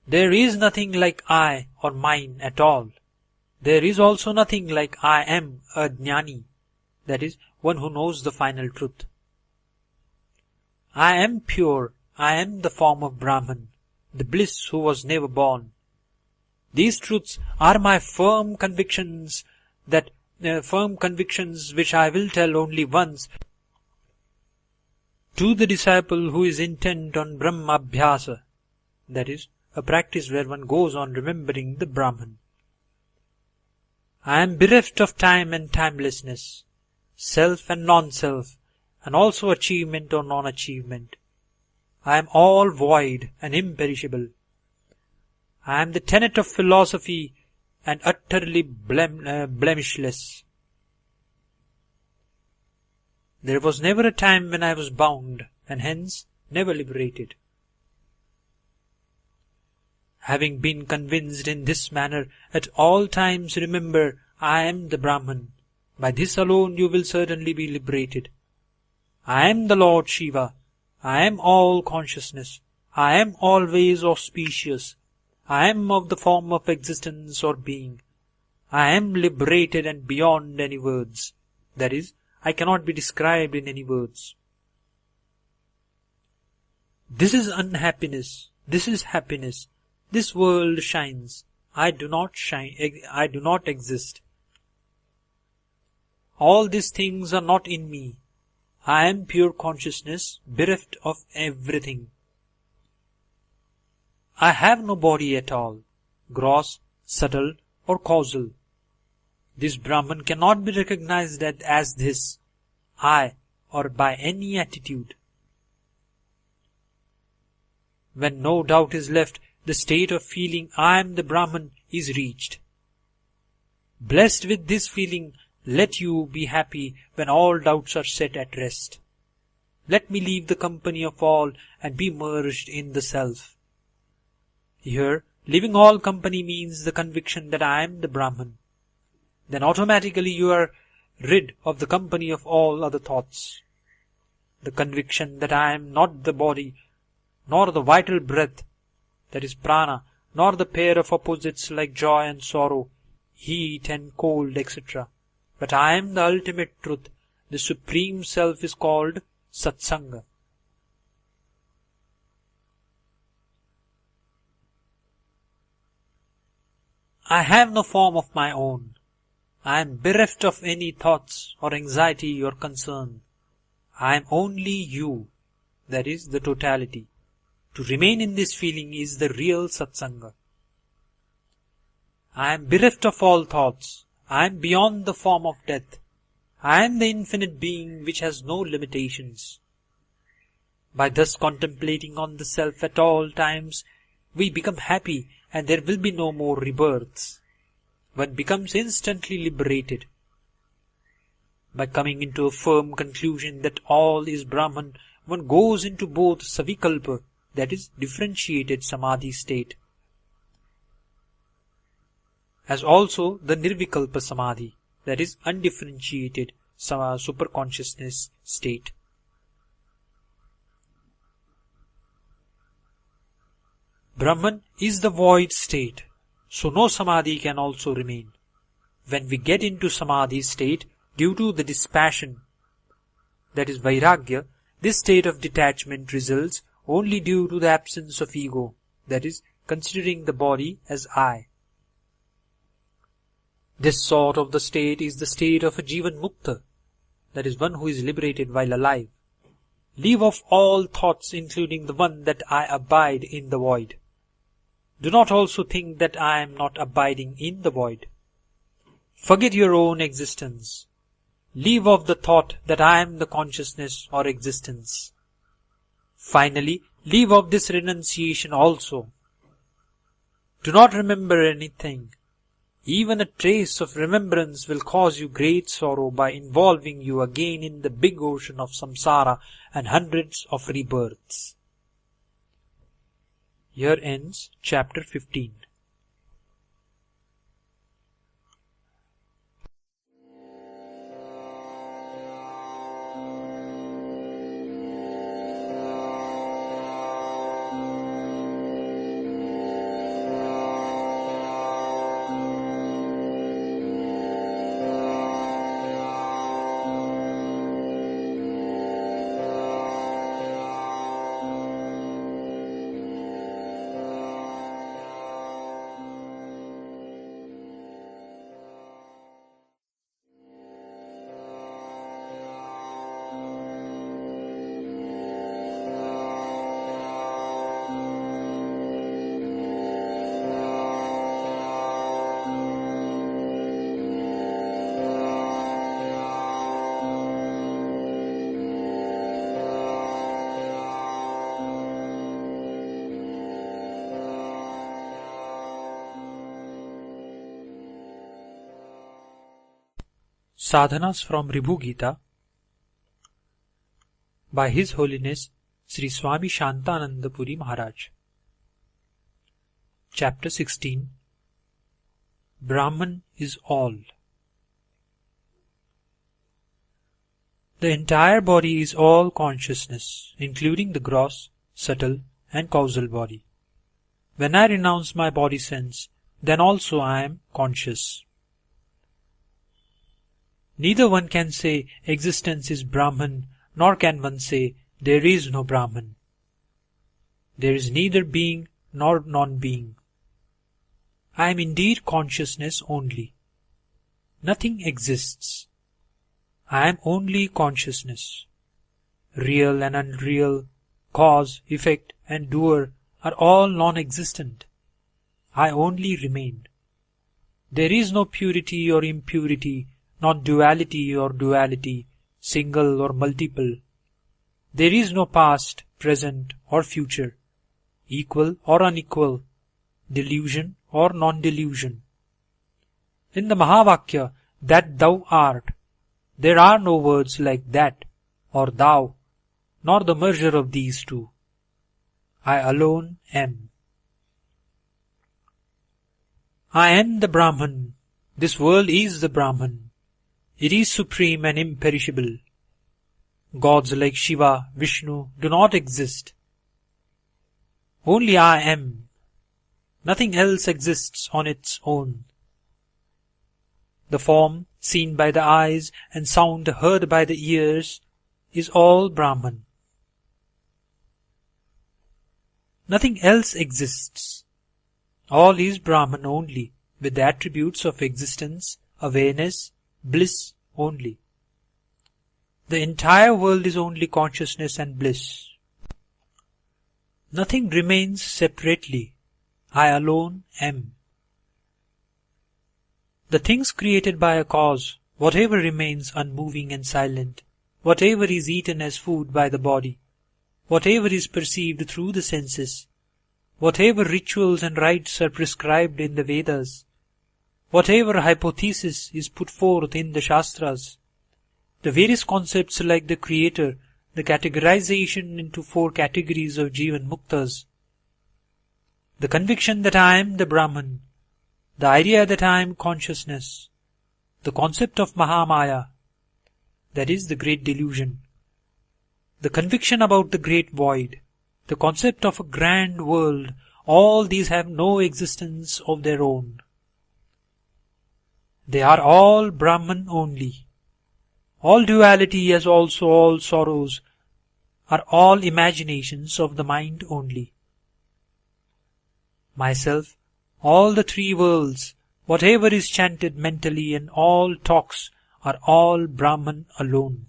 There is nothing like I or mine at all. There is also nothing like I am a jnani, that is, one who knows the final truth. I am pure, I am the form of Brahman, the bliss who was never born. These truths are my firm convictions which I will tell only once to the disciple who is intent on Brahmabhyasa, that is, a practice where one goes on remembering the Brahman. I am bereft of time and timelessness, self and non-self, and also achievement or non-achievement. I am all void and imperishable. I am the tenet of philosophy and utterly blemishless. There was never a time when I was bound, and hence never liberated. Having been convinced in this manner, at all times remember, I am the Brahman. By this alone you will certainly be liberated. I am the Lord Shiva. I am all consciousness. I am always auspicious. I am of the form of existence or being. I am liberated and beyond any words. That is, I cannot be described in any words. This is unhappiness. This is happiness. This world shines. I do not shine. I do not exist. All these things are not in me. I am pure consciousness, bereft of everything. I have no body at all, gross, subtle, or causal. This Brahman cannot be recognized as this, I, or by any attitude. When no doubt is left, the state of feeling I am the Brahman is reached. Blessed with this feeling, let you be happy when all doubts are set at rest. Let me leave the company of all and be merged in the self. Here, leaving all company means the conviction that I am the Brahman. Then automatically you are rid of the company of all other thoughts. The conviction that I am not the body, nor the vital breath, that is prana, nor the pair of opposites like joy and sorrow, heat and cold, etc. But I am the ultimate truth. The supreme self is called satsanga. I have no form of my own. I am bereft of any thoughts or anxiety or concern. I am only you, that is the totality. To remain in this feeling is the real satsanga. I am bereft of all thoughts. I am beyond the form of death. I am the infinite being which has no limitations. By thus contemplating on the self at all times, we become happy and there will be no more rebirths. One becomes instantly liberated. By coming into a firm conclusion that all is Brahman, one goes into both savikalpa, that is differentiated samadhi state, as also the nirvikalpa samadhi, that is undifferentiated superconsciousness state. Brahman is the void state, so no samadhi can also remain. When we get into Samadhi state due to the dispassion, that is Vairagya, this state of detachment results only due to the absence of ego, that is, considering the body as I. This sort of the state is the state of a Jivan Mukta, that is, one who is liberated while alive. Leave off all thoughts including the one that I abide in the void. Do not also think that I am not abiding in the void. Forget your own existence. Leave off the thought that I am the consciousness or existence. Finally, leave off this renunciation also. Do not remember anything. Even a trace of remembrance will cause you great sorrow by involving you again in the big ocean of samsara and hundreds of rebirths. Here ends chapter 15. Sadhanas from Ribhu Gita by His Holiness Sri Swami Shantananda Puri Maharaj. Chapter 16. Brahman is all. The entire body is all consciousness, including the gross, subtle and causal body. When I renounce my body sense, then also I am conscious. Neither one can say existence is Brahman, nor can one say there is no Brahman. There is neither being nor non-being. I am indeed consciousness only. Nothing exists. I am only consciousness. Real and unreal, cause, effect and doer are all non-existent. I only remain. There is no purity or impurity, not duality or duality, single or multiple. There is no past, present or future, equal or unequal, delusion or non-delusion. In the Mahavakya, that thou art, there are no words like that or thou, nor the merger of these two. I alone am. I am the Brahman. This world is the Brahman. It is supreme and imperishable. Gods like Shiva, Vishnu do not exist. Only I am. Nothing else exists on its own. The form seen by the eyes and sound heard by the ears is all Brahman. Nothing else exists. All is Brahman only, with the attributes of existence, awareness, bliss only. The entire world is only consciousness and bliss. Nothing remains separately. I alone am. The things created by a cause, whatever remains unmoving and silent, whatever is eaten as food by the body, whatever is perceived through the senses, whatever rituals and rites are prescribed in the Vedas, whatever hypothesis is put forth in the Shastras, the various concepts like the Creator, the categorization into 4 categories of Jivan Muktas, the conviction that I am the Brahman, the idea that I am consciousness, the concept of Mahamaya, that is the great delusion, the conviction about the great void, the concept of a grand world, all these have no existence of their own. They are all Brahman only. All duality, as also all sorrows, are all imaginations of the mind only. Myself, all the three worlds, whatever is chanted mentally and all talks are all Brahman alone.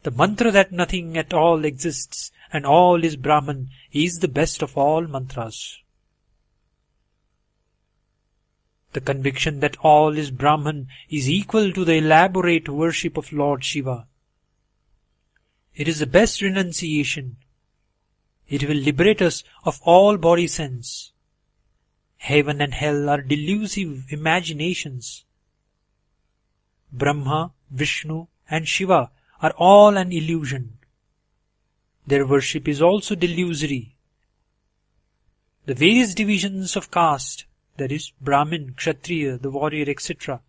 The mantra that nothing at all exists and all is Brahman is the best of all mantras. The conviction that all is Brahman is equal to the elaborate worship of Lord Shiva. It is the best renunciation. It will liberate us of all body sense. Heaven and hell are delusive imaginations. Brahma, Vishnu and Shiva are all an illusion. Their worship is also delusory. The various divisions of caste, that is Brahmin, Kshatriya, the warrior, etc.,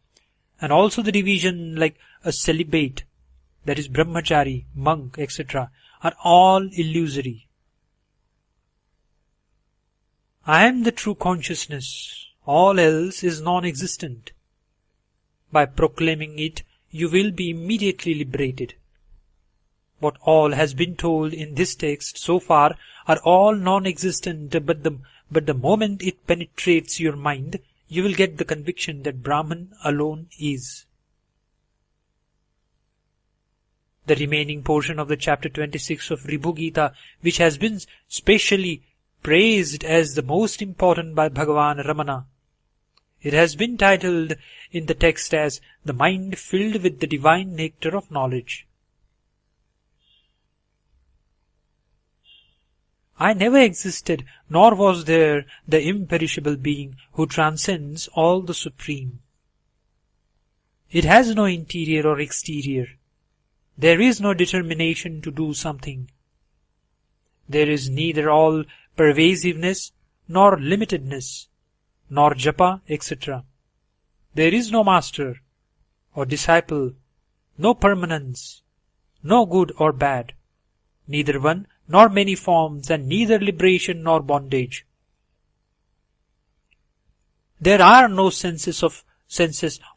and also the division like a celibate, that is Brahmachari, monk, etc., are all illusory. I am the true consciousness. All else is non-existent. By proclaiming it, you will be immediately liberated. What all has been told in this text so far are all non-existent, but the moment it penetrates your mind, you will get the conviction that Brahman alone is. The remaining portion of the chapter 26 of Ribhu Gita, which has been specially praised as the most important by Bhagavan Ramana. It has been titled in the text as the mind filled with the divine nectar of knowledge. I never existed, nor was there the imperishable being who transcends all the supreme. It has no interior or exterior. There is no determination to do something. There is neither all pervasiveness, nor limitedness, nor japa, etc. There is no master or disciple, no permanence, no good or bad, neither one nor many forms, and neither liberation nor bondage. There are no senses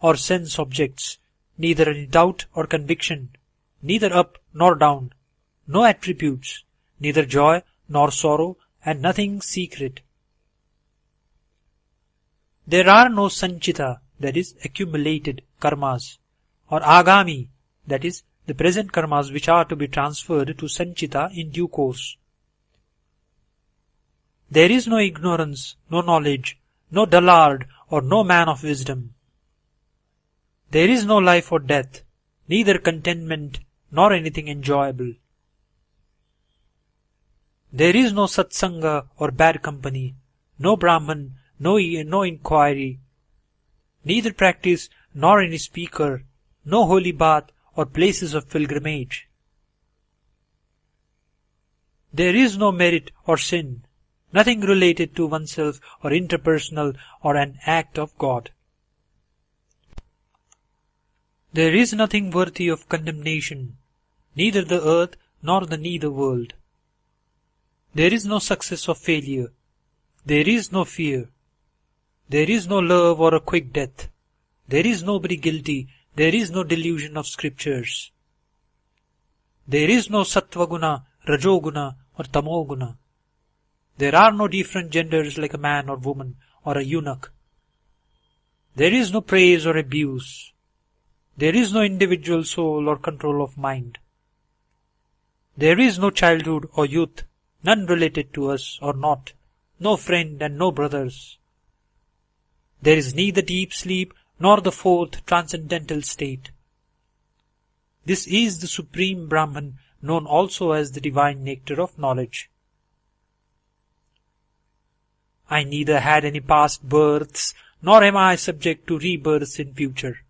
or sense objects, neither any doubt or conviction, neither up nor down, no attributes, neither joy nor sorrow, and nothing secret. There are no sanchita, that is accumulated karmas, or agami, that is the present karmas which are to be transferred to sanchita in due course. There is no ignorance, no knowledge, no dullard or no man of wisdom. There is no life or death, neither contentment nor anything enjoyable. There is no satsanga or bad company, no Brahman, no inquiry, neither practice nor any speaker, no holy bath or places of pilgrimage. There is no merit or sin, nothing related to oneself or interpersonal or an act of God. There is nothing worthy of condemnation, neither the earth nor the nether world. There is no success or failure. There is no fear. There is no love or a quick death. There is nobody guilty. There is no delusion of scriptures. There is no sattvaguna, rajoguna or tamoguna. There are no different genders like a man or woman or a eunuch. There is no praise or abuse. There is no individual soul or control of mind. There is no childhood or youth, none related to us or not, no friend and no brothers. There is neither deep sleep nor the fourth transcendental state. This is the Supreme Brahman, known also as the divine nectar of knowledge. I neither had any past births, nor am I subject to rebirths in future.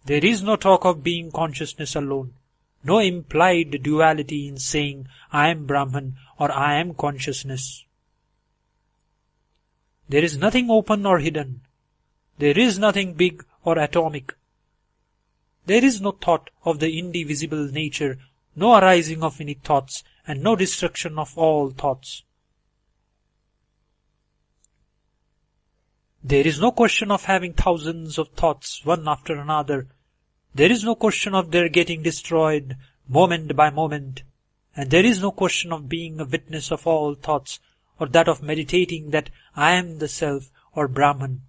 There is no talk of being consciousness alone, no implied duality in saying I am Brahman or I am consciousness. There is nothing open or hidden. There is nothing big or atomic. There is no thought of the indivisible nature, no arising of any thoughts, and no destruction of all thoughts. There is no question of having thousands of thoughts one after another. There is no question of their getting destroyed moment by moment. And there is no question of being a witness of all thoughts, or that of meditating that I am the Self or Brahman.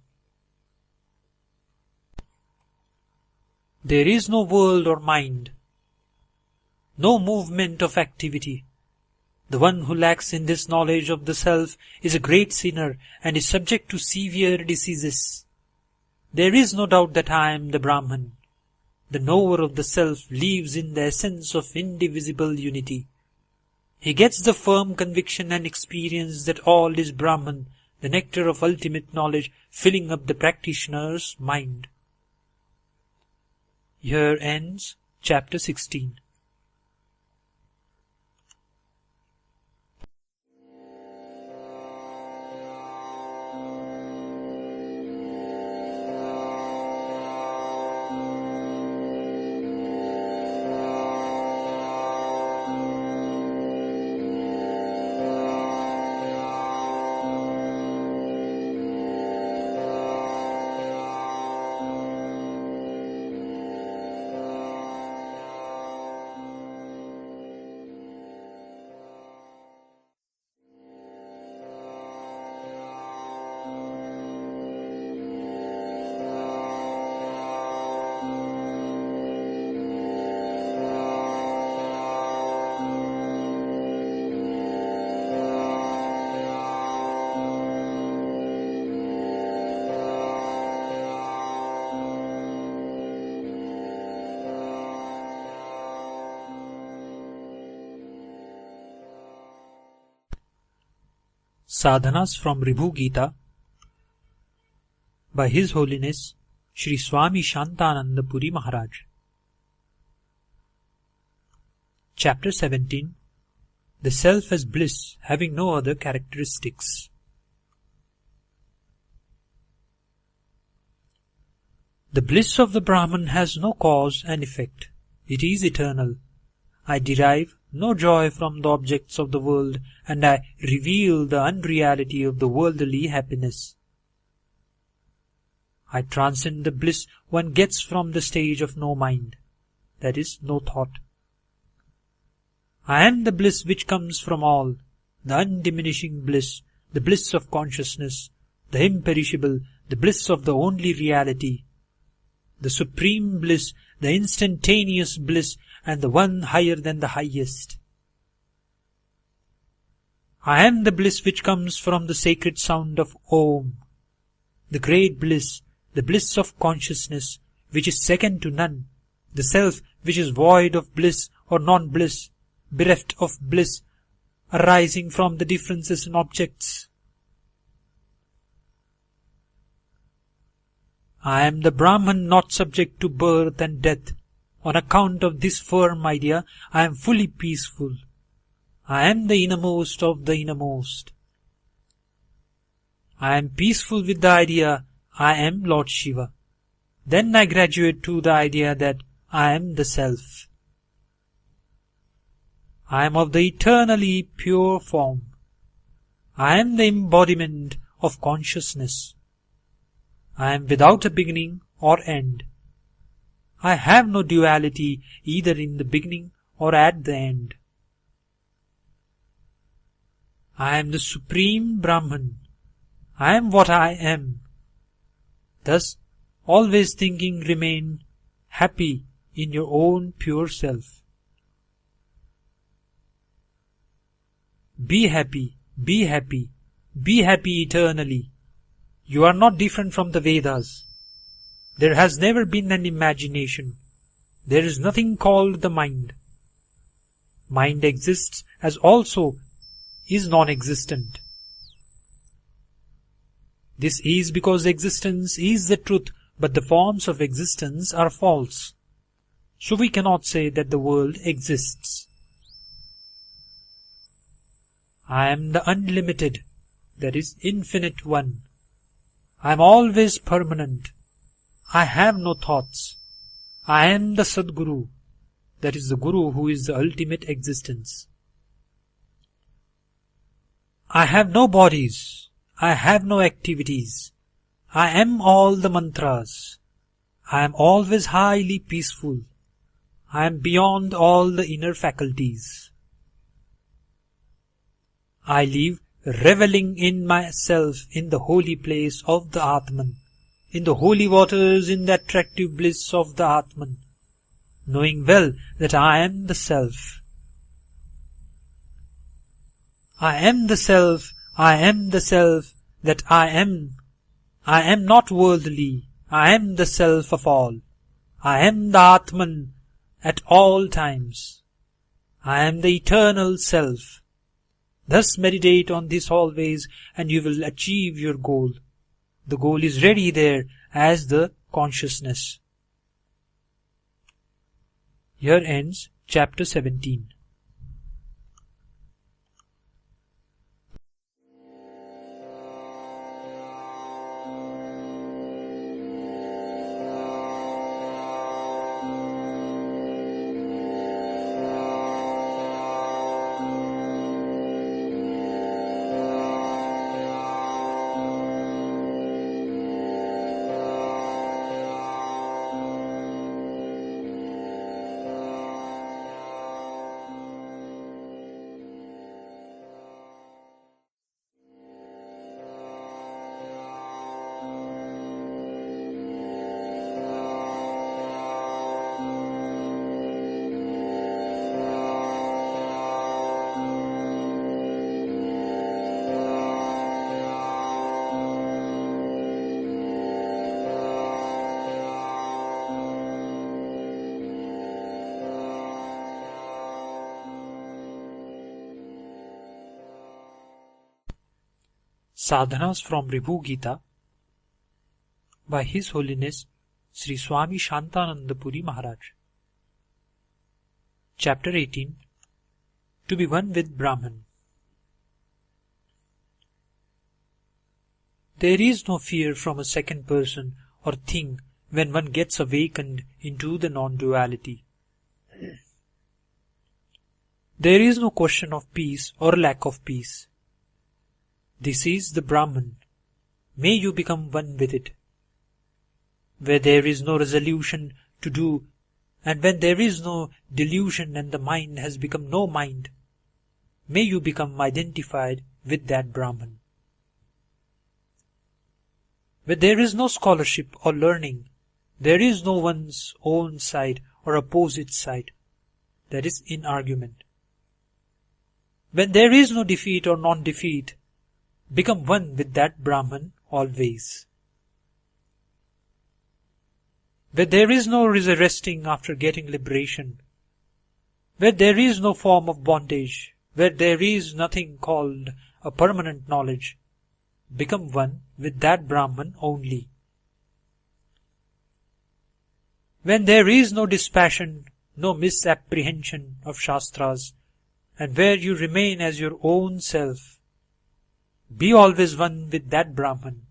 There is no world or mind, no movement of activity. The one who lacks in this knowledge of the Self is a great sinner and is subject to severe diseases. There is no doubt that I am the Brahman. The knower of the Self lives in the essence of indivisible unity. He gets the firm conviction and experience that all is Brahman, the nectar of ultimate knowledge filling up the practitioner's mind. Here ends chapter 16. Sadhanas from Ribhu Gita by His Holiness Shri Swami Shantananda Puri Maharaj. Chapter 17. The Self as Bliss having no other characteristics. The bliss of the Brahman has no cause and effect. It is eternal. I derive no joy from the objects of the world, and I reveal the unreality of the worldly happiness. I transcend the bliss one gets from the stage of no mind, that is, no thought. I am the bliss which comes from all, the undiminishing bliss, the bliss of consciousness, the imperishable, the bliss of the only reality, the supreme bliss, the instantaneous bliss, and the one higher than the highest. I am the bliss which comes from the sacred sound of Om, the great bliss, the bliss of consciousness, which is second to none, the Self which is void of bliss or non-bliss, bereft of bliss, arising from the differences in objects. I am the Brahman not subject to birth and death. On account of this firm idea, I am fully peaceful. I am the innermost of the innermost. I am peaceful with the idea, I am Lord Shiva. Then I graduate to the idea that I am the Self. I am of the eternally pure form. I am the embodiment of consciousness. I am without a beginning or end. I have no duality either in the beginning or at the end. I am the Supreme Brahman. I am what I am. Thus, always thinking remain happy in your own pure self. Be happy, be happy, be happy eternally. You are not different from the Vedas. There has never been an imagination. There is nothing called the mind. Mind exists as also is non-existent. This is because existence is the truth, but the forms of existence are false. So we cannot say that the world exists. I am the unlimited, that is, infinite one. I am always permanent. I have no thoughts. I am the Sadguru, that is the Guru who is the ultimate existence. I have no bodies. I have no activities. I am all the mantras. I am always highly peaceful. I am beyond all the inner faculties. I live reveling in myself in the holy place of the Atman, in the holy waters, in the attractive bliss of the Atman, knowing well that I am the Self. I am the Self, I am the Self, that I am. I am not worldly, I am the Self of all. I am the Atman at all times. I am the eternal Self. Thus meditate on this always, and you will achieve your goal. The goal is ready there as the consciousness. Here ends chapter 17. Sadhanas from Ribhu Gita by His Holiness Sri Swami Shantanandapuri Maharaj. Chapter 18. To be one with Brahman. There is no fear from a second person or thing when one gets awakened into the non-duality. There is no question of peace or lack of peace. This is the Brahman. May you become one with it. Where there is no resolution to do, and when there is no delusion and the mind has become no mind, may you become identified with that Brahman. Where there is no scholarship or learning, there is no one's own side or opposite side, that is in argument. When there is no defeat or non-defeat, become one with that Brahman always. Where there is no resting after getting liberation, where there is no form of bondage, where there is nothing called a permanent knowledge, become one with that Brahman only. When there is no dispassion, no misapprehension of Shastras, and where you remain as your own self, be always one with that Brahman.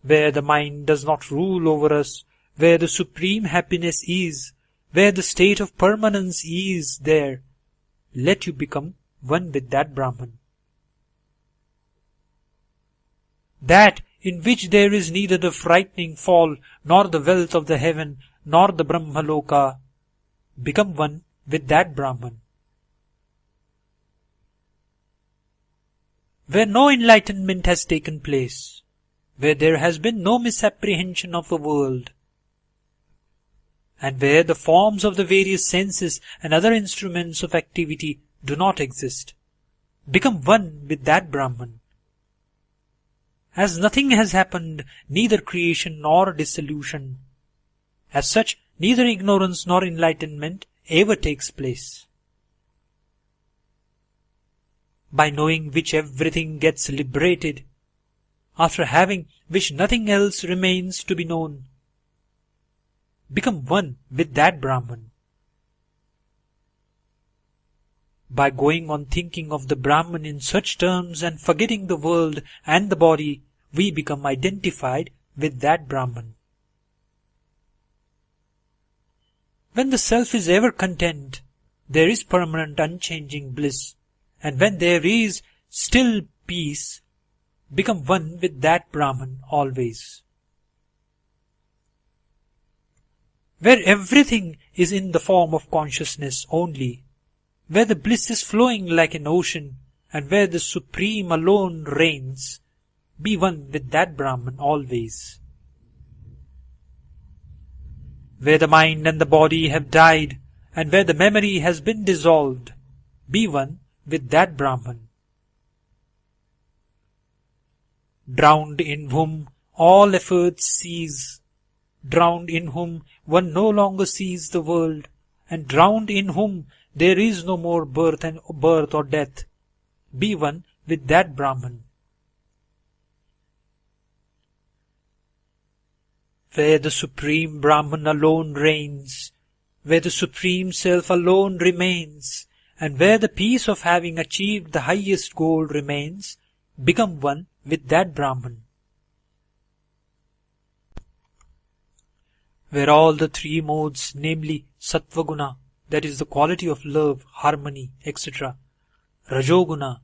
Where the mind does not rule over us, where the supreme happiness is, where the state of permanence is there, let you become one with that Brahman. That in which there is neither the frightening fall, nor the wealth of the heaven, nor the Brahmaloka, become one with that Brahman. Where no enlightenment has taken place, where there has been no misapprehension of the world, and where the forms of the various senses and other instruments of activity do not exist, become one with that Brahman. As nothing has happened, neither creation nor dissolution, as such neither ignorance nor enlightenment ever takes place. By knowing which everything gets liberated, after having which nothing else remains to be known, become one with that Brahman. By going on thinking of the Brahman in such terms and forgetting the world and the body, we become identified with that Brahman. When the self is ever content, there is permanent unchanging bliss, and when there is still peace, become one with that Brahman always. Where everything is in the form of consciousness only, where the bliss is flowing like an ocean, and where the Supreme alone reigns, be one with that Brahman always. Where the mind and the body have died, and where the memory has been dissolved, be one with that Brahman. Drowned in whom all efforts cease, drowned in whom one no longer sees the world, and drowned in whom there is no more birth or death, be one with that Brahman. Where the Supreme Brahman alone reigns, where the Supreme Self alone remains, and where the peace of having achieved the highest goal remains, become one with that Brahman. Where all the three modes, namely Sattvaguna, that is the quality of love, harmony, etc., Rajoguna,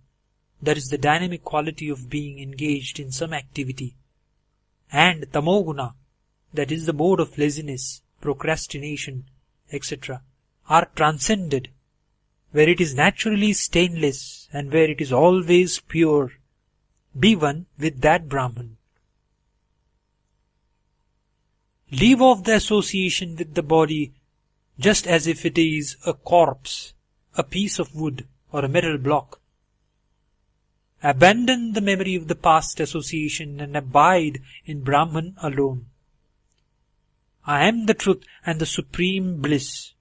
that is the dynamic quality of being engaged in some activity, and Tamoguna, that is the mode of laziness, procrastination, etc., are transcended, where it is naturally stainless and where it is always pure, be one with that Brahman. Leave off the association with the body just as if it is a corpse, a piece of wood, or a metal block. Abandon the memory of the past association and abide in Brahman alone. I am the truth and the supreme bliss.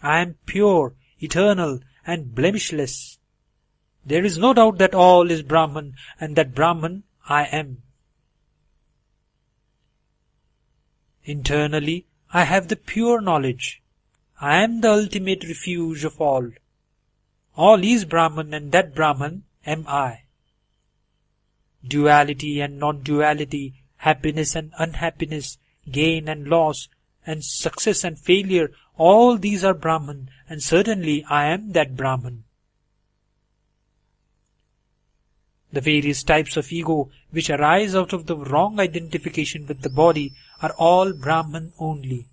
I am pure, eternal, and blemishless. There is no doubt that all is Brahman, and that Brahman I am. Internally, I have the pure knowledge. I am the ultimate refuge of all. All is Brahman, and that Brahman am I. Duality and non-duality, happiness and unhappiness, gain and loss, and success and failure, all these are Brahman, and certainly I am that Brahman. The various types of ego which arise out of the wrong identification with the body are all Brahman only.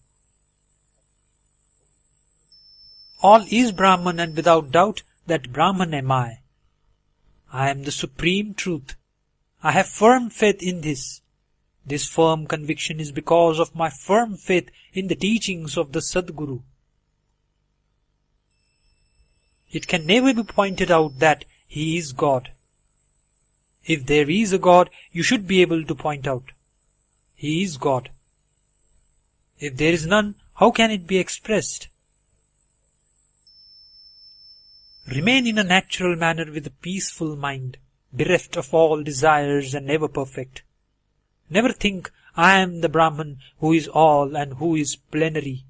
All is Brahman, and without doubt that Brahman am I. I am the supreme truth. I have firm faith in this. This firm conviction is because of my firm faith in the teachings of the Sadguru. It can never be pointed out that He is God. If there is a God, you should be able to point out. He is God. If there is none, how can it be expressed? Remain in a natural manner with a peaceful mind, bereft of all desires and ever perfect. Never think, I am the Brahman who is all and who is plenary.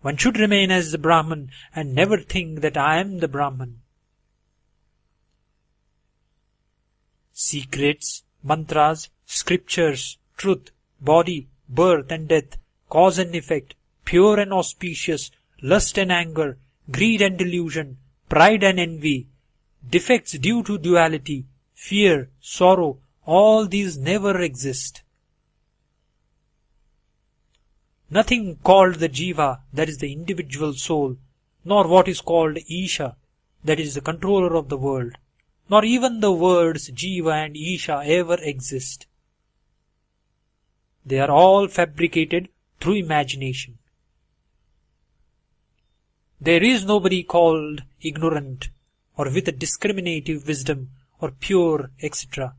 One should remain as the Brahman and never think that I am the Brahman. Secrets, mantras, scriptures, truth, body, birth and death, cause and effect, pure and auspicious, lust and anger, greed and delusion, pride and envy, defects due to duality, fear, sorrow, all these never exist. Nothing called the Jiva, that is the individual soul, nor what is called Isha, that is the controller of the world, nor even the words Jiva and Isha ever exist. They are all fabricated through imagination. There is nobody called ignorant, or with a discriminative wisdom, or pure, etc.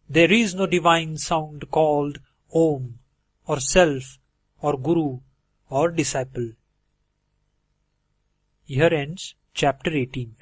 There is no divine sound called Om, or Self, or Guru, or Disciple. Here ends chapter 18.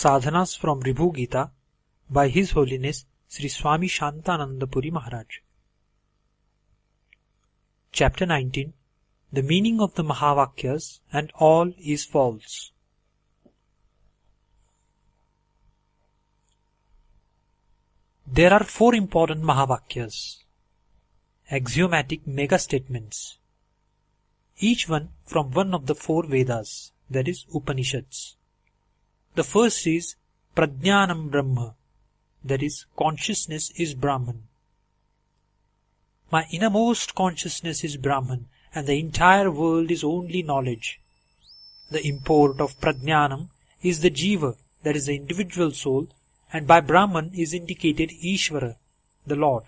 Sadhanas from Ribhu Gita by His Holiness Sri Swami Shantananda Puri Maharaj. Chapter 19. The meaning of the Mahavakyas and all is false. There are four important Mahavakyas, axiomatic mega statements, each one from one of the four Vedas, that is Upanishads. The first is Prajnanam Brahma, that is consciousness is Brahman. My innermost consciousness is Brahman, and the entire world is only knowledge. The import of Prajnanam is the Jiva, that is the individual soul, and by Brahman is indicated Ishvara, the Lord.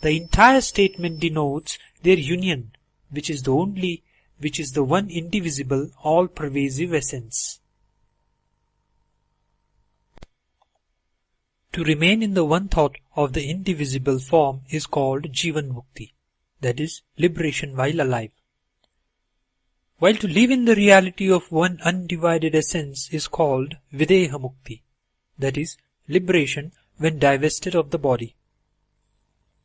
The entire statement denotes their union, which is the one indivisible, all-pervasive essence. To remain in the one thought of the indivisible form is called Jivan Mukti, that is, liberation while alive. While to live in the reality of one undivided essence is called Videha Mukti, that is, liberation when divested of the body.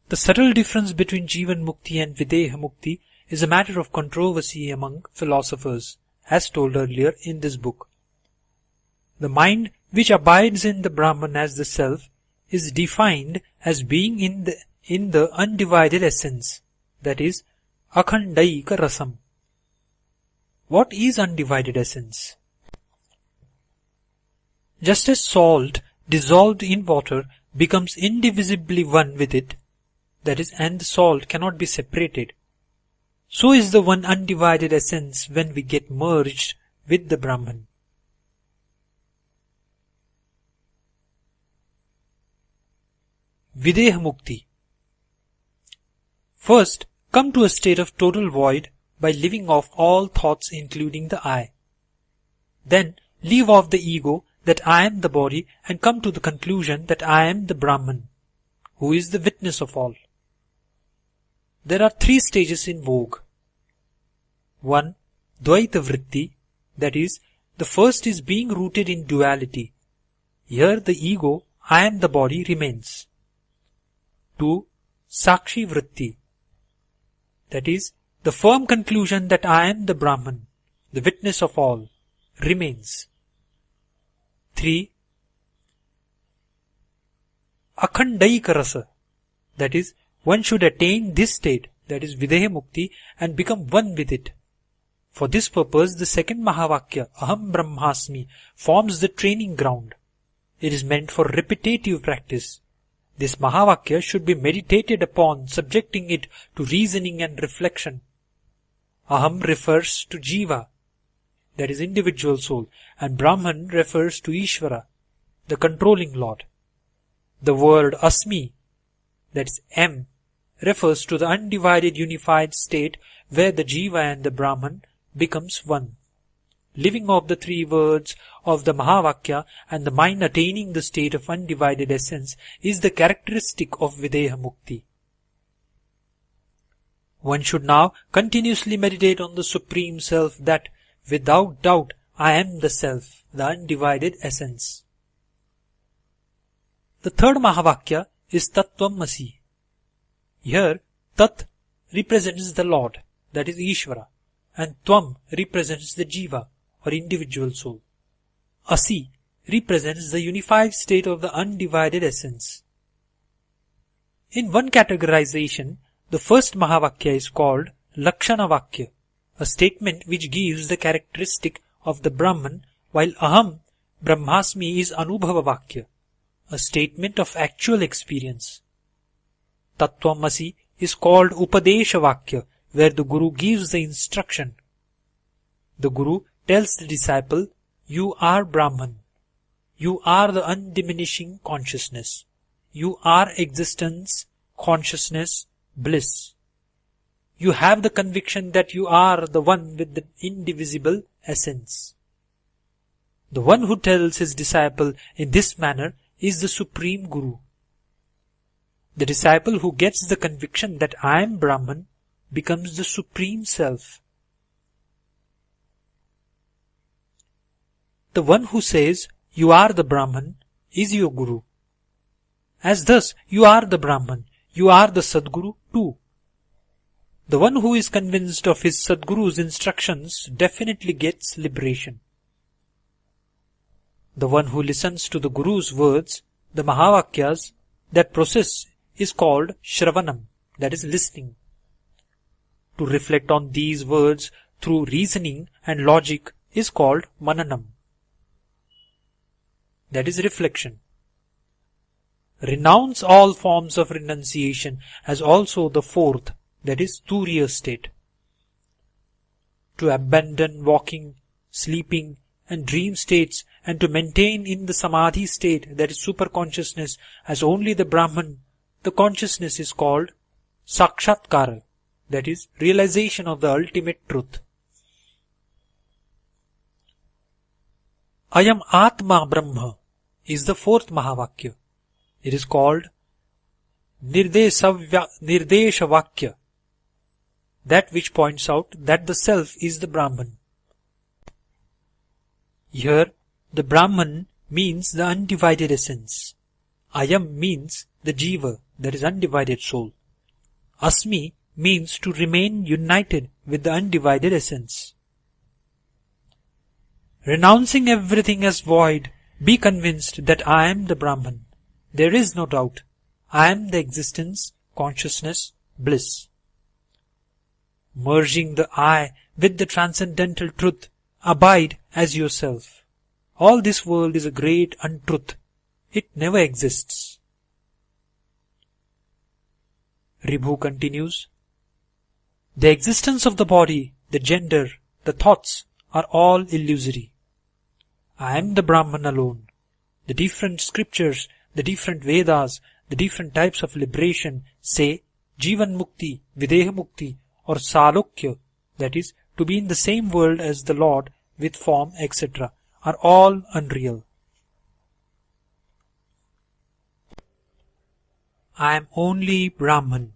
The subtle difference between Jivan Mukti and Videha Mukti is a matter of controversy among philosophers, as told earlier in this book. The mind which abides in the Brahman as the self is defined as being in the undivided essence, that is, Akhandaika Rasam. What is undivided essence? Just as salt dissolved in water becomes indivisibly one with it, that is, and the salt cannot be separated, so is the one undivided essence when we get merged with the Brahman. Videha Mukti. First, come to a state of total void by leaving off all thoughts including the I. Then, leave off the ego that I am the body and come to the conclusion that I am the Brahman, who is the witness of all. There are three stages in vogue. 1. Dvaita Vritti, that is, the first is being rooted in duality. Here the ego, I am the body, remains. 2. Sakshi Vritti, that is, the firm conclusion that I am the Brahman, the witness of all, remains. 3. Akhandaika Rasa, that is, one should attain this state, that is Videha Mukti, and become one with it. For this purpose, the second Mahavakya, Aham Brahmasmi, forms the training ground. It is meant for repetitive practice. This Mahavakya should be meditated upon, subjecting it to reasoning and reflection. Aham refers to Jiva, that is individual soul, and Brahman refers to Ishvara, the controlling Lord. The word Asmi, that is M, refers to the undivided unified state where the Jiva and the Brahman becomes one. Living off the three words of the Mahavakya and the mind attaining the state of undivided essence is the characteristic of Videha Mukti. One should now continuously meditate on the Supreme Self that, without doubt, I am the Self, the undivided essence. The third Mahavakya is Tattvamasi. Here, Tat represents the Lord, that is Ishvara, and Tvam represents the Jiva, or individual soul. Asi represents the unified state of the undivided essence. In one categorization, the first Mahavakya is called Lakshana Vakya, a statement which gives the characteristic of the Brahman, while Aham Brahmasmi is Anubhava Vakya, a statement of actual experience. Tattvamasi is called Upadesha Vakya, where the Guru gives the instruction. The Guru tells the disciple, you are Brahman. You are the undiminishing consciousness. You are existence, consciousness, bliss. You have the conviction that you are the one with the indivisible essence. The one who tells his disciple in this manner is the Supreme Guru. The disciple who gets the conviction that I am Brahman becomes the Supreme Self. the one who says, "You are the Brahman," is your Guru. As thus, you are the Brahman, you are the Sadguru too. The one who is convinced of his Sadguru's instructions definitely gets liberation. The one who listens to the Guru's words, the Mahavakyas, that process is called Shravanam, that is listening. To reflect on these words through reasoning and logic is called Mananam, that is reflection. Renounce all forms of renunciation as also the fourth, that is Turiya state. To abandon walking, sleeping and dream states and to maintain in the Samadhi state, that is superconsciousness, as only the Brahman, the consciousness is called Sakshatkara, that is realization of the ultimate truth. Ayam Atma Brahma is the fourth Mahavakya. It is called Nirdesha Vakya, that which points out that the self is the Brahman. Here, the Brahman means the undivided essence. Ayam means the Jiva, that is undivided soul. Asmi means to remain united with the undivided essence. Renouncing everything as void, be convinced that I am the Brahman. There is no doubt. I am the existence, consciousness, bliss. Merging the I with the transcendental truth, abide as yourself. All this world is a great untruth. It never exists. Ribhu continues, the existence of the body, the gender, the thoughts are all illusory. I am the Brahman alone. The different scriptures, the different Vedas, the different types of liberation say Jivan Mukti, Videha Mukti or Salokya, that is, to be in the same world as the Lord with form, etc., are all unreal. I am only Brahman.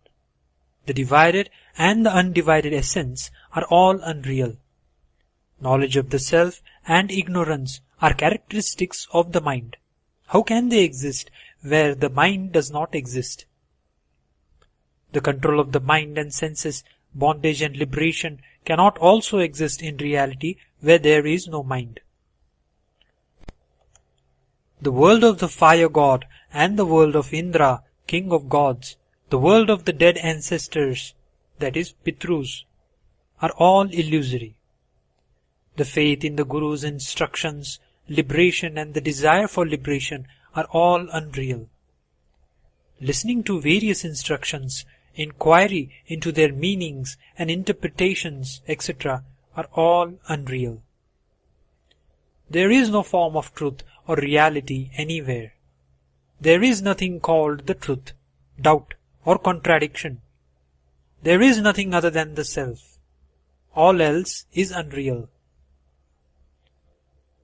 The divided and the undivided essence are all unreal. Knowledge of the self and ignorance are characteristics of the mind. How can they exist where the mind does not exist? The control of the mind and senses, bondage and liberation cannot also exist in reality where there is no mind. The world of the fire god and the world of Indra, king of gods, the world of the dead ancestors, that is Pitrus, are all illusory. The faith in the Guru's instructions, liberation and the desire for liberation are all unreal. Listening to various instructions, inquiry into their meanings and interpretations, etc., are all unreal. There is no form of truth or reality anywhere. There is nothing called the truth, doubt, or contradiction. There is nothing other than the self. All else is unreal.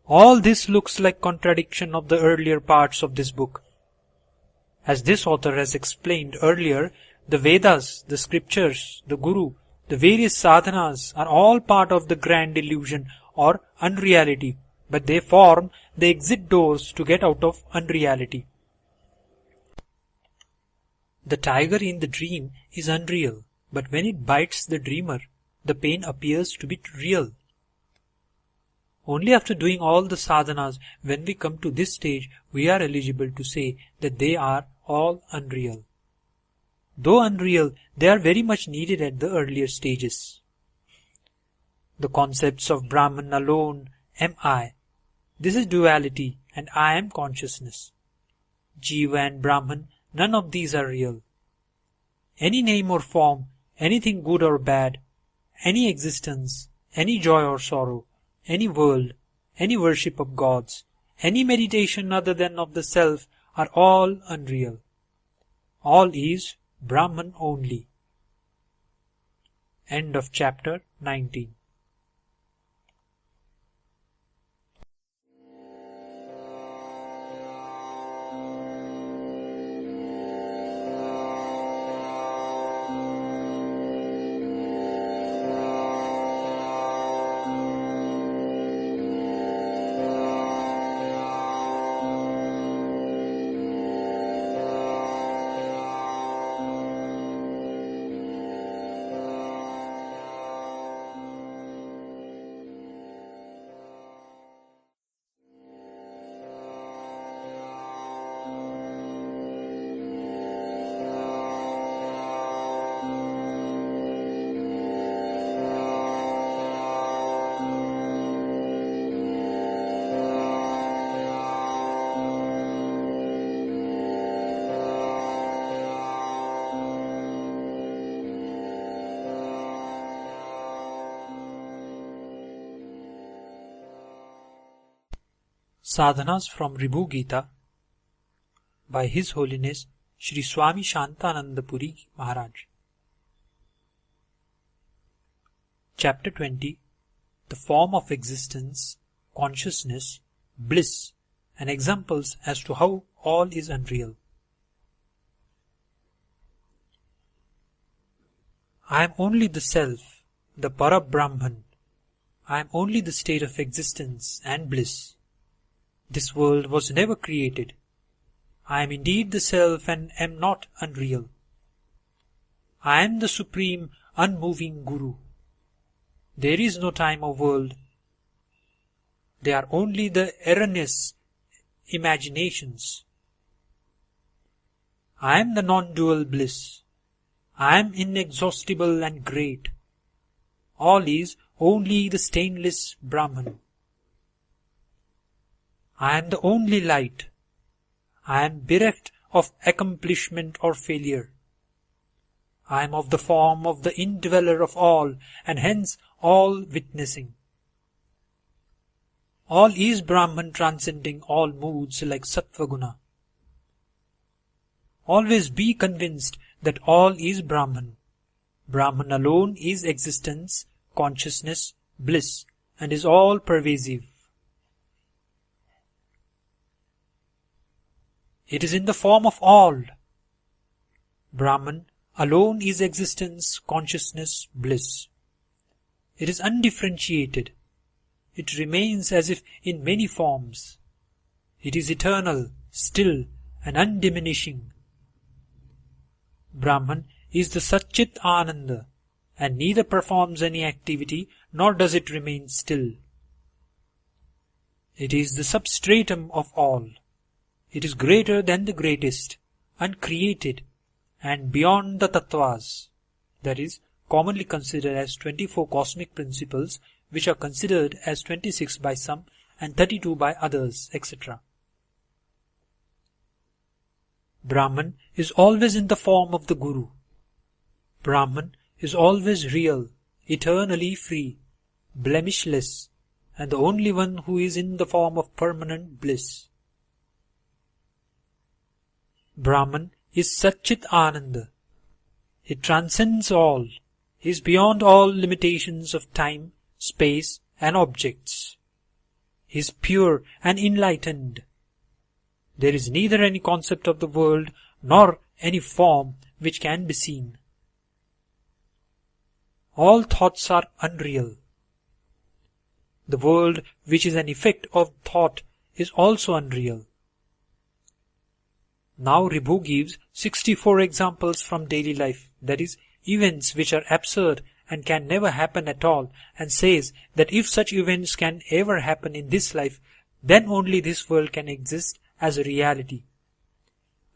All this looks like contradiction of the earlier parts of this book. As this author has explained earlier, the Vedas, the scriptures, the Guru, the various sadhanas are all part of the grand illusion or unreality, but they form the exit doors to get out of unreality. The tiger in the dream is unreal, but when it bites the dreamer, the pain appears to be real. Only after doing all the sadhanas, when we come to this stage, we are eligible to say that they are all unreal. Though unreal, they are very much needed at the earlier stages. The concepts of Brahman alone, am I. This is duality and I am consciousness. Jiva and Brahman, none of these are real. Any name or form, anything good or bad, any existence, any joy or sorrow, any world, any worship of gods, any meditation other than of the self are all unreal. All is Brahman only. End of chapter 19. Sadhanas from Ribhu Gita by His Holiness Shri Swami Shantananda Puri Maharaj. Chapter 20. The form of existence, consciousness, bliss, and examples as to how all is unreal. I am only the Self, the Para-Brahman. I am only the state of existence and bliss. This world was never created. I am indeed the Self and am not unreal. I am the supreme, unmoving Guru. There is no time or world. They are only the erroneous imaginations. I am the non-dual bliss. I am inexhaustible and great. All is only the stainless Brahman. I am the only light. I am bereft of accomplishment or failure. I am of the form of the indweller of all, and hence all witnessing. All is Brahman, transcending all moods like Sattva-guna. Always be convinced that all is Brahman. Brahman alone is existence, consciousness, bliss, and is all pervasive. It is in the form of all. Brahman alone is existence, consciousness, bliss. It is undifferentiated. It remains as if in many forms. It is eternal, still, and undiminishing. Brahman is the Satchit Ananda, and neither performs any activity nor does it remain still. It is the substratum of all. It is greater than the greatest, uncreated, and beyond the tattvas, that is, commonly considered as 24 cosmic principles, which are considered as 26 by some and 32 by others, etc. Brahman is always in the form of the Guru. Brahman is always real, eternally free, blemishless, and the only one who is in the form of permanent bliss. Brahman is Satchit Ananda. It transcends all, is beyond all limitations of time, space, and objects. Is pure and enlightened. There is neither any concept of the world nor any form which can be seen. All thoughts are unreal. The world which is an effect of thought is also unreal. Now Ribhu gives 64 examples from daily life, that is, events which are absurd and can never happen at all, and says that if such events can ever happen in this life, then only this world can exist as a reality.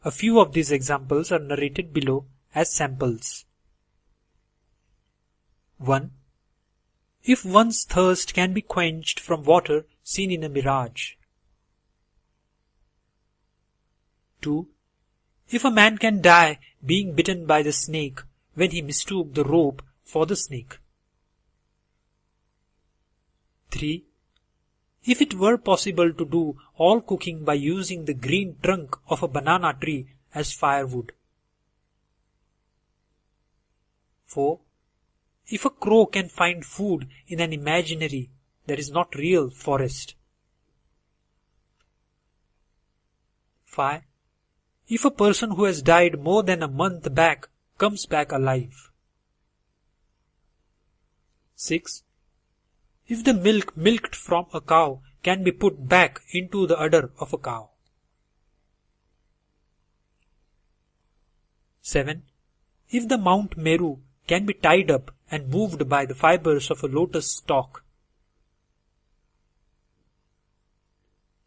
A few of these examples are narrated below as samples. 1. If one's thirst can be quenched from water seen in a mirage. 2. If a man can die being bitten by the snake when he mistook the rope for the snake. 3. If it were possible to do all cooking by using the green trunk of a banana tree as firewood. 4. If a crow can find food in an imaginary, that is not real, forest. 5. If a person who has died more than a month back comes back alive. 6. If the milk milked from a cow can be put back into the udder of a cow. 7. If the Mount Meru can be tied up and moved by the fibers of a lotus stalk.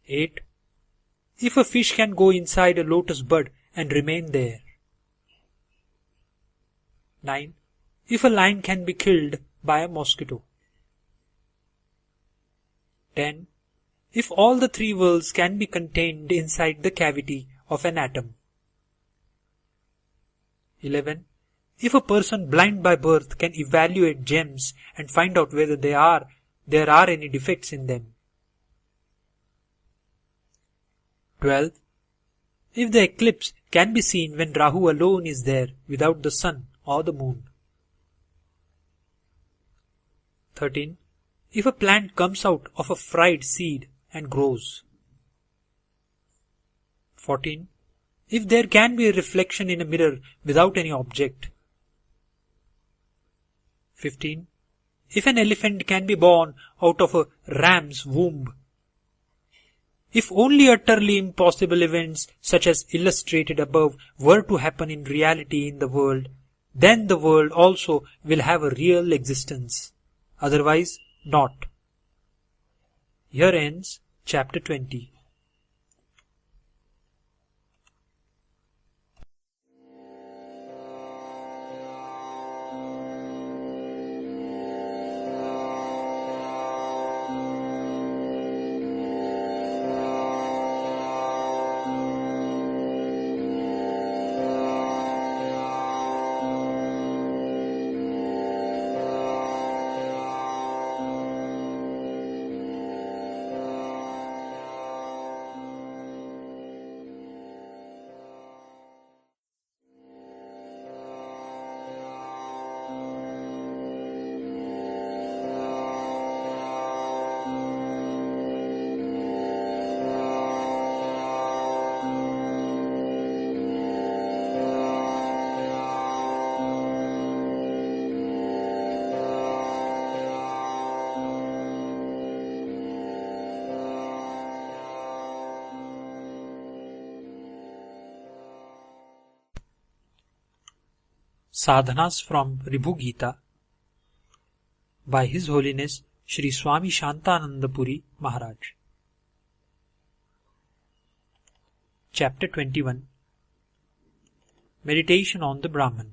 8. If a fish can go inside a lotus bud and remain there. 9. If a lion can be killed by a mosquito. 10. If all the three worlds can be contained inside the cavity of an atom. 11. If a person blind by birth can evaluate gems and find out whether there are any defects in them. 12. If the eclipse can be seen when Rahu alone is there without the sun or the moon. 13. If a plant comes out of a fried seed and grows. 14. If there can be a reflection in a mirror without any object. 15. If an elephant can be born out of a ram's womb. If only utterly impossible events such as illustrated above were to happen in reality in the world, then the world also will have a real existence. Otherwise, not. Here ends chapter 20. Sadhanas from Ribhu Gita by His Holiness Shri Swami Shantananda Puri Maharaj. Chapter 21. Meditation on the Brahman.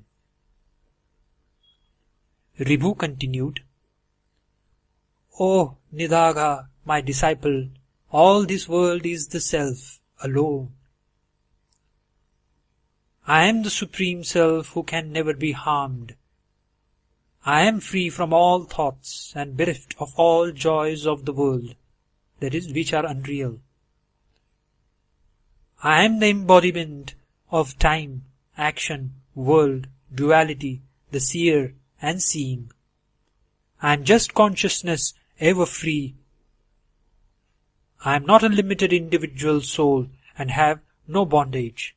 Ribhu continued, O Nidagha, my disciple, all this world is the Self alone. I am the Supreme Self who can never be harmed. I am free from all thoughts and bereft of all joys of the world, that is, which are unreal. I am the embodiment of time, action, world, duality, the seer and seeing. I am just consciousness, ever free. I am not a limited individual soul and have no bondage.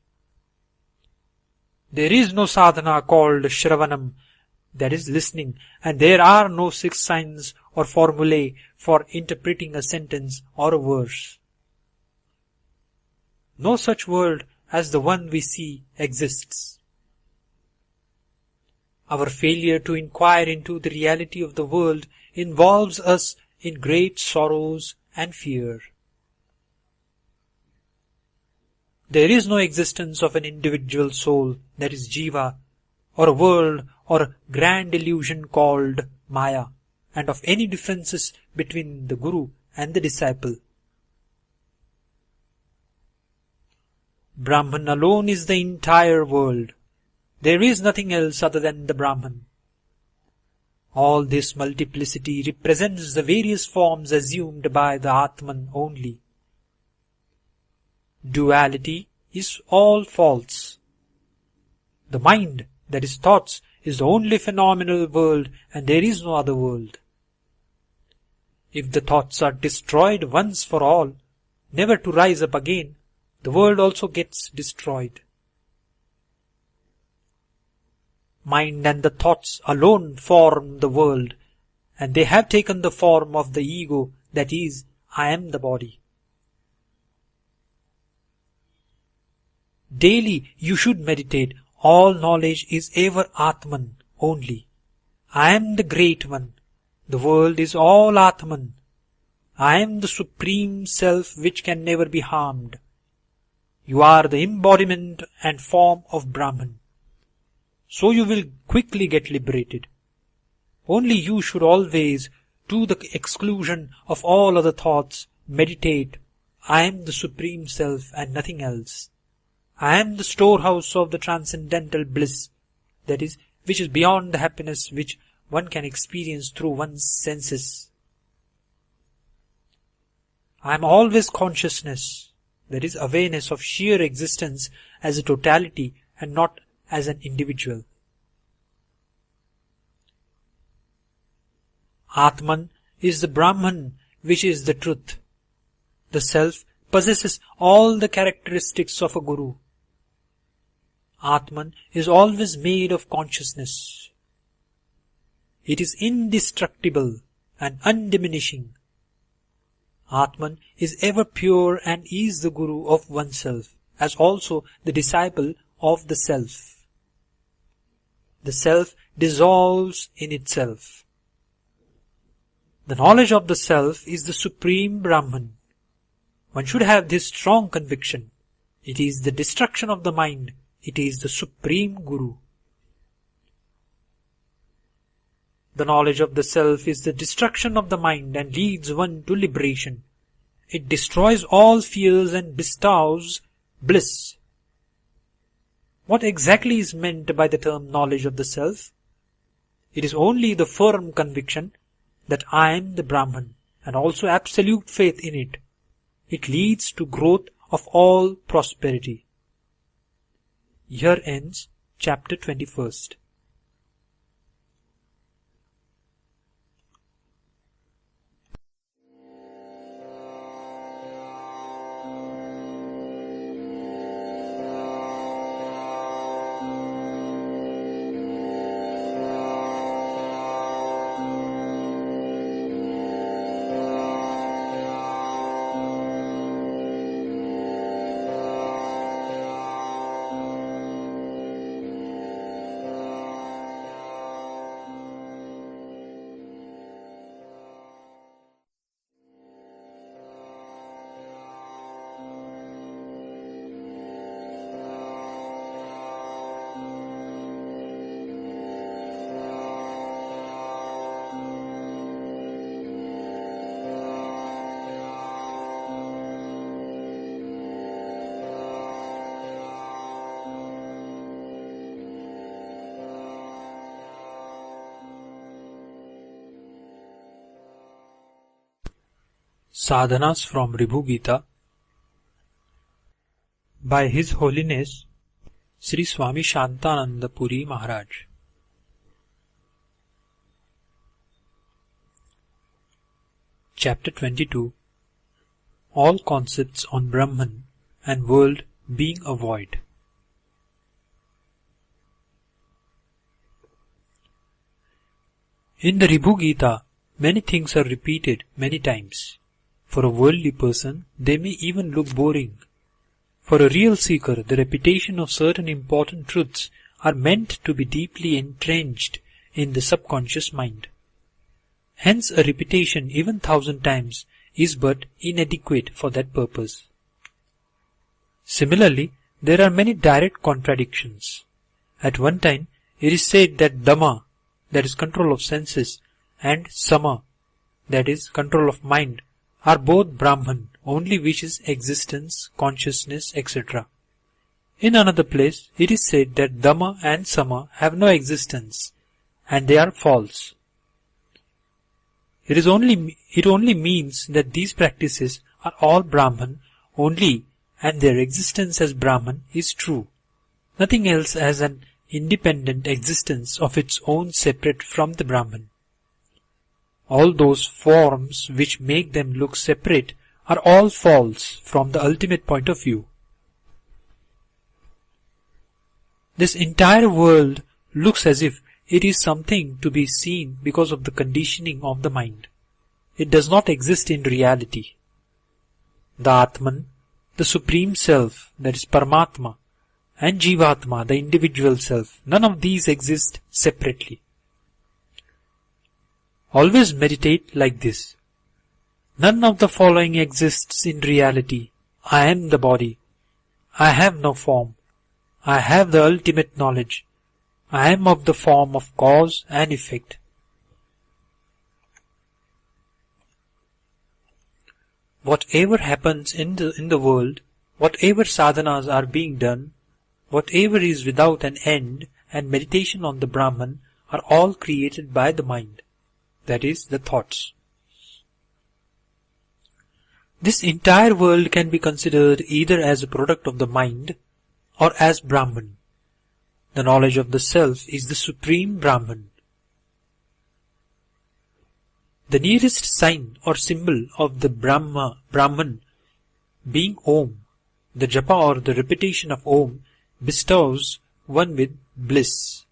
There is no sadhana called Shravanam, that is listening, and there are no 6 signs or formulae for interpreting a sentence or a verse. No such world as the one we see exists. Our failure to inquire into the reality of the world involves us in great sorrows and fear. There is no existence of an individual soul, that is Jiva, or a world or a grand illusion called Maya, and of any differences between the Guru and the disciple. Brahman alone is the entire world. There is nothing else other than the Brahman. All this multiplicity represents the various forms assumed by the Atman only. Duality is all false. The mind, that is thoughts, is the only phenomenal world and there is no other world. If the thoughts are destroyed once for all, never to rise up again, the world also gets destroyed. Mind and the thoughts alone form the world, and they have taken the form of the ego, that is, I am the body. Daily you should meditate, all knowledge is ever Atman only. I am the Great One. The world is all Atman. I am the Supreme Self which can never be harmed. You are the embodiment and form of Brahman. So you will quickly get liberated. Only you should always, to the exclusion of all other thoughts, meditate, I am the Supreme Self and nothing else. I am the storehouse of the transcendental bliss, that is, which is beyond the happiness which one can experience through one's senses. I am always consciousness, that is, awareness of sheer existence as a totality and not as an individual. Atman is the Brahman, which is the truth. The self possesses all the characteristics of a guru. Atman is always made of consciousness. It is indestructible and undiminishing. Atman is ever pure and is the guru of oneself, as also the disciple of the self. The self dissolves in itself. The knowledge of the self is the supreme Brahman. One should have this strong conviction. It is the destruction of the mind. It is the supreme guru. The knowledge of the self is the destruction of the mind and leads one to liberation. It destroys all fears and bestows bliss. What exactly is meant by the term knowledge of the self? It is only the firm conviction that I am the Brahman, and also absolute faith in it. It leads to growth of all prosperity. Here ends chapter 21st. Sadhanas from Ribhu Gita by His Holiness Sri Swami Shantananda Puri Maharaj. Chapter 22. All concepts on Brahman and world being a void. In the Ribhu Gita, many things are repeated many times. For a worldly person, they may even look boring. For a real seeker, the repetition of certain important truths are meant to be deeply entrenched in the subconscious mind. Hence, a repetition even 1,000 times is but inadequate for that purpose. Similarly, there are many direct contradictions. At one time, it is said that Dhamma, that is control of senses, and Sama, that is control of mind, are both Brahman, only which is existence, consciousness, etc. In another place, it is said that Dhamma and Sama have no existence, and they are false. It only means that these practices are all Brahman only, and their existence as Brahman is true. Nothing else has an independent existence of its own separate from the Brahman. All those forms which make them look separate are all false from the ultimate point of view. This entire world looks as if it is something to be seen because of the conditioning of the mind. It does not exist in reality. The Atman, the Supreme Self, that is Paramatma, and Jivatma, the individual self, none of these exist separately. Always meditate like this. None of the following exists in reality. I am the body. I have no form. I have the ultimate knowledge. I am of the form of cause and effect. Whatever happens in the world, whatever sadhanas are being done, whatever is without an end and meditation on the Brahman are all created by the mind. That is, the thoughts. This entire world can be considered either as a product of the mind or as Brahman. The knowledge of the self is the supreme Brahman. The nearest sign or symbol of the Brahman being Om, the japa or the repetition of Om bestows one with bliss.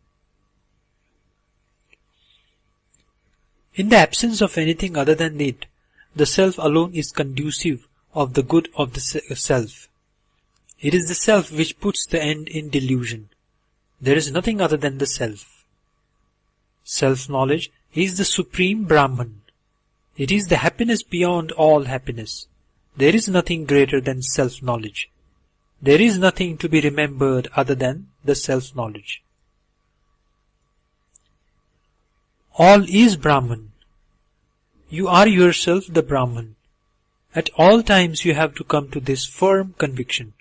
In the absence of anything other than it, the self alone is conducive of the good of the self. It is the self which puts the end in delusion. There is nothing other than the self. Self-knowledge is the supreme Brahman. It is the happiness beyond all happiness. There is nothing greater than self-knowledge. There is nothing to be remembered other than the self-knowledge. All is Brahman. You are yourself the Brahman. At all times you have to come to this firm conviction.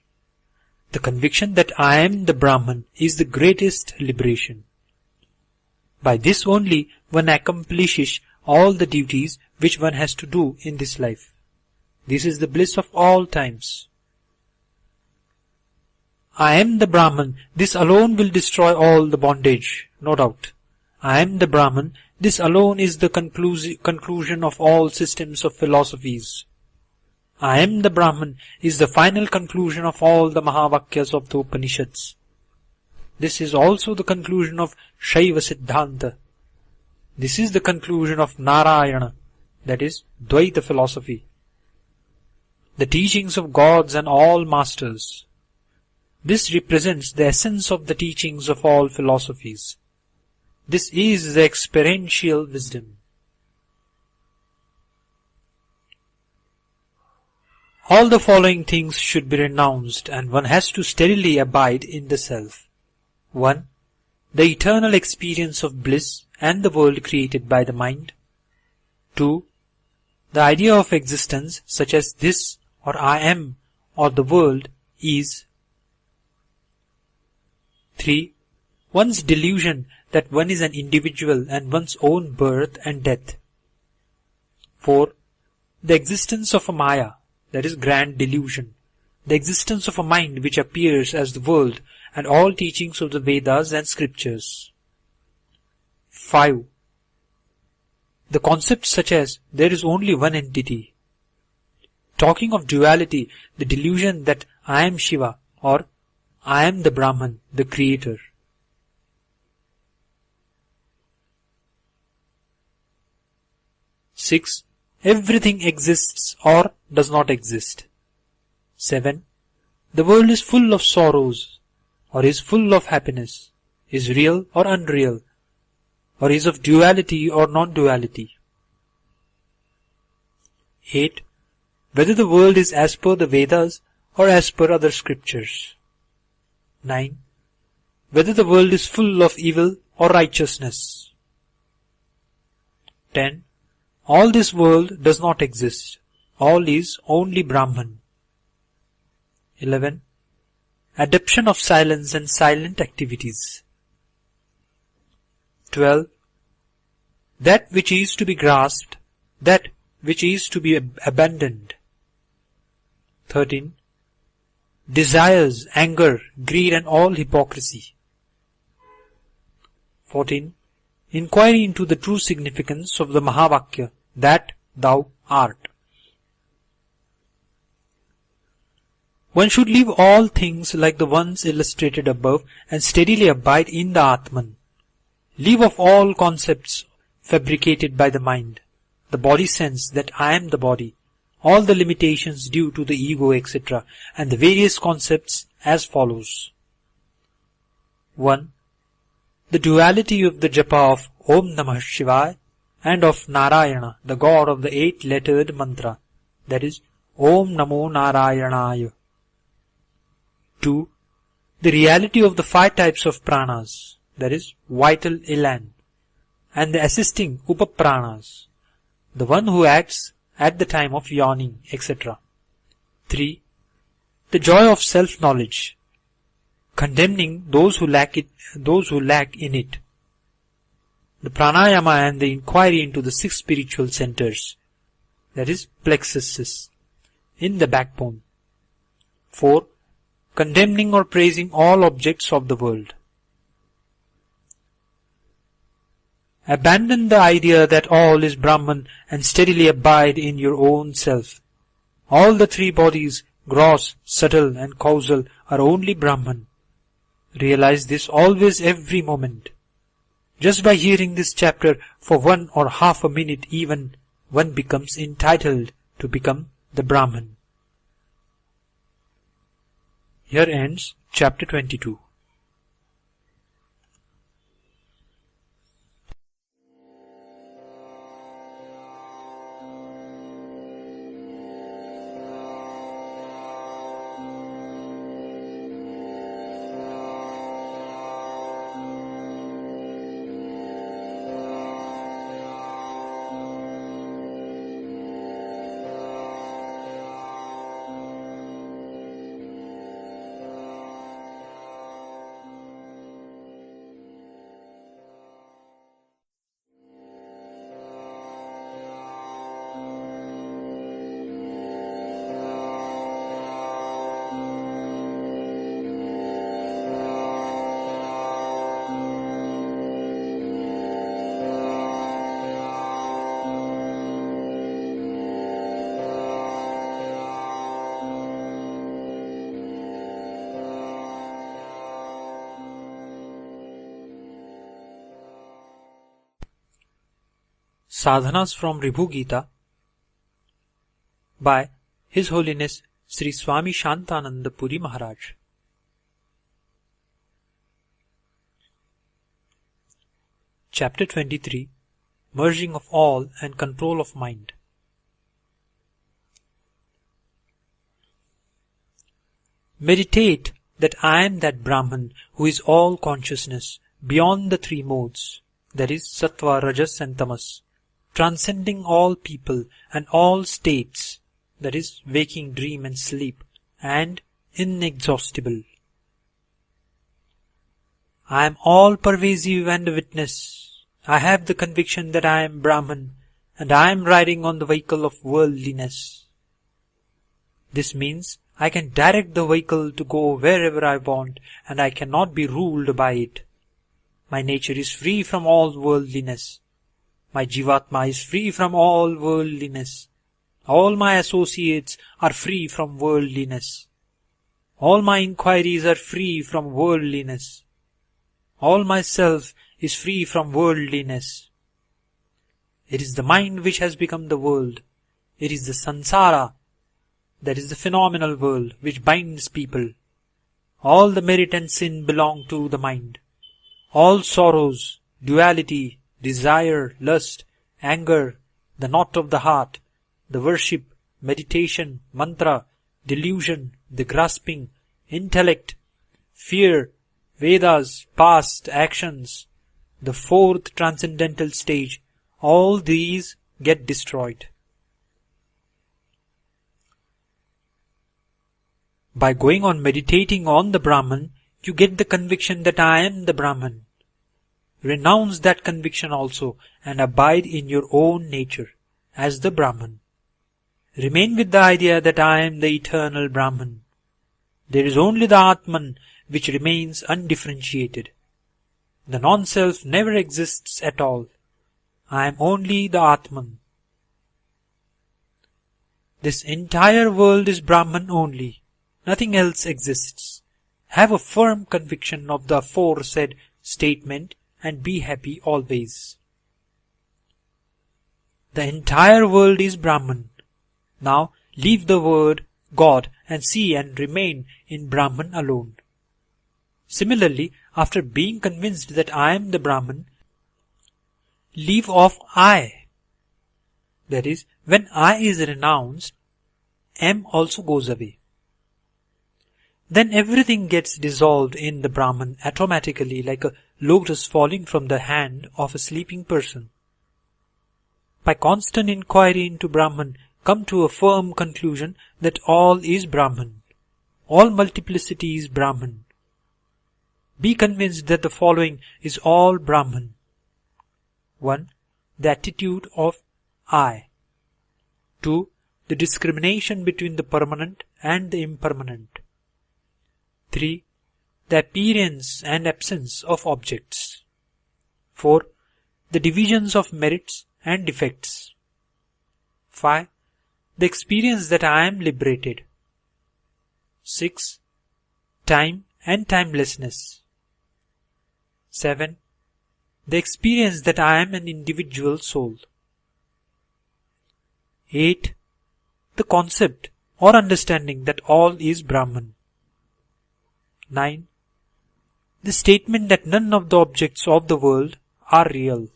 The conviction that I am the Brahman is the greatest liberation. By this only one accomplishes all the duties which one has to do in this life. This is the bliss of all times. I am the Brahman. This alone will destroy all the bondage, no doubt. I am the Brahman. This alone is the conclusion of all systems of philosophies. I am the Brahman is the final conclusion of all the Mahavakyas of the Upanishads. This is also the conclusion of Shaiva Siddhanta. This is the conclusion of Narayana, that is, Dvaita philosophy. The teachings of gods and all masters. This represents the essence of the teachings of all philosophies. This is the experiential wisdom. All the following things should be renounced, and one has to steadily abide in the self. 1. The eternal experience of bliss and the world created by the mind. 2. The idea of existence such as this or I am or the world is. 3. One's delusion that one is an individual and one's own birth and death. 4. The existence of a Maya, that is grand delusion. The existence of a mind which appears as the world and all teachings of the Vedas and scriptures. 5. The concepts such as there is only one entity. Talking of duality, the delusion that I am Shiva or I am the Brahman, the creator. 6. Everything exists or does not exist. 7. The world is full of sorrows or is full of happiness, is real or unreal, or is of duality or non-duality. 8. Whether the world is as per the Vedas or as per other scriptures. 9. Whether the world is full of evil or righteousness. 10. All this world does not exist. All is only Brahman. 11. Adoption of silence and silent activities. 12. That which is to be grasped, that which is to be abandoned. 13. Desires, anger, greed and all hypocrisy. 14. Inquiry into the true significance of the Mahavakya, that thou art. One should leave all things like the ones illustrated above and steadily abide in the Atman. Leave off all concepts fabricated by the mind, the body sense that I am the body, all the limitations due to the ego, etc., and the various concepts as follows. 1. The duality of the japa of Om Namah Shivaya and of Narayana, the God of the 8-lettered mantra, that is, Om Namo Narayanaya. 2. The reality of the 5 types of pranas, that is, vital elan, and the assisting upapranas, the one who acts at the time of yawning, etc. 3. The joy of self-knowledge, condemning those who lack in it. The pranayama and the inquiry into the 6 spiritual centers, that is, plexuses, in the backbone. 4. Condemning or praising all objects of the world. Abandon the idea that all is Brahman and steadily abide in your own self. All the three bodies, gross, subtle and causal, are only Brahman. Realize this always, every moment. Just by hearing this chapter for 1 or half a minute even, one becomes entitled to become the Brahman. Here ends chapter 22. Sadhanas from Ribhu Gita by His Holiness Sri Swami Shantananda Puri Maharaj. Chapter 23. Merging of all and control of mind. Meditate that I am that Brahman who is all consciousness, beyond the three modes, that is Sattva, Rajas and Tamas, transcending all people and all states, that is waking, dream and sleep, and inexhaustible. I am all pervasive and a witness. I have the conviction that I am Brahman, and I am riding on the vehicle of worldliness. This means I can direct the vehicle to go wherever I want, and I cannot be ruled by it. My nature is free from all worldliness. My Jivatma is free from all worldliness. All my associates are free from worldliness. All my inquiries are free from worldliness. All myself is free from worldliness. It is the mind which has become the world. It is the samsara, that is the phenomenal world, which binds people. All the merit and sin belong to the mind. All sorrows, duality, desire, lust, anger, the knot of the heart, the worship, meditation, mantra, delusion, the grasping, intellect, fear, Vedas, past actions, the fourth transcendental stage, all these get destroyed. By going on meditating on the Brahman, you get the conviction that I am the Brahman. Renounce that conviction also and abide in your own nature as the Brahman. Remain with the idea that I am the eternal Brahman. There is only the Atman which remains undifferentiated. The non-self never exists at all. I am only the Atman. This entire world is Brahman only. Nothing else exists. Have a firm conviction of the aforesaid statement and be happy always. The entire world is Brahman. Now leave the word God and see and remain in Brahman alone. Similarly, after being convinced that I am the Brahman, leave off I. That is, when I is renounced, M also goes away. Then everything gets dissolved in the Brahman automatically, like a lotus falling from the hand of a sleeping person. By constant inquiry into Brahman, come to a firm conclusion that all is Brahman. All multiplicity is Brahman. Be convinced that the following is all Brahman. 1. The attitude of I. 2. The discrimination between the permanent and the impermanent. 3. The appearance and absence of objects. 4. The divisions of merits and defects. 5. The experience that I am liberated. 6. Time and timelessness. 7. The experience that I am an individual soul. 8. The concept or understanding that all is Brahman. 9. The statement that none of the objects of the world are real.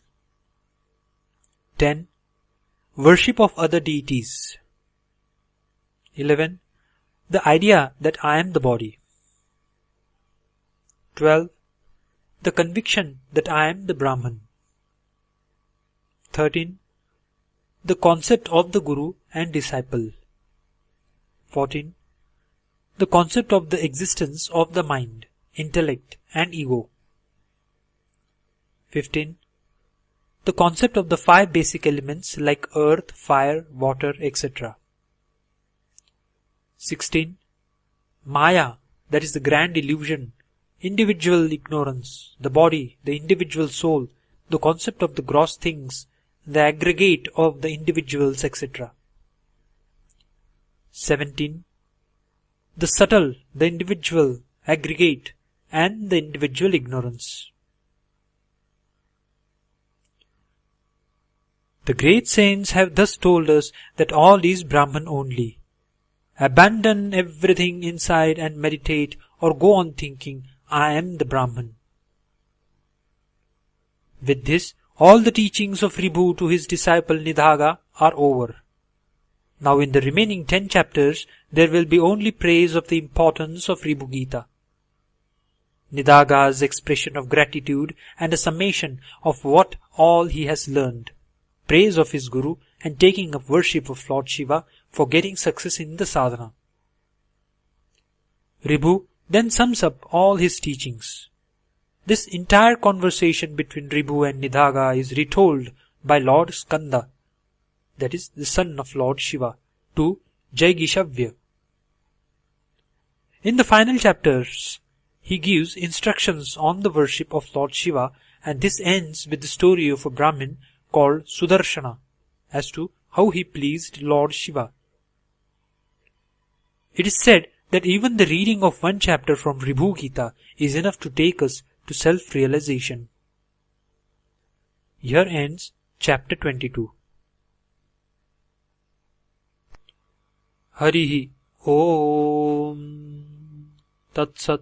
10. Worship of other deities. 11. The idea that I am the body. 12. The conviction that I am the Brahman. 13. The concept of the Guru and disciple. 14. The concept of the existence of the mind, intellect and ego. 15. The concept of the 5 basic elements like earth, fire, water, etc. 16. Maya, that is the grand illusion, individual ignorance, the body, the individual soul, the concept of the gross things, the aggregate of the individuals, etc. 17. The subtle, the individual, aggregate, and the individual ignorance. The great saints have thus told us that all is Brahman only. Abandon everything inside and meditate or go on thinking, I am the Brahman. With this, all the teachings of Ribhu to his disciple Nidhaga are over. Now in the remaining 10 chapters, there will be only praise of the importance of Ribhu Gita. Nidhaga's expression of gratitude and a summation of what all he has learned, praise of his Guru and taking up worship of Lord Shiva for getting success in the sadhana. Ribhu then sums up all his teachings. This entire conversation between Ribhu and Nidhaga is retold by Lord Skanda, that is the son of Lord Shiva, to Jaigishavya. In the final chapters, he gives instructions on the worship of Lord Shiva, and this ends with the story of a Brahmin called Sudarshana as to how he pleased Lord Shiva. It is said that even the reading of one chapter from Ribhu Gita is enough to take us to self-realization. Here ends chapter 22. Harihi Om Tat Sat.